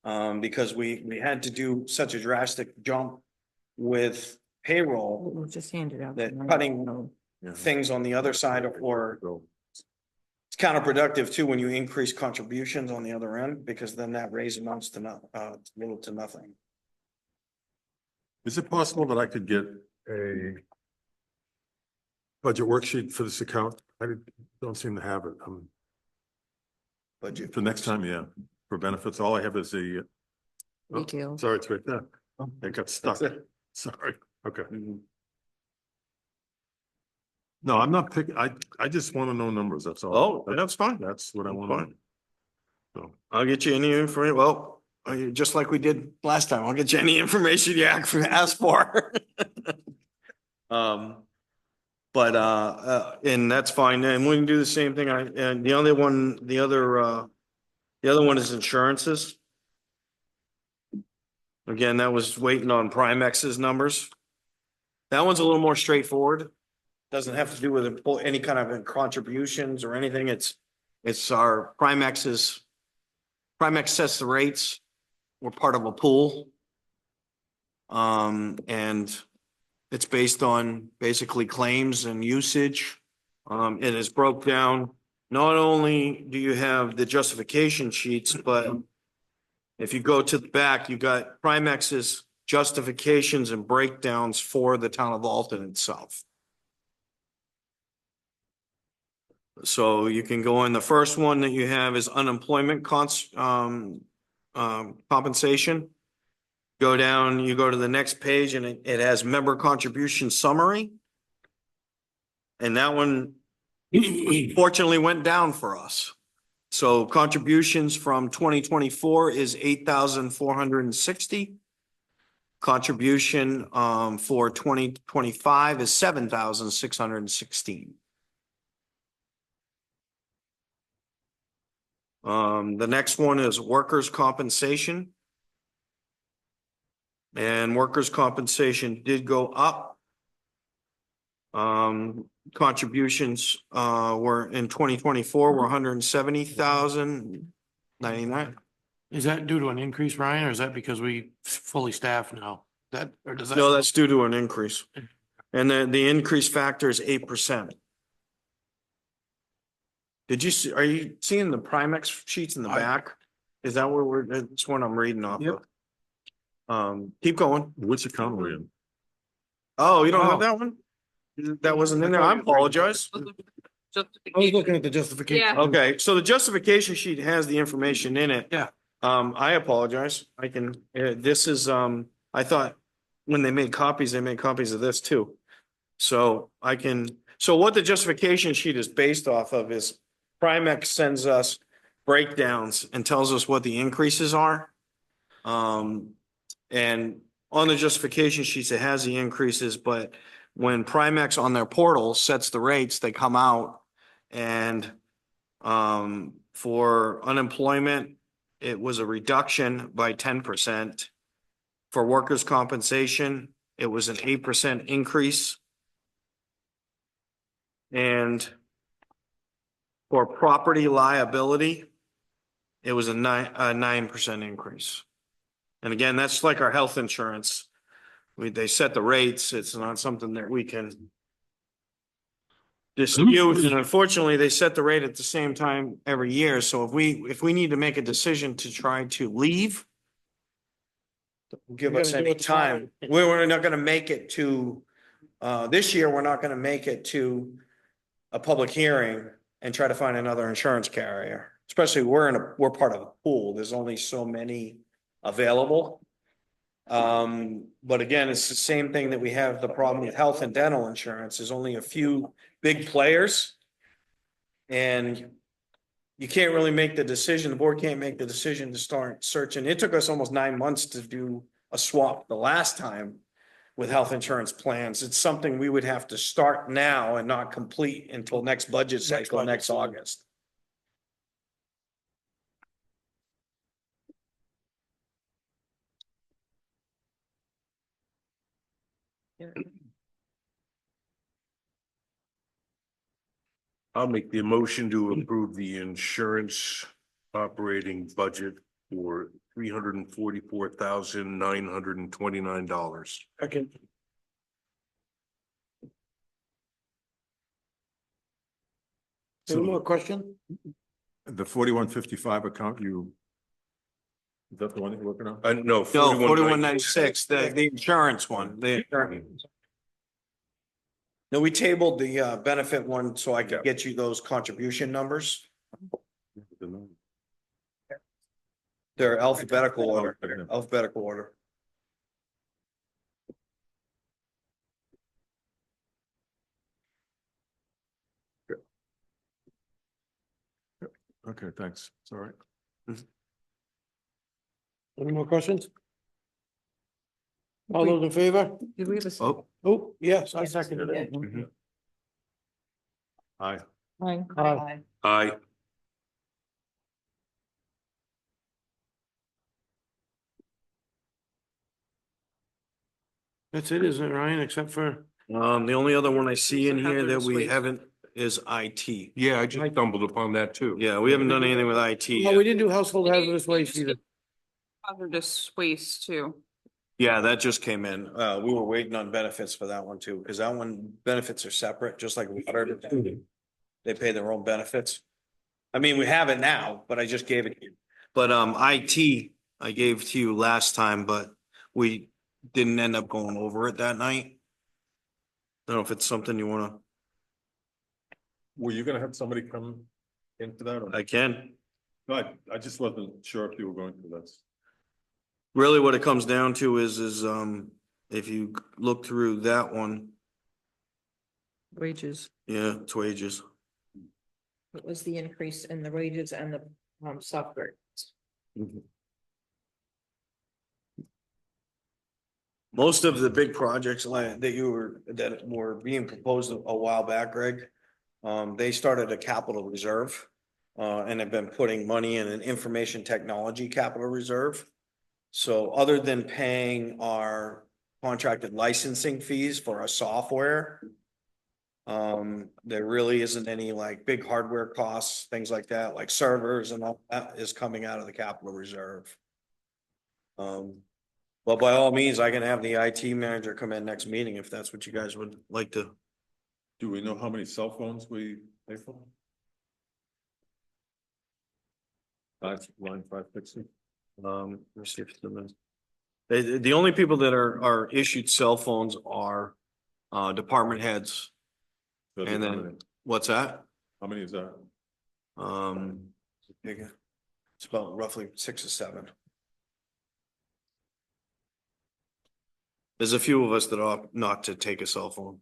D: Because we had to do such a drastic jump with payroll,
I: We'll just hand it out.
D: that
I: tonight.
D: cutting
I: No.
D: things on the other side or it's counterproductive too, when you increase contributions on the other end, because then that raise amounts to little to nothing.
G: Is it possible that I could get a budget worksheet for this account? Don't seem to have it.
D: Budget.
G: For next time, yeah, for benefits. All I have is the, oh,
A: Details.
G: sorry, it's right there. It got stuck.
D: That's it.
G: Sorry. Okay.
D: Mhm.
G: No, I'm not picking, I just want to know numbers. That's all.
D: Oh, that's fine.
G: That's what I
D: That's
G: want to
D: fine.
G: know. So,
D: I'll get you any information. Well, just like we did last time, I'll get you any information you ask for. But, and that's fine. And we can do the same thing. And the other one, the other one is insurances. Again, that was waiting on Primex's numbers. That one's a little more straightforward. Doesn't have to do with any kind of contributions or anything. It's our Primex's. Primex sets the rates. We're part of a pool. And it's based on basically claims and usage. It is broke down. Not only do you have the justification sheets, but if you go to the back, you got Primex's justifications and breakdowns for the town of Alton itself. So you can go in, the first one that you have is unemployment compensation. Go down, you go to the next page and it has member contribution summary. And that one fortunately went down for us. So contributions from 2024 is 8,460. Contribution for 2025 is 7,616. The next one is workers' compensation. And workers' compensation did go up. Contributions were in 2024 were 170,099.
C: Is that due to an increase, Ryan, or is that because we fully staff now? That, or does that?
D: No, that's due to an increase. And then the increase factor is 8%. Did you see, are you seeing the Primex sheets in the back? Is that where that's what I'm reading off of? Keep going.
G: which account are we in?
D: Oh, you don't have that one? That wasn't in there. I apologize.
C: I was looking at the justification.
E: Yeah.
D: Okay, so the justification sheet has the information in it.
C: Yeah.
D: I apologize. I can, this is, I thought when they made copies of this too. So I can, so what the justification sheet is based off of is Primex sends us breakdowns and tells us what the increases are. And on the justification sheets, it has the increases, but when Primex on their portal sets the rates, they come out and for unemployment, it was a reduction by 10%. For workers' compensation, it was an 8% increase. And for property liability, it was a 9% increase. And again, that's like our health insurance. They set the rates. It's not something that we can dispute. And unfortunately, they set the rate at the same time every year. So if we need to make a decision to try to leave, give us any time. We're not gonna make it to, this year, we're not gonna make it to a public hearing and try to find another insurance carrier. Especially we're part of a pool. There's only so many available. But again, it's the same thing that we have the problem with health and dental insurance. There's only a few big players. And you can't really make the decision, the board can't make the decision to start searching. It took us almost 9 months to do a swap the last time with health insurance plans. It's something we would have to start now and not complete until next budget cycle, next August.
J: I'll make the motion to approve the insurance operating budget for $344,929.
C: Okay. Any more question?
G: The 4155 account, you Is that the one you're working on?
J: No,
D: No, 4196, the insurance one, the insurance. No, we tabled the benefit one so I could get you those contribution numbers. They're alphabetical order, alphabetical order.
G: Okay, thanks. It's all right.
C: Any more questions? All those in favor?
I: Did we have a?
D: Oh,
C: Oh, yes, I seconded it.
G: Aye.
C: Aye.
J: Aye.
C: That's it, isn't it, Ryan, except for,
D: the only other one I see in here that we
E: Hazardous waste.
D: haven't is IT.
J: Yeah, I just stumbled upon that too.
D: Yeah, we haven't done anything with IT
C: oh, we
D: yet.
C: didn't do household hazardous waste either.
E: Hazardous waste too.
D: Yeah, that just came in. We were waiting on benefits for that one too, because that one, benefits are separate, just like water. They pay their own benefits. I mean, we have it now, but I just gave it to you. But IT, I gave to you last time, but we didn't end up going over it that night. Don't know if it's something you wanna,
G: Were you gonna have somebody come into that? Or?
D: I can.
G: No, I just wasn't sure if you were going to this.
D: Really, what it comes down to is, if you look through that one,
I: Wages.
D: yeah, it's wages.
A: It was the increase in the wages and the software.
D: Most of the big projects like that were being proposed a while back, Greg. They started a capital reserve. And have been putting money in an information technology capital reserve. So other than paying our contracted licensing fees for our software. There really isn't any like big hardware costs, things like that, like servers and all that is coming out of the capital reserve. But by all means, I can have the IT manager come in next meeting if that's what you guys would like to.
G: Do we know how many cell phones we pay for? Line 560.
D: Let me see if it's the. The only people that are issued cell phones are department heads. And then, what's that?
G: How many is that?
D: It's about roughly 6 or 7. There's a few of us that opt not to take a cell phone.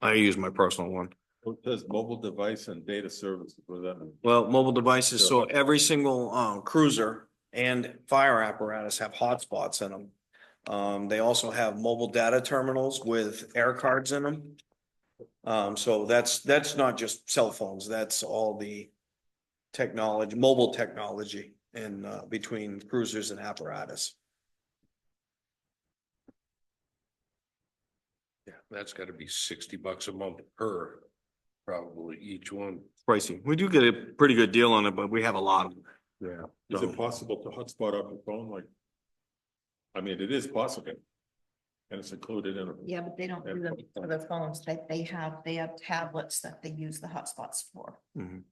D: I use my personal one.
G: It says mobile device and data services. What does that mean?
D: Well, mobile devices, so every single cruiser and fire apparatus have hotspots in them. They also have mobile data terminals with air cards in them. So that's not just cell phones, that's all the technology, mobile technology in between cruisers and apparatus.
J: Yeah, that's gotta be $60 a month per, probably each one.
D: Pricey. We do get a pretty good deal on it, but we have a lot of them.
G: Yeah. Is it possible to hotspot off your phone? Like, I mean, it is possible. And it's included in it.
K: Yeah, but they don't do them for their phones. They have tablets that they use the hotspots for.
D: Mhm.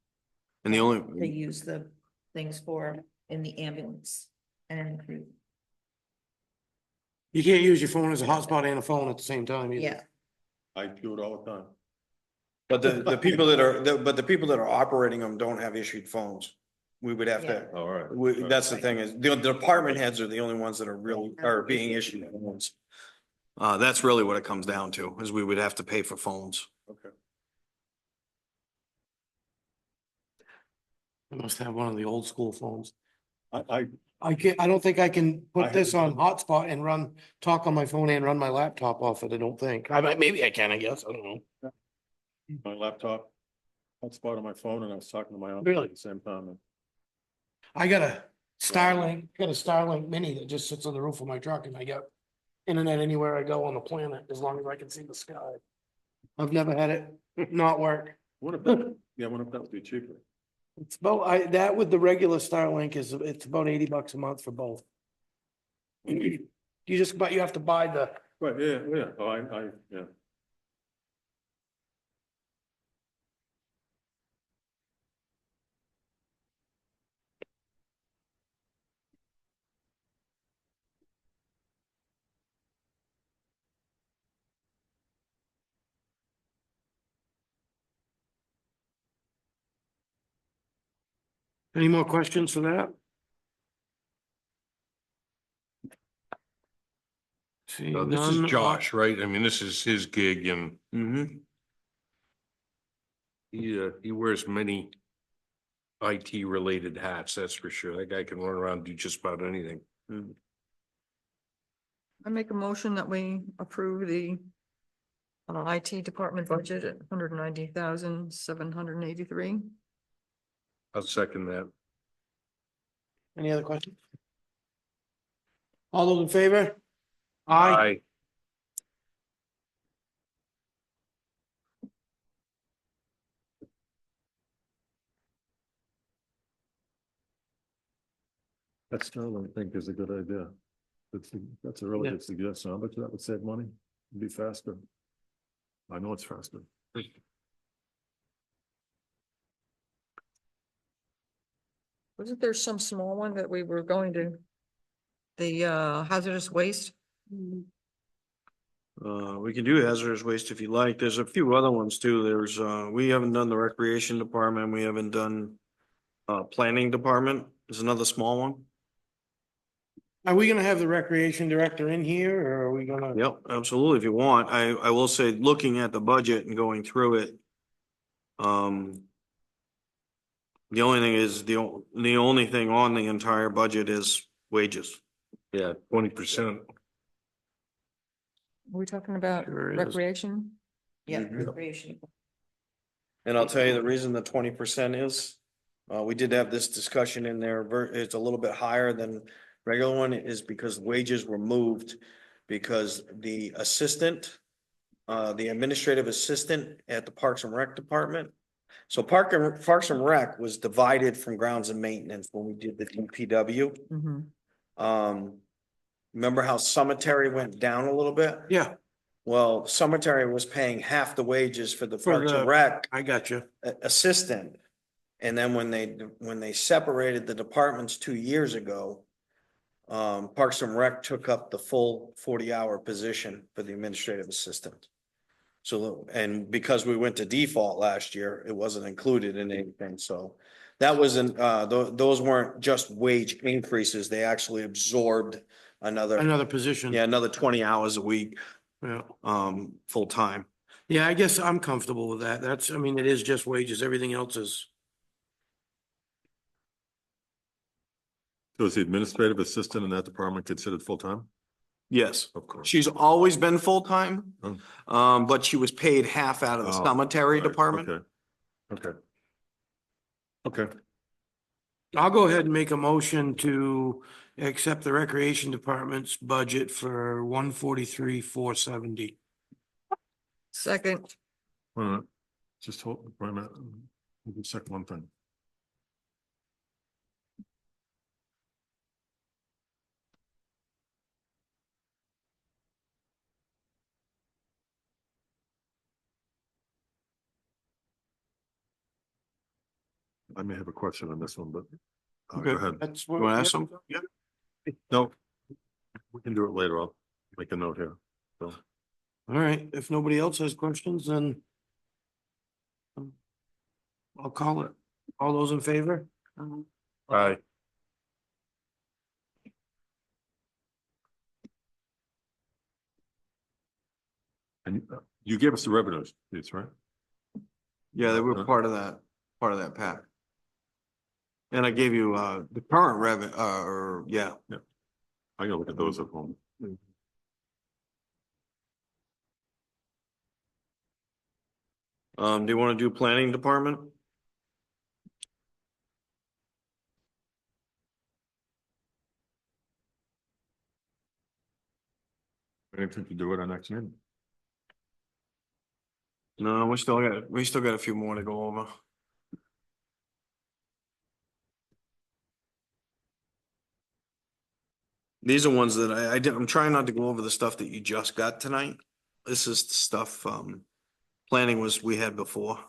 D: And the
K: They
D: only,
K: use the things for in the ambulance and
C: You can't use your phone as a hotspot and a phone at the same time either.
K: yeah.
G: I do it all the time.
D: but the people that are, but the people that are operating them don't have issued phones. We would have to,
G: All right.
D: that's the thing is, the department heads are the only ones that are really, are being issued phones. That's really what it comes down to, is we would have to pay for phones.
G: Okay.
C: I must have one of the old school phones.
G: I
C: I don't think I can
G: I
C: put
G: have
C: this
G: to-
C: on hotspot and talk on my phone and run my laptop off it, I don't think. Maybe I can, I guess, I don't know.
G: my laptop, hotspot on my phone, and I was talking to my office
C: Really?
G: at the same time.
C: I got a Starlink mini that just sits on the roof of my truck and I got internet anywhere I go on the planet, as long as I can see the sky. I've never had it not work.
G: What if that, yeah, what if that would be cheaper?
C: It's about, that with the regular Starlink it's about $80 a month for both. You you have to buy the,
G: Right, yeah, oh, yeah.
C: Any more questions for that? See,
J: This is
C: none,
J: Josh, right? I mean, this is his gig and
D: Mhm.
J: he wears many IT related hats, that's for sure. That guy can run around and do just about anything.
I: I make a motion that we approve the IT department budget at 190,783.
J: I'll second that.
C: any other questions? All those in favor? Aye.
G: That Sterling I think is a good idea. That's a really
C: Yeah.
G: good suggestion. I bet you that would save money, It'd be faster. I know it's faster.
I: Wasn't there some small one that we were going to? The hazardous waste?
D: We can do hazardous waste if you like. There's a few other ones too. There's, we haven't done the recreation department. We haven't done planning department. There's another small one.
C: Are we gonna have the recreation director in here or are we gonna?
D: Yep, absolutely. If you want, I will say, looking at the budget and going through it. The only thing is, the only thing on the entire budget is wages.
J: Yeah, 20%.
I: Are we talking about
C: Sure is.
I: recreation?
K: Yeah,
D: Mhm.
K: recreation.
D: And I'll tell you the reason the 20% is, we did have this discussion in there, it's a little bit higher than regular one, is because wages were moved. Because the assistant, the administrative assistant at the Parks and Rec department. So Parks and Rec was divided from grounds and maintenance when we did the DPW.
I: Mhm.
D: Remember how cemetery went down a little bit?
C: Yeah,
D: Well, cemetery was paying half the wages for the
C: For
D: Parks and
C: the-
D: Rec
C: I got you.
D: assistant. And then when they separated the departments 2 years ago, Parks and Rec took up the full 40-hour position for the administrative assistant. So, and because we went to default last year, it wasn't included in anything, so that wasn't, those weren't just wage increases, they actually absorbed
C: Another position.
D: another 20 hours a week,
C: Yeah.
D: full time.
C: Yeah, I guess I'm comfortable with that. That's, I mean, it is just wages. Everything else is.
G: So is the administrative assistant in that department considered full-time?
D: Yes,
G: Of course.
D: she's always been full-time,
G: Oh.
D: but she was paid half out of the
G: Oh,
D: cemetery
G: right,
D: department.
G: Okay. Okay. Okay,
C: I'll go ahead and make a motion to accept the recreation department's budget for 143,470.
I: Second,
G: wait a minute. Just hold, wait a minute. Let me check one thing. I may have a question on this one, but go ahead.
C: That's
D: You
C: what.
D: wanna ask them?
C: Yeah.
G: No, we can do it later. I'll make a note here. So,
C: All right, if nobody else has questions, then I'll call it. All those in favor?
J: Aye.
G: and you gave us the revenues, it's right?
D: Yeah, they were part of that pack. And I gave you, the current revenue, or, yeah.
G: I gotta look at those at home.
D: Do you want to do planning department?
G: Anything to do with our next meeting?
D: No, we still got a few more to go over. These are ones that I'm trying not to go over the stuff that you just got tonight. This is the stuff, planning we had before.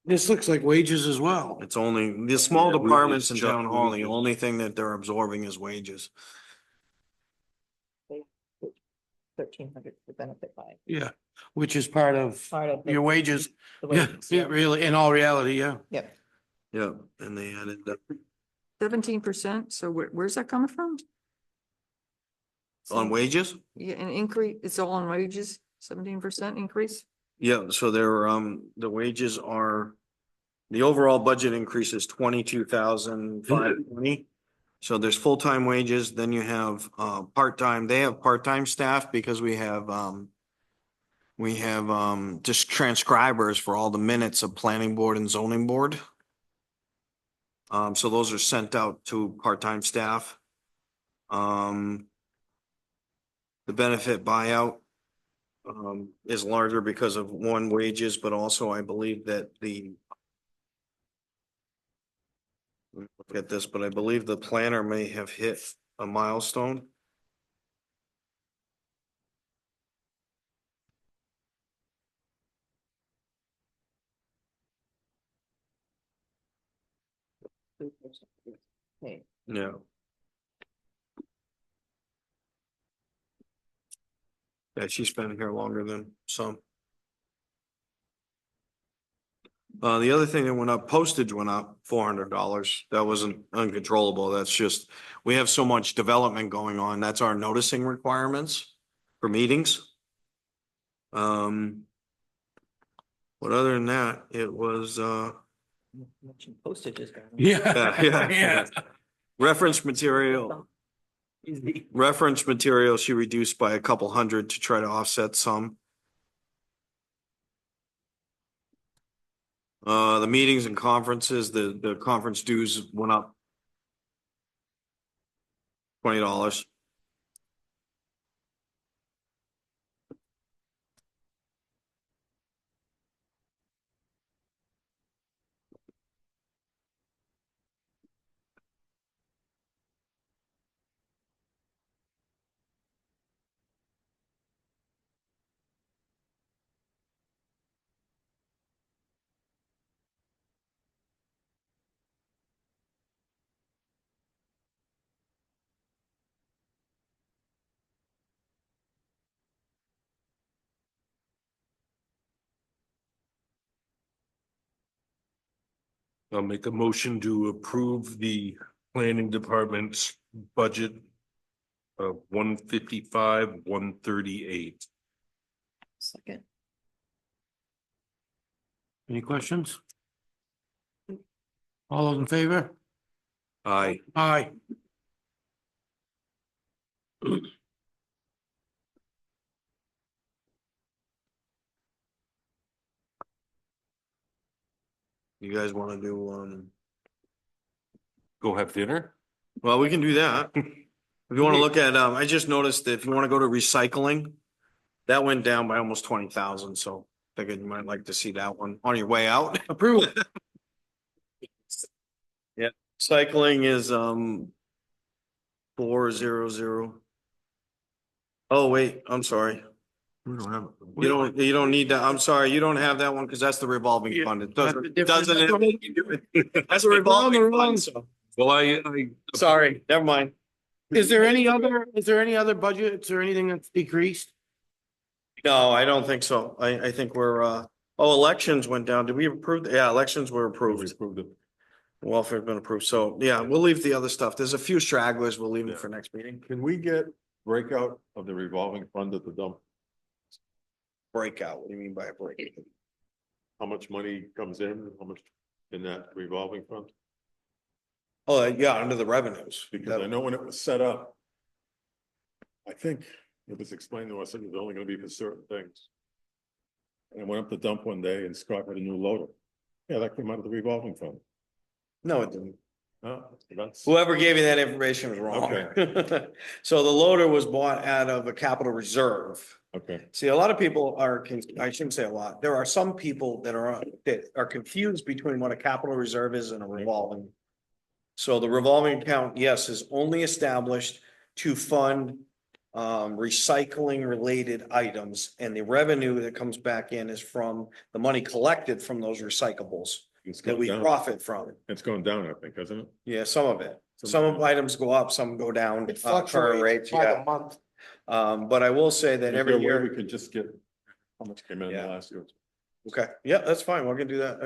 C: This looks like wages as well.
D: It's only, the small
J: Yeah,
D: departments in
J: it's just
D: town hall, the
J: wages.
D: only thing that they're absorbing is wages.
K: 1,300 for benefit by.
C: Yeah, which is part of
K: Part of the-
C: your wages.
K: the
C: Yeah,
K: wages,
C: yeah, really, in all reality, yeah.
K: Yep.
D: Yeah, and they added the
I: 17%. So where's that coming from?
D: on wages.
I: Yeah, an increase, it's all on wages, 17% increase?
D: Yeah, so there, the wages are, the overall budget increase is 22,520. So there's full-time wages, then you have, part-time, they have part-time staff because we have, just transcribers for all the minutes of planning board and zoning board. So those are sent out to part-time staff. The benefit buyout is larger because of one, wages, but also I believe that look at this, but I believe the planner may have hit a milestone. Yeah. Yeah, she's been here longer than some. The other thing that went up, postage went up $400. That wasn't uncontrollable. That's just, we have so much development going on. That's our noticing requirements for meetings. But other than that, it was,
A: Postage is.
D: yeah. Reference material. She reduced by a couple hundred to try to offset some. The meetings and conferences, the conference dues went up $20.
J: I'll make a motion to approve the planning department's budget of 155, 138.
A: Second.
C: Any questions? All those in favor?
D: Aye.
C: Aye.
D: You guys wanna do,
J: Go have dinner?
D: well, we can do that. If you wanna look at, I just noticed that if you wanna go to recycling, that went down by almost 20,000, so figured you might like to see that one on your way out.
C: Approve.
D: Yeah, cycling is, 400. Oh, wait, I'm sorry.
G: We don't have it.
D: You don't need that. I'm sorry, you don't have that one because that's the revolving
C: Yeah,
D: fund. It
C: that's
D: doesn't,
C: different.
D: that's a revolving fund, so,
J: Well, I
D: sorry, never mind.
C: Is there any other budgets or anything that's decreased?
D: No, I don't think so. I think we're, elections went down. Did we approve? Yeah, elections were
G: We
D: approved.
G: approved it.
D: Welfare's been approved. So, yeah, we'll leave the other stuff. There's a few stragglers. We'll leave them
G: Yeah.
D: for next meeting.
G: Can we get breakout of the revolving fund at the dump?
D: Breakout. What do you mean by a break?
G: How much money comes in, how much in that revolving fund?
D: Oh, yeah, under the revenues.
G: Because I know when it was set up, I think it was explained to us it was only gonna be for certain things. And I went up to dump one day and Scott had a new loader. Yeah, that came out of the revolving fund.
D: No, it didn't.
G: Oh, that's,
D: Whoever gave you that information was wrong. So the loader was bought out of a capital reserve.
G: okay.
D: See, a lot of people are, I shouldn't say a lot, there are some people that are confused between what a capital reserve is and a revolving. So the revolving account, yes, is only established to fund recycling related items, and the revenue that comes back in is from the money collected from those recyclables
G: It's
D: that
G: gone
D: we
G: down.
D: profit from.
G: It's going down, I think, hasn't it?
D: Yeah, some of it. Some of items go up, some go down.
C: It
D: current
C: fluctuates
D: rates,
C: by the
D: yeah.
C: month.
D: But I will say that
G: Is
D: every
G: there a way
D: year.
G: We could just get how much came in
D: Yeah.
G: the last year.
D: Okay, yeah, that's fine. We're gonna do that.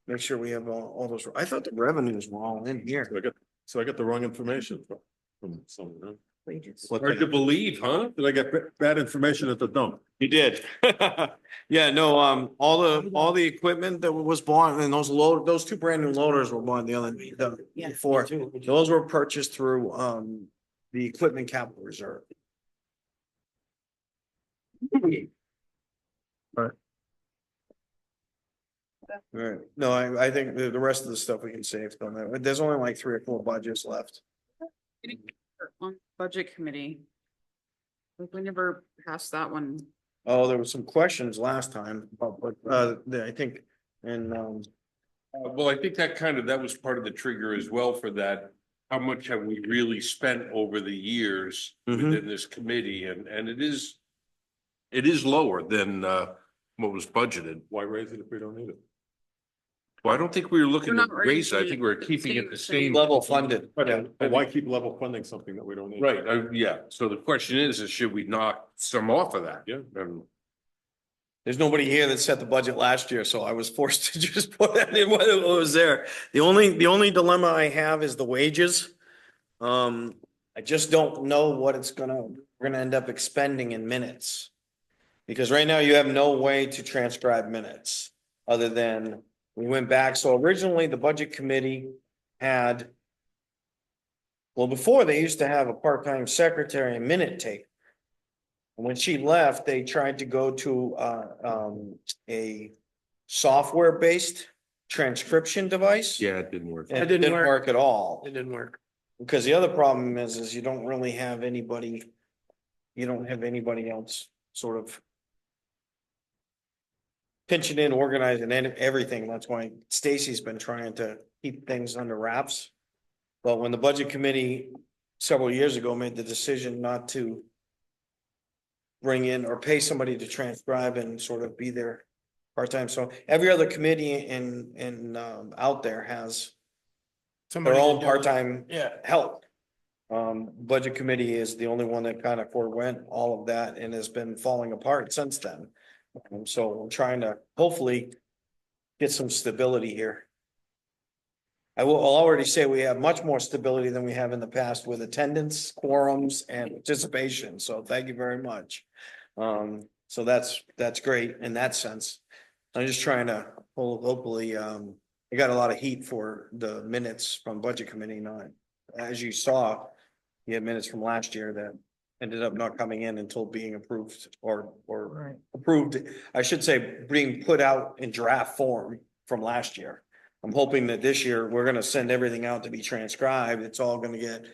D: make sure we have all those, I thought the revenues were all in here.
G: So I got the wrong information from someone, huh?
J: Hard to believe, huh?
G: Did I get bad information at the dump?
D: You did. Yeah, no, all the equipment that was bought and those two brand new loaders were bought before. Those were purchased through, the equipment capital reserve. Right, no, I think the rest of the stuff we can save on that. There's only like 3 or 4 budgets left.
E: On budget committee. Like we never passed that one.
D: Oh, there were some questions last time, but, I think, and,
J: Well, I think that was part of the trigger as well for that. How much have we really spent over the years within this committee? And it is lower than what was budgeted.
G: Why raise it if we don't need it?
J: Well, I don't think we were looking
E: We're
J: to
E: not ready
J: raise it. I
E: to
J: think we're keeping it the same.
D: level funded. Yeah.
G: But why keep level funding something that we don't need?
J: Right, yeah. So the question is should we knock some off of that?
G: Yeah.
J: And
D: There's nobody here that set the budget last year, so I was forced to just put that in what was there. The only dilemma I have is the wages. I just don't know what we're gonna end up expending in minutes. Because right now you have no way to transcribe minutes, other than we went back. So originally the budget committee had, well, before they used to have a part-time secretary and minute taker. And when she left, they tried to go to a software-based transcription device.
J: yeah, it didn't work.
D: It didn't work at all.
C: It didn't work.
D: Because the other problem is you don't really have anybody, else sort of pinching in, organizing and everything. That's why Stacy's been trying to keep things under wraps. But when the budget committee several years ago made the decision not to bring in or pay somebody to transcribe and sort of be there part-time. So every other committee out there has
C: Somebody
D: their
C: to
D: own
C: do it.
D: part-time
C: Yeah.
D: help. Budget committee is the only one that kind of forewent all of that and has been falling apart since then. So I'm trying to hopefully get some stability here. I'll already say we have much more stability than we have in the past with attendance, quorums and participation. So thank you very much. So that's great in that sense. I'm just trying to hopefully, I got a lot of heat for the minutes from budget committee night. As you saw, you had minutes from last year that ended up not coming in until being approved or approved, I should say, being put out in draft form from last year. I'm hoping that this year we're gonna send everything out to be transcribed. It's all gonna get,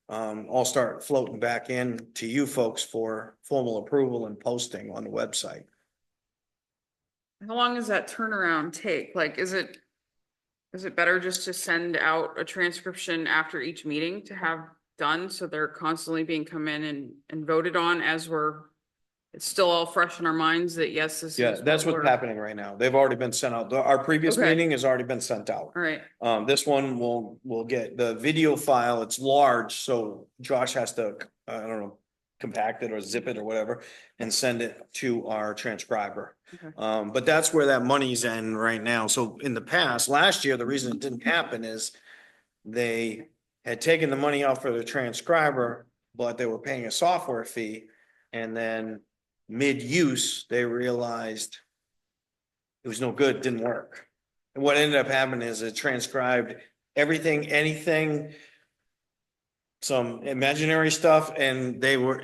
D: all start floating back in to you folks for formal approval and posting on the website.
E: How long does that turnaround take? Like, is it better just to send out a transcription after each meeting to have done, so they're constantly being come in and voted on as it's still all fresh in our minds that yes, this is.
D: Yeah, that's
E: what
D: what's
E: we're-
D: happening right now. They've already been sent out. Our previous
E: Okay.
D: meeting has already been sent out.
E: All right,
D: This one will get the video file. It's large, so Josh has to, I don't know, compact it or zip it or whatever and send it to our transcriber.
E: Okay.
D: But that's where that money's in right now. So in the past, last year, the reason it didn't happen is they had taken the money out for the transcriber, but they were paying a software fee. And then mid-use, they realized it was no good, didn't work. And what ended up happening is it transcribed everything, anything, some imaginary stuff, and they were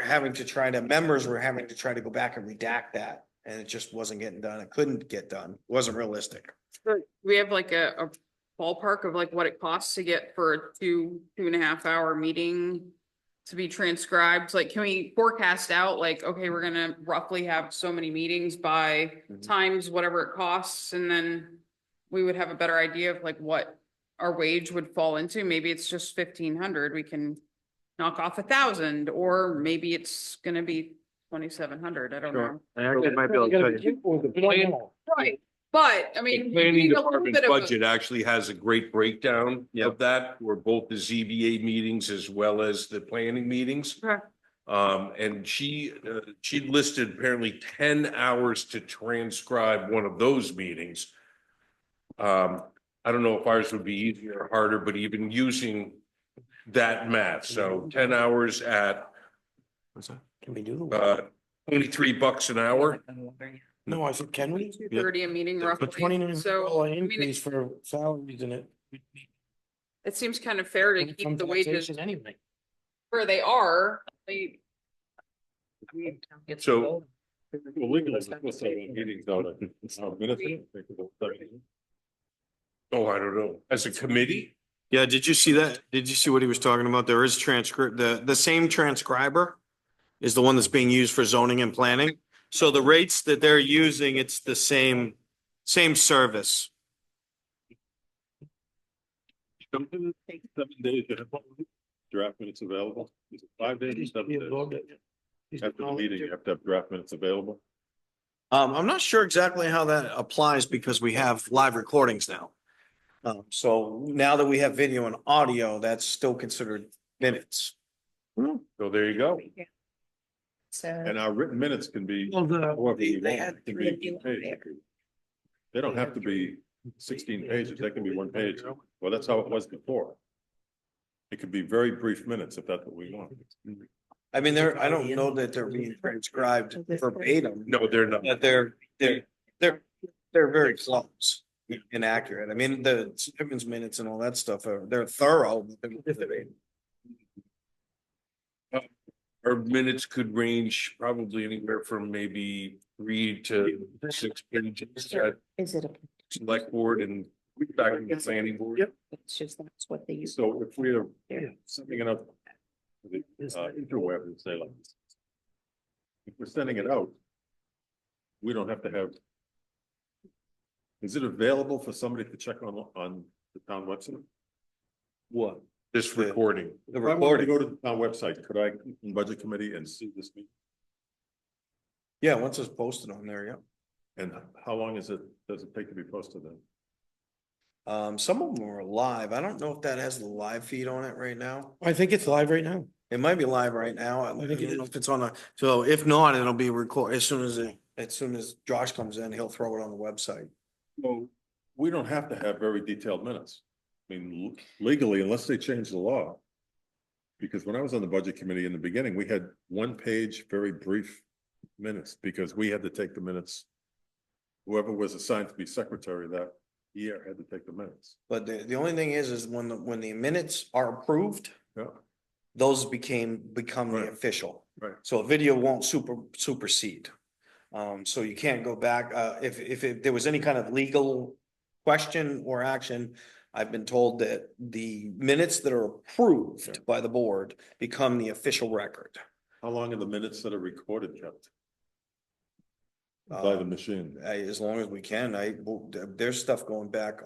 D: having to members were having to try to go back and redact that, and it just wasn't getting done. It couldn't get done. It wasn't realistic.
E: so we have like a ballpark of like what it costs to get for a 2.5 hour meeting to be transcribed. Like, can we forecast out like, okay, we're gonna roughly have so many meetings by times whatever it costs, and then we would have a better idea of like what our wage would fall into. Maybe it's just 1,500. We can knock off 1,000, or maybe it's gonna be 2,700. I don't know.
B: I actually might be able to tell you.
E: Right, but I
J: The
E: mean. we
J: planning
E: need a little
J: department
E: bit of a-
J: budget actually has a great breakdown of that, where both the ZBA meetings as well as the planning meetings.
E: Okay.
J: And she listed apparently 10 hours to transcribe one of those meetings, I don't know if ours would be easier or harder, but even using that math, so 10 hours at
B: What's that?
C: Can we do the?
J: $23 an hour.
C: No, I said, can we?
E: 2:30 a meeting
C: For
E: roughly.
C: 20
E: So,
C: dollar
E: I mean,
C: increase for salaries in it.
E: it seems kind of fair to keep the wages
C: Anyway.
E: where they are. They- I mean,
J: So
G: Well, legally, we're supposed to have meetings out at minutes.
J: oh, I don't know, as a committee,
D: Yeah, did you see that? Did you see what he was talking about? There is transcript, the same transcriber is the one that's being used for zoning and planning. So the rates that they're using, it's the same service.
G: 7 days, you have draft minutes available. Is it 5 days or 7 days? After the meeting, you have to have draft minutes available.
D: I'm not sure exactly how that applies because we have live recordings now. So now that we have video and audio, that's still considered minutes.
J: so there you go.
K: So.
G: And our written minutes can be.
C: Well,
G: however we
K: They
G: want.
K: had
G: It can
K: three
G: be
K: of you
G: pages.
K: there.
G: They don't have to be 16 pages, they can be 1 page. Well, that's how it was before. It could be very brief minutes if that's what we want.
D: I mean, I don't know that they're being transcribed verbatim,
J: No, they're not.
D: but they're very close. Inaccurate. I mean, the Simmons minutes and all that stuff they're thorough.
J: Our minutes could range probably anywhere from maybe 3 to 6 pages at
K: Is it a?
J: select board and back in the planning board. Yep.
K: It's just that's what they use.
G: So if we are sending it up. to the, interweb and say like. If we're sending it out. We don't have to have. Is it available for somebody to check on the town website?
D: What?
J: This recording.
D: The
G: If I wanted to
D: recording.
G: go to the town website, could I, in budget committee and see this meeting?
D: Yeah, once it's posted on there, yeah.
G: And how long does it take to be posted then?
D: Some of them are live. I don't know if that has the live feed on it right now.
C: I think it's live right now.
D: It might be live right now. I
C: think it
D: don't know if it's on so if not, it'll be recorded as soon as Josh comes in, he'll throw it on the website.
G: Well, we don't have to have very detailed minutes. I mean, legally, unless they change the law. Because when I was on the budget committee in the beginning, we had 1 page, very brief minutes, because we had to take the minutes. Whoever was assigned to be secretary that year had to take the minutes.
D: But the only thing is when the minutes are approved,
G: Yeah,
D: those become the
G: Right.
D: official.
G: right.
D: So a video won't supersede. So you can't go back, if there was any kind of legal question or action, I've been told that the minutes that are approved by the board become the official record.
G: How long are the minutes that are recorded kept? By the machine?
D: As long as we can, there's stuff going back,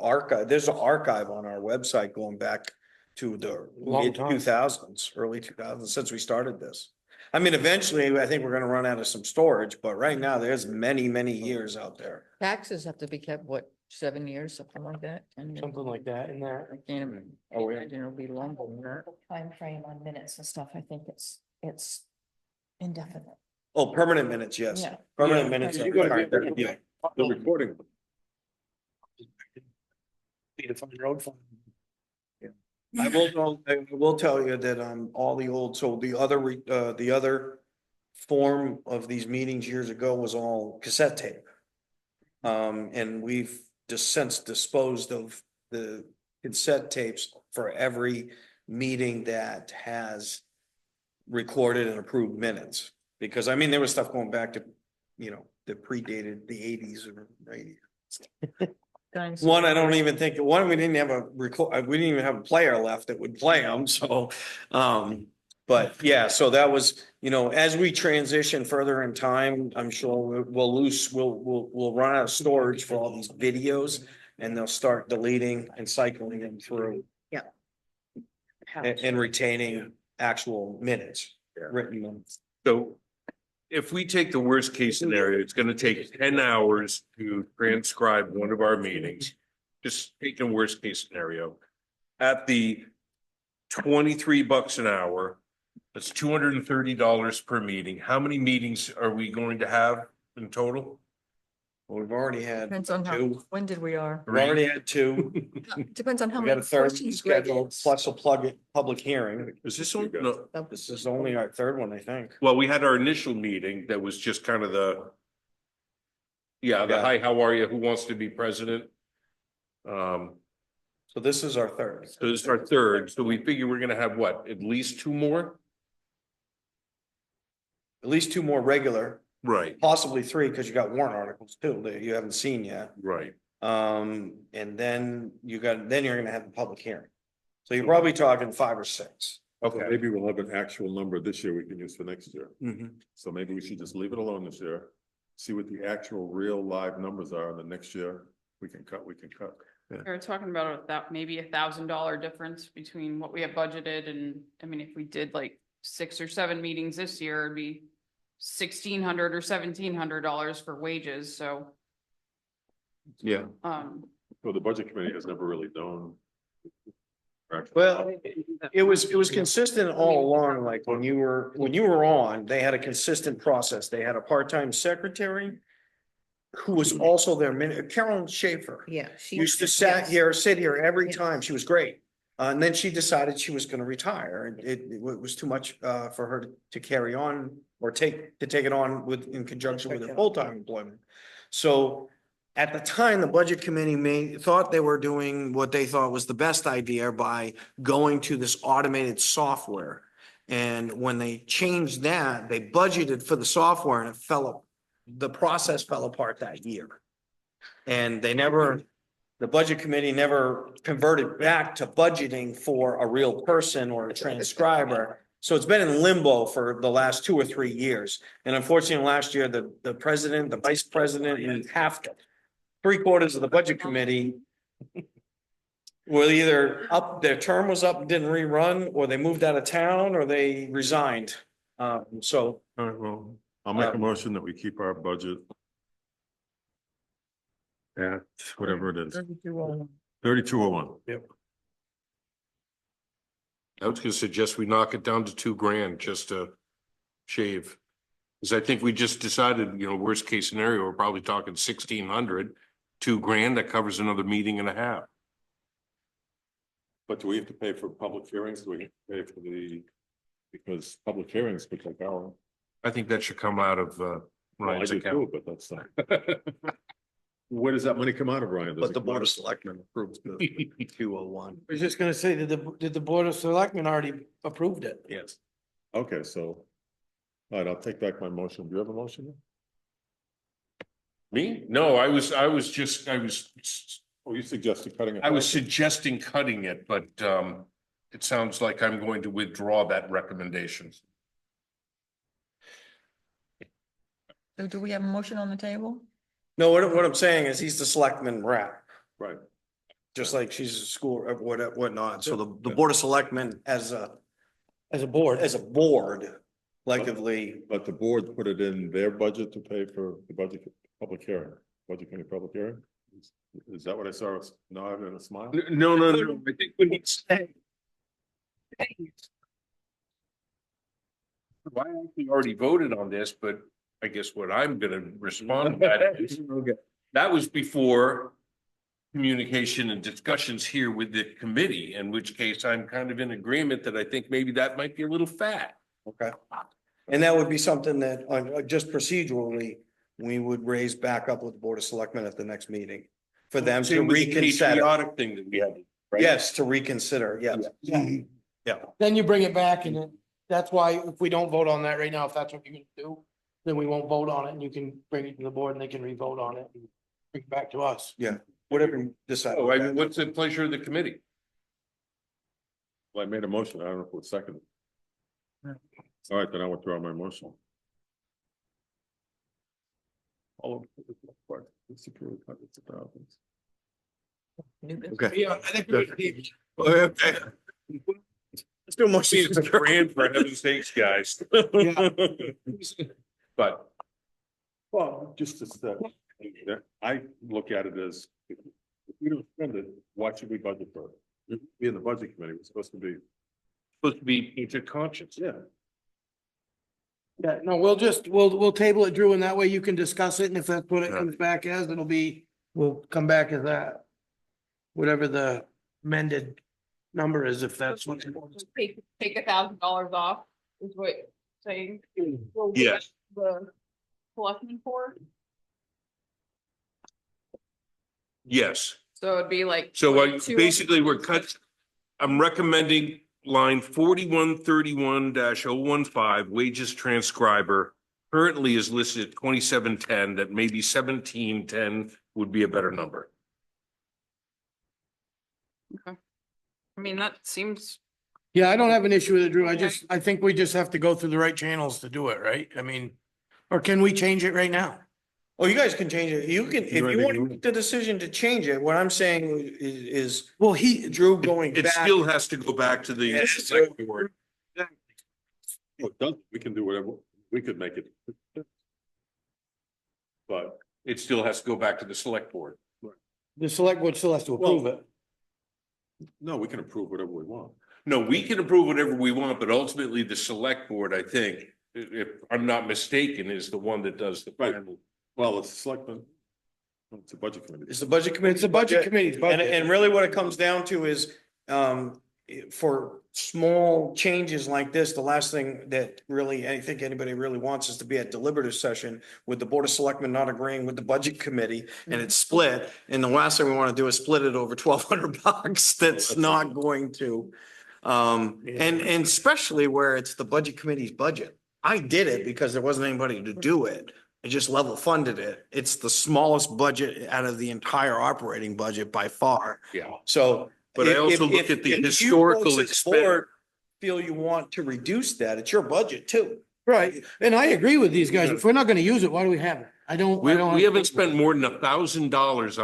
D: there's an archive on our website going back to the
C: Long
D: mid
C: time.
D: 2000s, early 2000s, since we started this. I mean, eventually, I think we're gonna run out of some storage, but right now, there's many years out there.
I: Taxes have to be kept, what, 7 years, something like that?
C: Something like that in there.
I: I can't
D: Oh, yeah.
I: imagine it'll be longer than that.
K: Time frame on minutes and stuff, I think it's indefinite.
D: Oh, permanent minutes, yes.
K: Yeah.
D: Permanent
C: Yeah.
D: minutes.
C: You gotta
D: are-
C: be-
D: yeah.
G: The recording.
C: Need to find road fund.
D: I will tell you that, all the old, so the other form of these meetings years ago was all cassette tape. And we've just since disposed of the cassette tapes for every meeting that has recorded and approved minutes. Because I mean, there was stuff going back to, that predated the 80s or 90s. One, I don't even think, we didn't have we didn't even have a player left that would play them, so, but yeah, so that was, as we transition further in time, I'm sure we'll run out of storage for all these videos and they'll start deleting and cycling them through and retaining actual minutes, written minutes.
J: So if we take the worst case scenario, it's gonna take 10 hours to transcribe one of our meetings. Just taking a worst case scenario. At the $23 an hour, that's $230 per meeting. How many meetings are we going to have in total?
D: We've already had
I: Depends on how,
D: two.
I: when did we are?
D: We've already had two.
I: Depends on how
D: We got
I: many
D: a third
I: questions Greg
D: scheduled,
I: gets.
D: plus a public hearing.
J: Is this on? No,
D: This is only our third one, I think.
J: well, we had our initial meeting that was just kind of the. Yeah, the
D: Yeah.
J: hi, how are you? Who wants to be president?
D: So this is our third.
J: So this is our third, so we figure we're gonna have what, at least two more?
D: At least two more regular,
J: Right,
D: possibly three, because you got warrant articles too, that you haven't seen yet.
J: right.
D: And then then you're gonna have the public hearing. So you're probably talking 5 or 6.
G: So maybe we'll have an actual number this year we can use for next year.
D: Mhm.
G: So maybe we should just leave it alone this year. See what the actual real live numbers are, and then next year we can cut.
E: We were talking about that, maybe $1,000 difference between what we have budgeted and, I mean, if we did like 6 or 7 meetings this year, it'd be $1,600 or $1,700 for wages, so,
J: Yeah.
G: So the budget committee has never really known.
D: Well, it was consistent all along, like when you were on, they had a consistent process. They had a part-time secretary who was also their Carolyn Schaefer.
K: Yeah. she
D: Used to sit here every time. She was great. And then she decided she was gonna retire and it was too much for her to carry on or take it on in conjunction with her full-time employment. So at the time, the budget committee thought they were doing what they thought was the best idea by going to this automated software. And when they changed that, they budgeted for the software and the process fell apart that year. And the budget committee never converted back to budgeting for a real person or a transcriber. So it's been in limbo for the last 2 or 3 years. And unfortunately, last year, the president, the vice president, and three-quarters of the budget committee were either their term was up, didn't rerun, or they moved out of town, or they resigned. So
G: All right, well, I'll make a motion that we keep our budget at whatever it is, 3201.
C: Yep.
J: I was gonna suggest we knock it down to $2,000 just to shave. Cause I think we just decided, worst case scenario, we're probably talking 1,600, $2,000, that covers another meeting and a half.
G: But do we have to pay for public hearings? Do we have to pay for because public hearings could take hours.
J: I think that should come out of,
G: Well, I
J: Ryan's
G: do
J: account.
G: too, but that's not. Where does that money come out of, Ryan? Does
D: But
G: it
D: the
G: come
D: board
G: out
D: of selectmen approved the 201.
C: I was just gonna say, did the Board of Selectmen already approved it?
D: Yes.
G: Okay, so. All right, I'll take back my motion. Do you have a motion?
J: Me? No, I was
G: Oh, you suggested cutting it.
J: suggesting cutting it, but, it sounds like I'm going to withdraw that recommendation.
I: So do we have a motion on the table?
D: No, what I'm saying is he's the selectman rep,
G: Right.
D: just like she's a school or whatnot. So the board of selectmen as a
C: Board.
D: board, collectively,
G: But the board put it in their budget to pay for the budget, public hearing, budget committee public hearing? Is that what I saw? Nod and a smile?
J: No. I think when he said. Well, I actually already voted on this, but I guess what I'm gonna respond to that is, that was before communication and discussions here with the committee, in which case I'm kind of in agreement that I think maybe that might be a little fat.
D: okay? And that would be something that, just procedurally, we would raise back up with the board of selectmen at the next meeting. For them to
J: Same with the
D: reconsider,
J: patriotic thing that we had, right?
D: yes, to reconsider, yes.
C: Yeah. Then you bring it back and then that's why if we don't vote on that right now, if that's what you're gonna do, then we won't vote on it and you can bring it to the board and they can re-vote on it and bring it back to us.
D: Whatever you decide.
J: Oh, I mean, what's the pleasure of the committee?
G: Well, I made a motion. I don't know if it was seconded. All right, then I withdraw my motion. All of it's approved, hundreds of thousands.
D: Okay.
C: Yeah, I think.
D: Okay. Let's do a motion.
J: It's $1,000 for heaven's sakes, guys. But
G: Well, just to say, I look at it as, if we don't spend it, why should we budget for it? We in the budget committee, we're supposed to be,
J: supposed to be into conscience.
G: yeah.
C: Yeah, no, we'll table it, Drew, and that way you can discuss it, and if that's what it
J: Yeah.
C: comes back as, we'll come back as that. Whatever the amended number is, if that's what.
E: Take $1,000 off is what you're saying. Well,
J: Yes.
E: The selectmen for,
J: Yes.
E: so it'd be like.
J: So basically, we're
E: 200.
J: cut, I'm recommending line 4131-015, wages transcriber. Currently is listed at 2710, that maybe 1710 would be a better number.
E: I mean, that seems,
C: Yeah, I don't have an issue with it, Drew.
E: Okay.
C: I think we just have to go through the right channels to do it, right? I mean, or can we change it right now?
D: Oh, you guys can change it. You can, if you
G: ready?
D: want to make the decision to change it, what I'm saying is
C: Well,
D: Drew going
J: It
D: back.
J: still has to go back to the
D: Yes.
J: select board.
G: Oh, it does. We can do whatever, we could make it. But
J: It still has to go back to the select board.
C: The select board still has to approve
G: Well-
C: it.
G: no, we can approve whatever we want.
J: No, we can approve whatever we want, but ultimately the select board, I think, if I'm not mistaken, is the one that does the
G: Right.
J: final.
G: Well, it's selectmen. It's a budget committee.
D: It's the budget committee.
C: It's the budget committee's
D: And,
C: budget.
D: and really what it comes down to is, for small changes like this, the last thing that really, I think anybody really wants is to be at deliberative session with the Board of Selectmen not agreeing with the budget committee and it's split. And the last thing we want to do is split it over $1,200. That's not going to. And especially where it's the budget committee's budget. I did it because there wasn't anybody to do it. I just level funded it. It's the smallest budget out of the entire operating budget by far.
J: Yeah.
D: So.
J: But I also look at the historical expense.
D: Feel you want to reduce that, it's your budget too.
C: Right, and I agree with these guys. If we're not gonna use it, why do we have it? I don't.
J: We haven't spent more than $1,000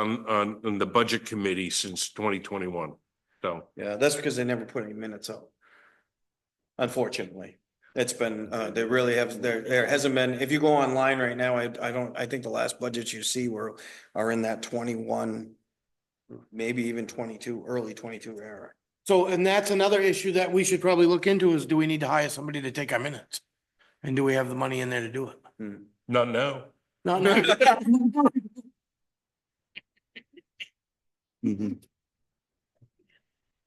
J: on the budget committee since 2021. So,
D: Yeah, that's because they never put any minutes up. Unfortunately, it's been, they really have, there hasn't been, if you go online right now, I think the last budgets you see are in that 21, maybe even 22, early 22 era.
C: So, and that's another issue that we should probably look into is do we need to hire somebody to take our minutes? And do we have the money in there to do it?
J: not now.
C: Not now.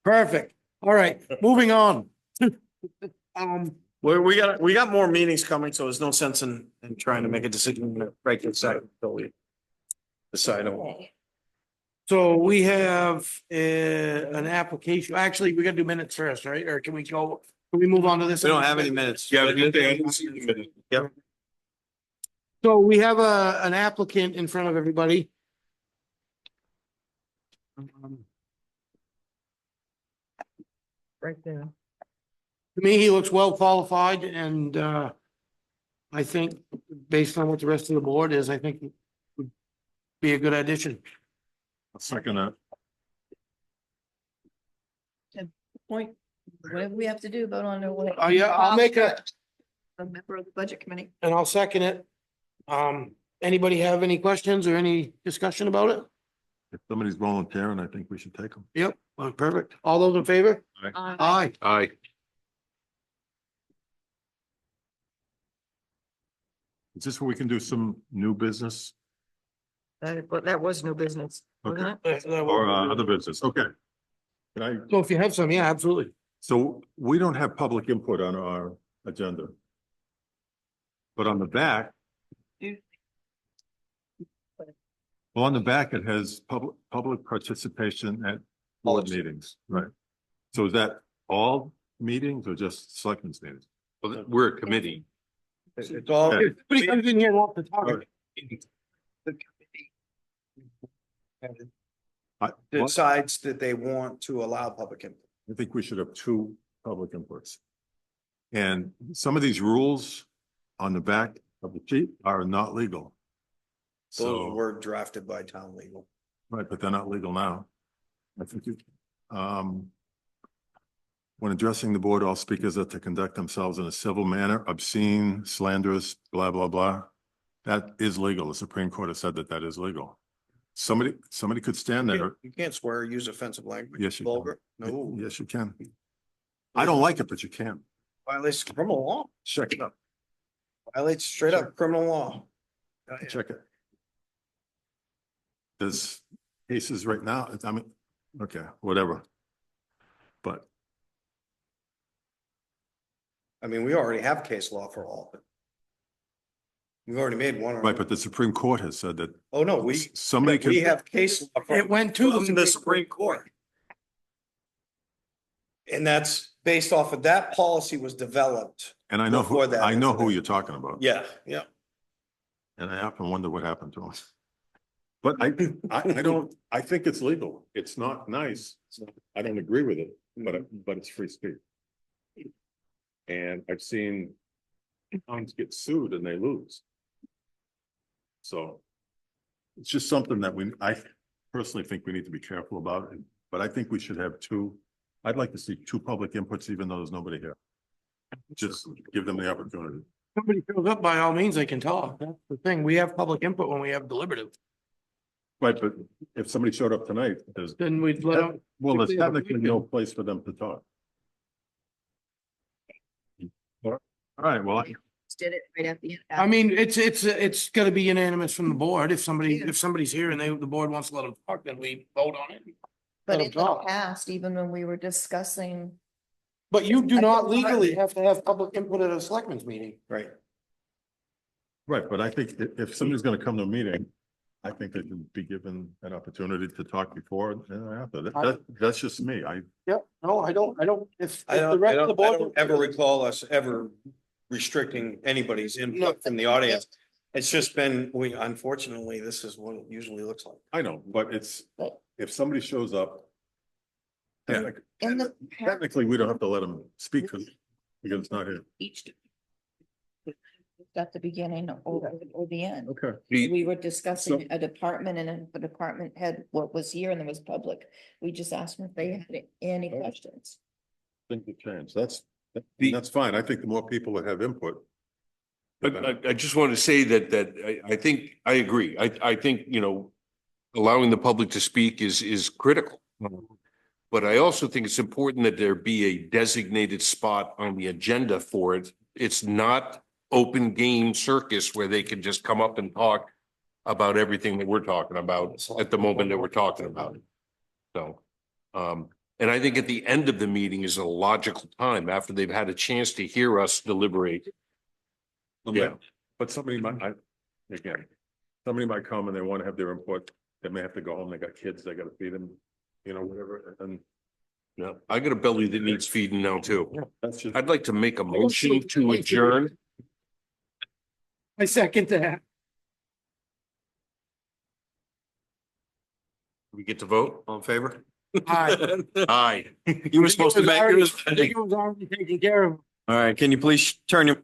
C: Perfect. All right, moving on.
D: We got more meetings coming, so there's no sense in trying to make a decision right this second until we decide on.
C: So we have an application. Actually, we gotta do minutes first, right? Or can we move on to this?
D: We don't have any minutes.
J: Yeah, I was gonna say, I didn't see the minute.
D: Yep.
C: So we have an applicant in front of everybody.
I: Right there.
C: To me, he looks well qualified and I think based on what the rest of the board is, I think would be a good addition.
G: I'll second that.
K: Point, whatever we have to do, vote on it.
C: Oh, yeah, I'll make a,
K: A member of the budget committee.
C: and I'll second it. Anybody have any questions or any discussion about it?
G: If somebody's volunteering, I think we should take them.
C: Yep, perfect. All those in favor? Aye.
J: Aye.
G: Is this where we can do some new business
I: But that was no business, wasn't it?
G: or other business? Okay. Can I,
C: So if you have some, yeah, absolutely.
G: so we don't have public input on our agenda. But on the back. Well, on the back, it has public participation at board meetings, right? So is that all meetings or just selectmen's meetings?
J: Well, we're a committee.
D: It's all.
G: Yeah.
C: But he comes in here and wants to talk.
G: I
D: Decides that they want to allow public input.
G: think we should have two public inputs. And some of these rules on the back of the sheet are not legal.
D: Those
G: So,
D: were drafted by town legal.
G: right, but they're not legal now. I think when addressing the board, all speakers are to conduct themselves in a civil manner, obscene, slanderous, blah, blah, blah. That is legal. The Supreme Court has said that that is legal. Somebody could stand there.
D: You can't swear or use offensive language.
G: Yes, you can.
D: Vulgar. No,
G: Yes, you can. I don't like it, but you can.
D: violation of criminal law.
G: Check it out.
D: Violates straight up criminal law.
G: Check it. There's cases right now, I mean, okay, whatever. But
D: I mean, we already have case law for all of it. We've already made one.
G: right, but the Supreme Court has said that
D: Oh, no, we,
G: somebody
D: we
G: can,
D: have case law. for-
C: It went to
D: from the Supreme Court. And that's based off of that policy was developed.
G: and I know who,
D: before that
G: I know who
D: incident.
G: you're talking about.
D: Yeah, yeah.
G: And I often wonder what happened to us. But I don't, I think it's legal. It's not nice. I don't agree with it, but it's free speech. And I've seen towns get sued and they lose. So it's just something that I personally think we need to be careful about, but I think we should have I'd like to see 2 public inputs, even though there's nobody here. Just give them the opportunity.
C: Somebody shows up, by all means, they can talk. That's the thing. We have public input when we have deliberative.
G: Right, but if somebody showed up tonight,
C: Then we'd let them.
G: well, there's technically no place for them to talk. All right, well,
A: Did it right at the end.
C: I mean, it's gotta be unanimous from the board. If somebody's here and the board wants to let them talk, then we vote on it.
K: But
C: Let 'em
K: in the
C: talk.
K: past, even when we were discussing,
C: But you do
K: I
C: not
K: think-
C: legally have to have public input at a selectmen's meeting.
D: Right.
G: right, but I think if somebody's gonna come to a meeting, I think they should be given an opportunity to talk before and after. That's just me.
C: Yep, no, I don't, if
D: I
C: the
D: don't,
C: rest of the
D: I
C: board.
D: don't ever recall us ever restricting anybody's input from the audience. It's just been, unfortunately, this is what it usually looks like.
G: I know, but if somebody shows up.
K: in the.
G: Technically, we don't have to let them speak because it's not here.
A: Each.
K: At the beginning or the end.
G: Okay.
K: We were discussing a department and the department head what was here and there was public. We just asked them if they had any questions.
G: Things have changed. That's fine. I think the more people that have input.
J: But I just want to say that I think, I agree. I think, allowing the public to speak is critical. But I also think it's important that there be a designated spot on the agenda for it. It's not open game circus where they can just come up and talk about everything that we're talking about at the moment that we're talking about it. So, and I think at the end of the meeting is a logical time after they've had a chance to hear us deliberate. Yeah.
G: But somebody might come and they want to have their input. They may have to go home. They got kids, they got to feed them, whatever. And
J: Yeah, I got a belly that needs feeding now too.
G: that's just.
J: I'd like to make a motion to adjourn.
C: I second that.
J: We get to vote, all in favor?
C: Aye.
J: Aye.
D: You were supposed to make,
C: I think it was already taken care of.
D: all right, can you please turn your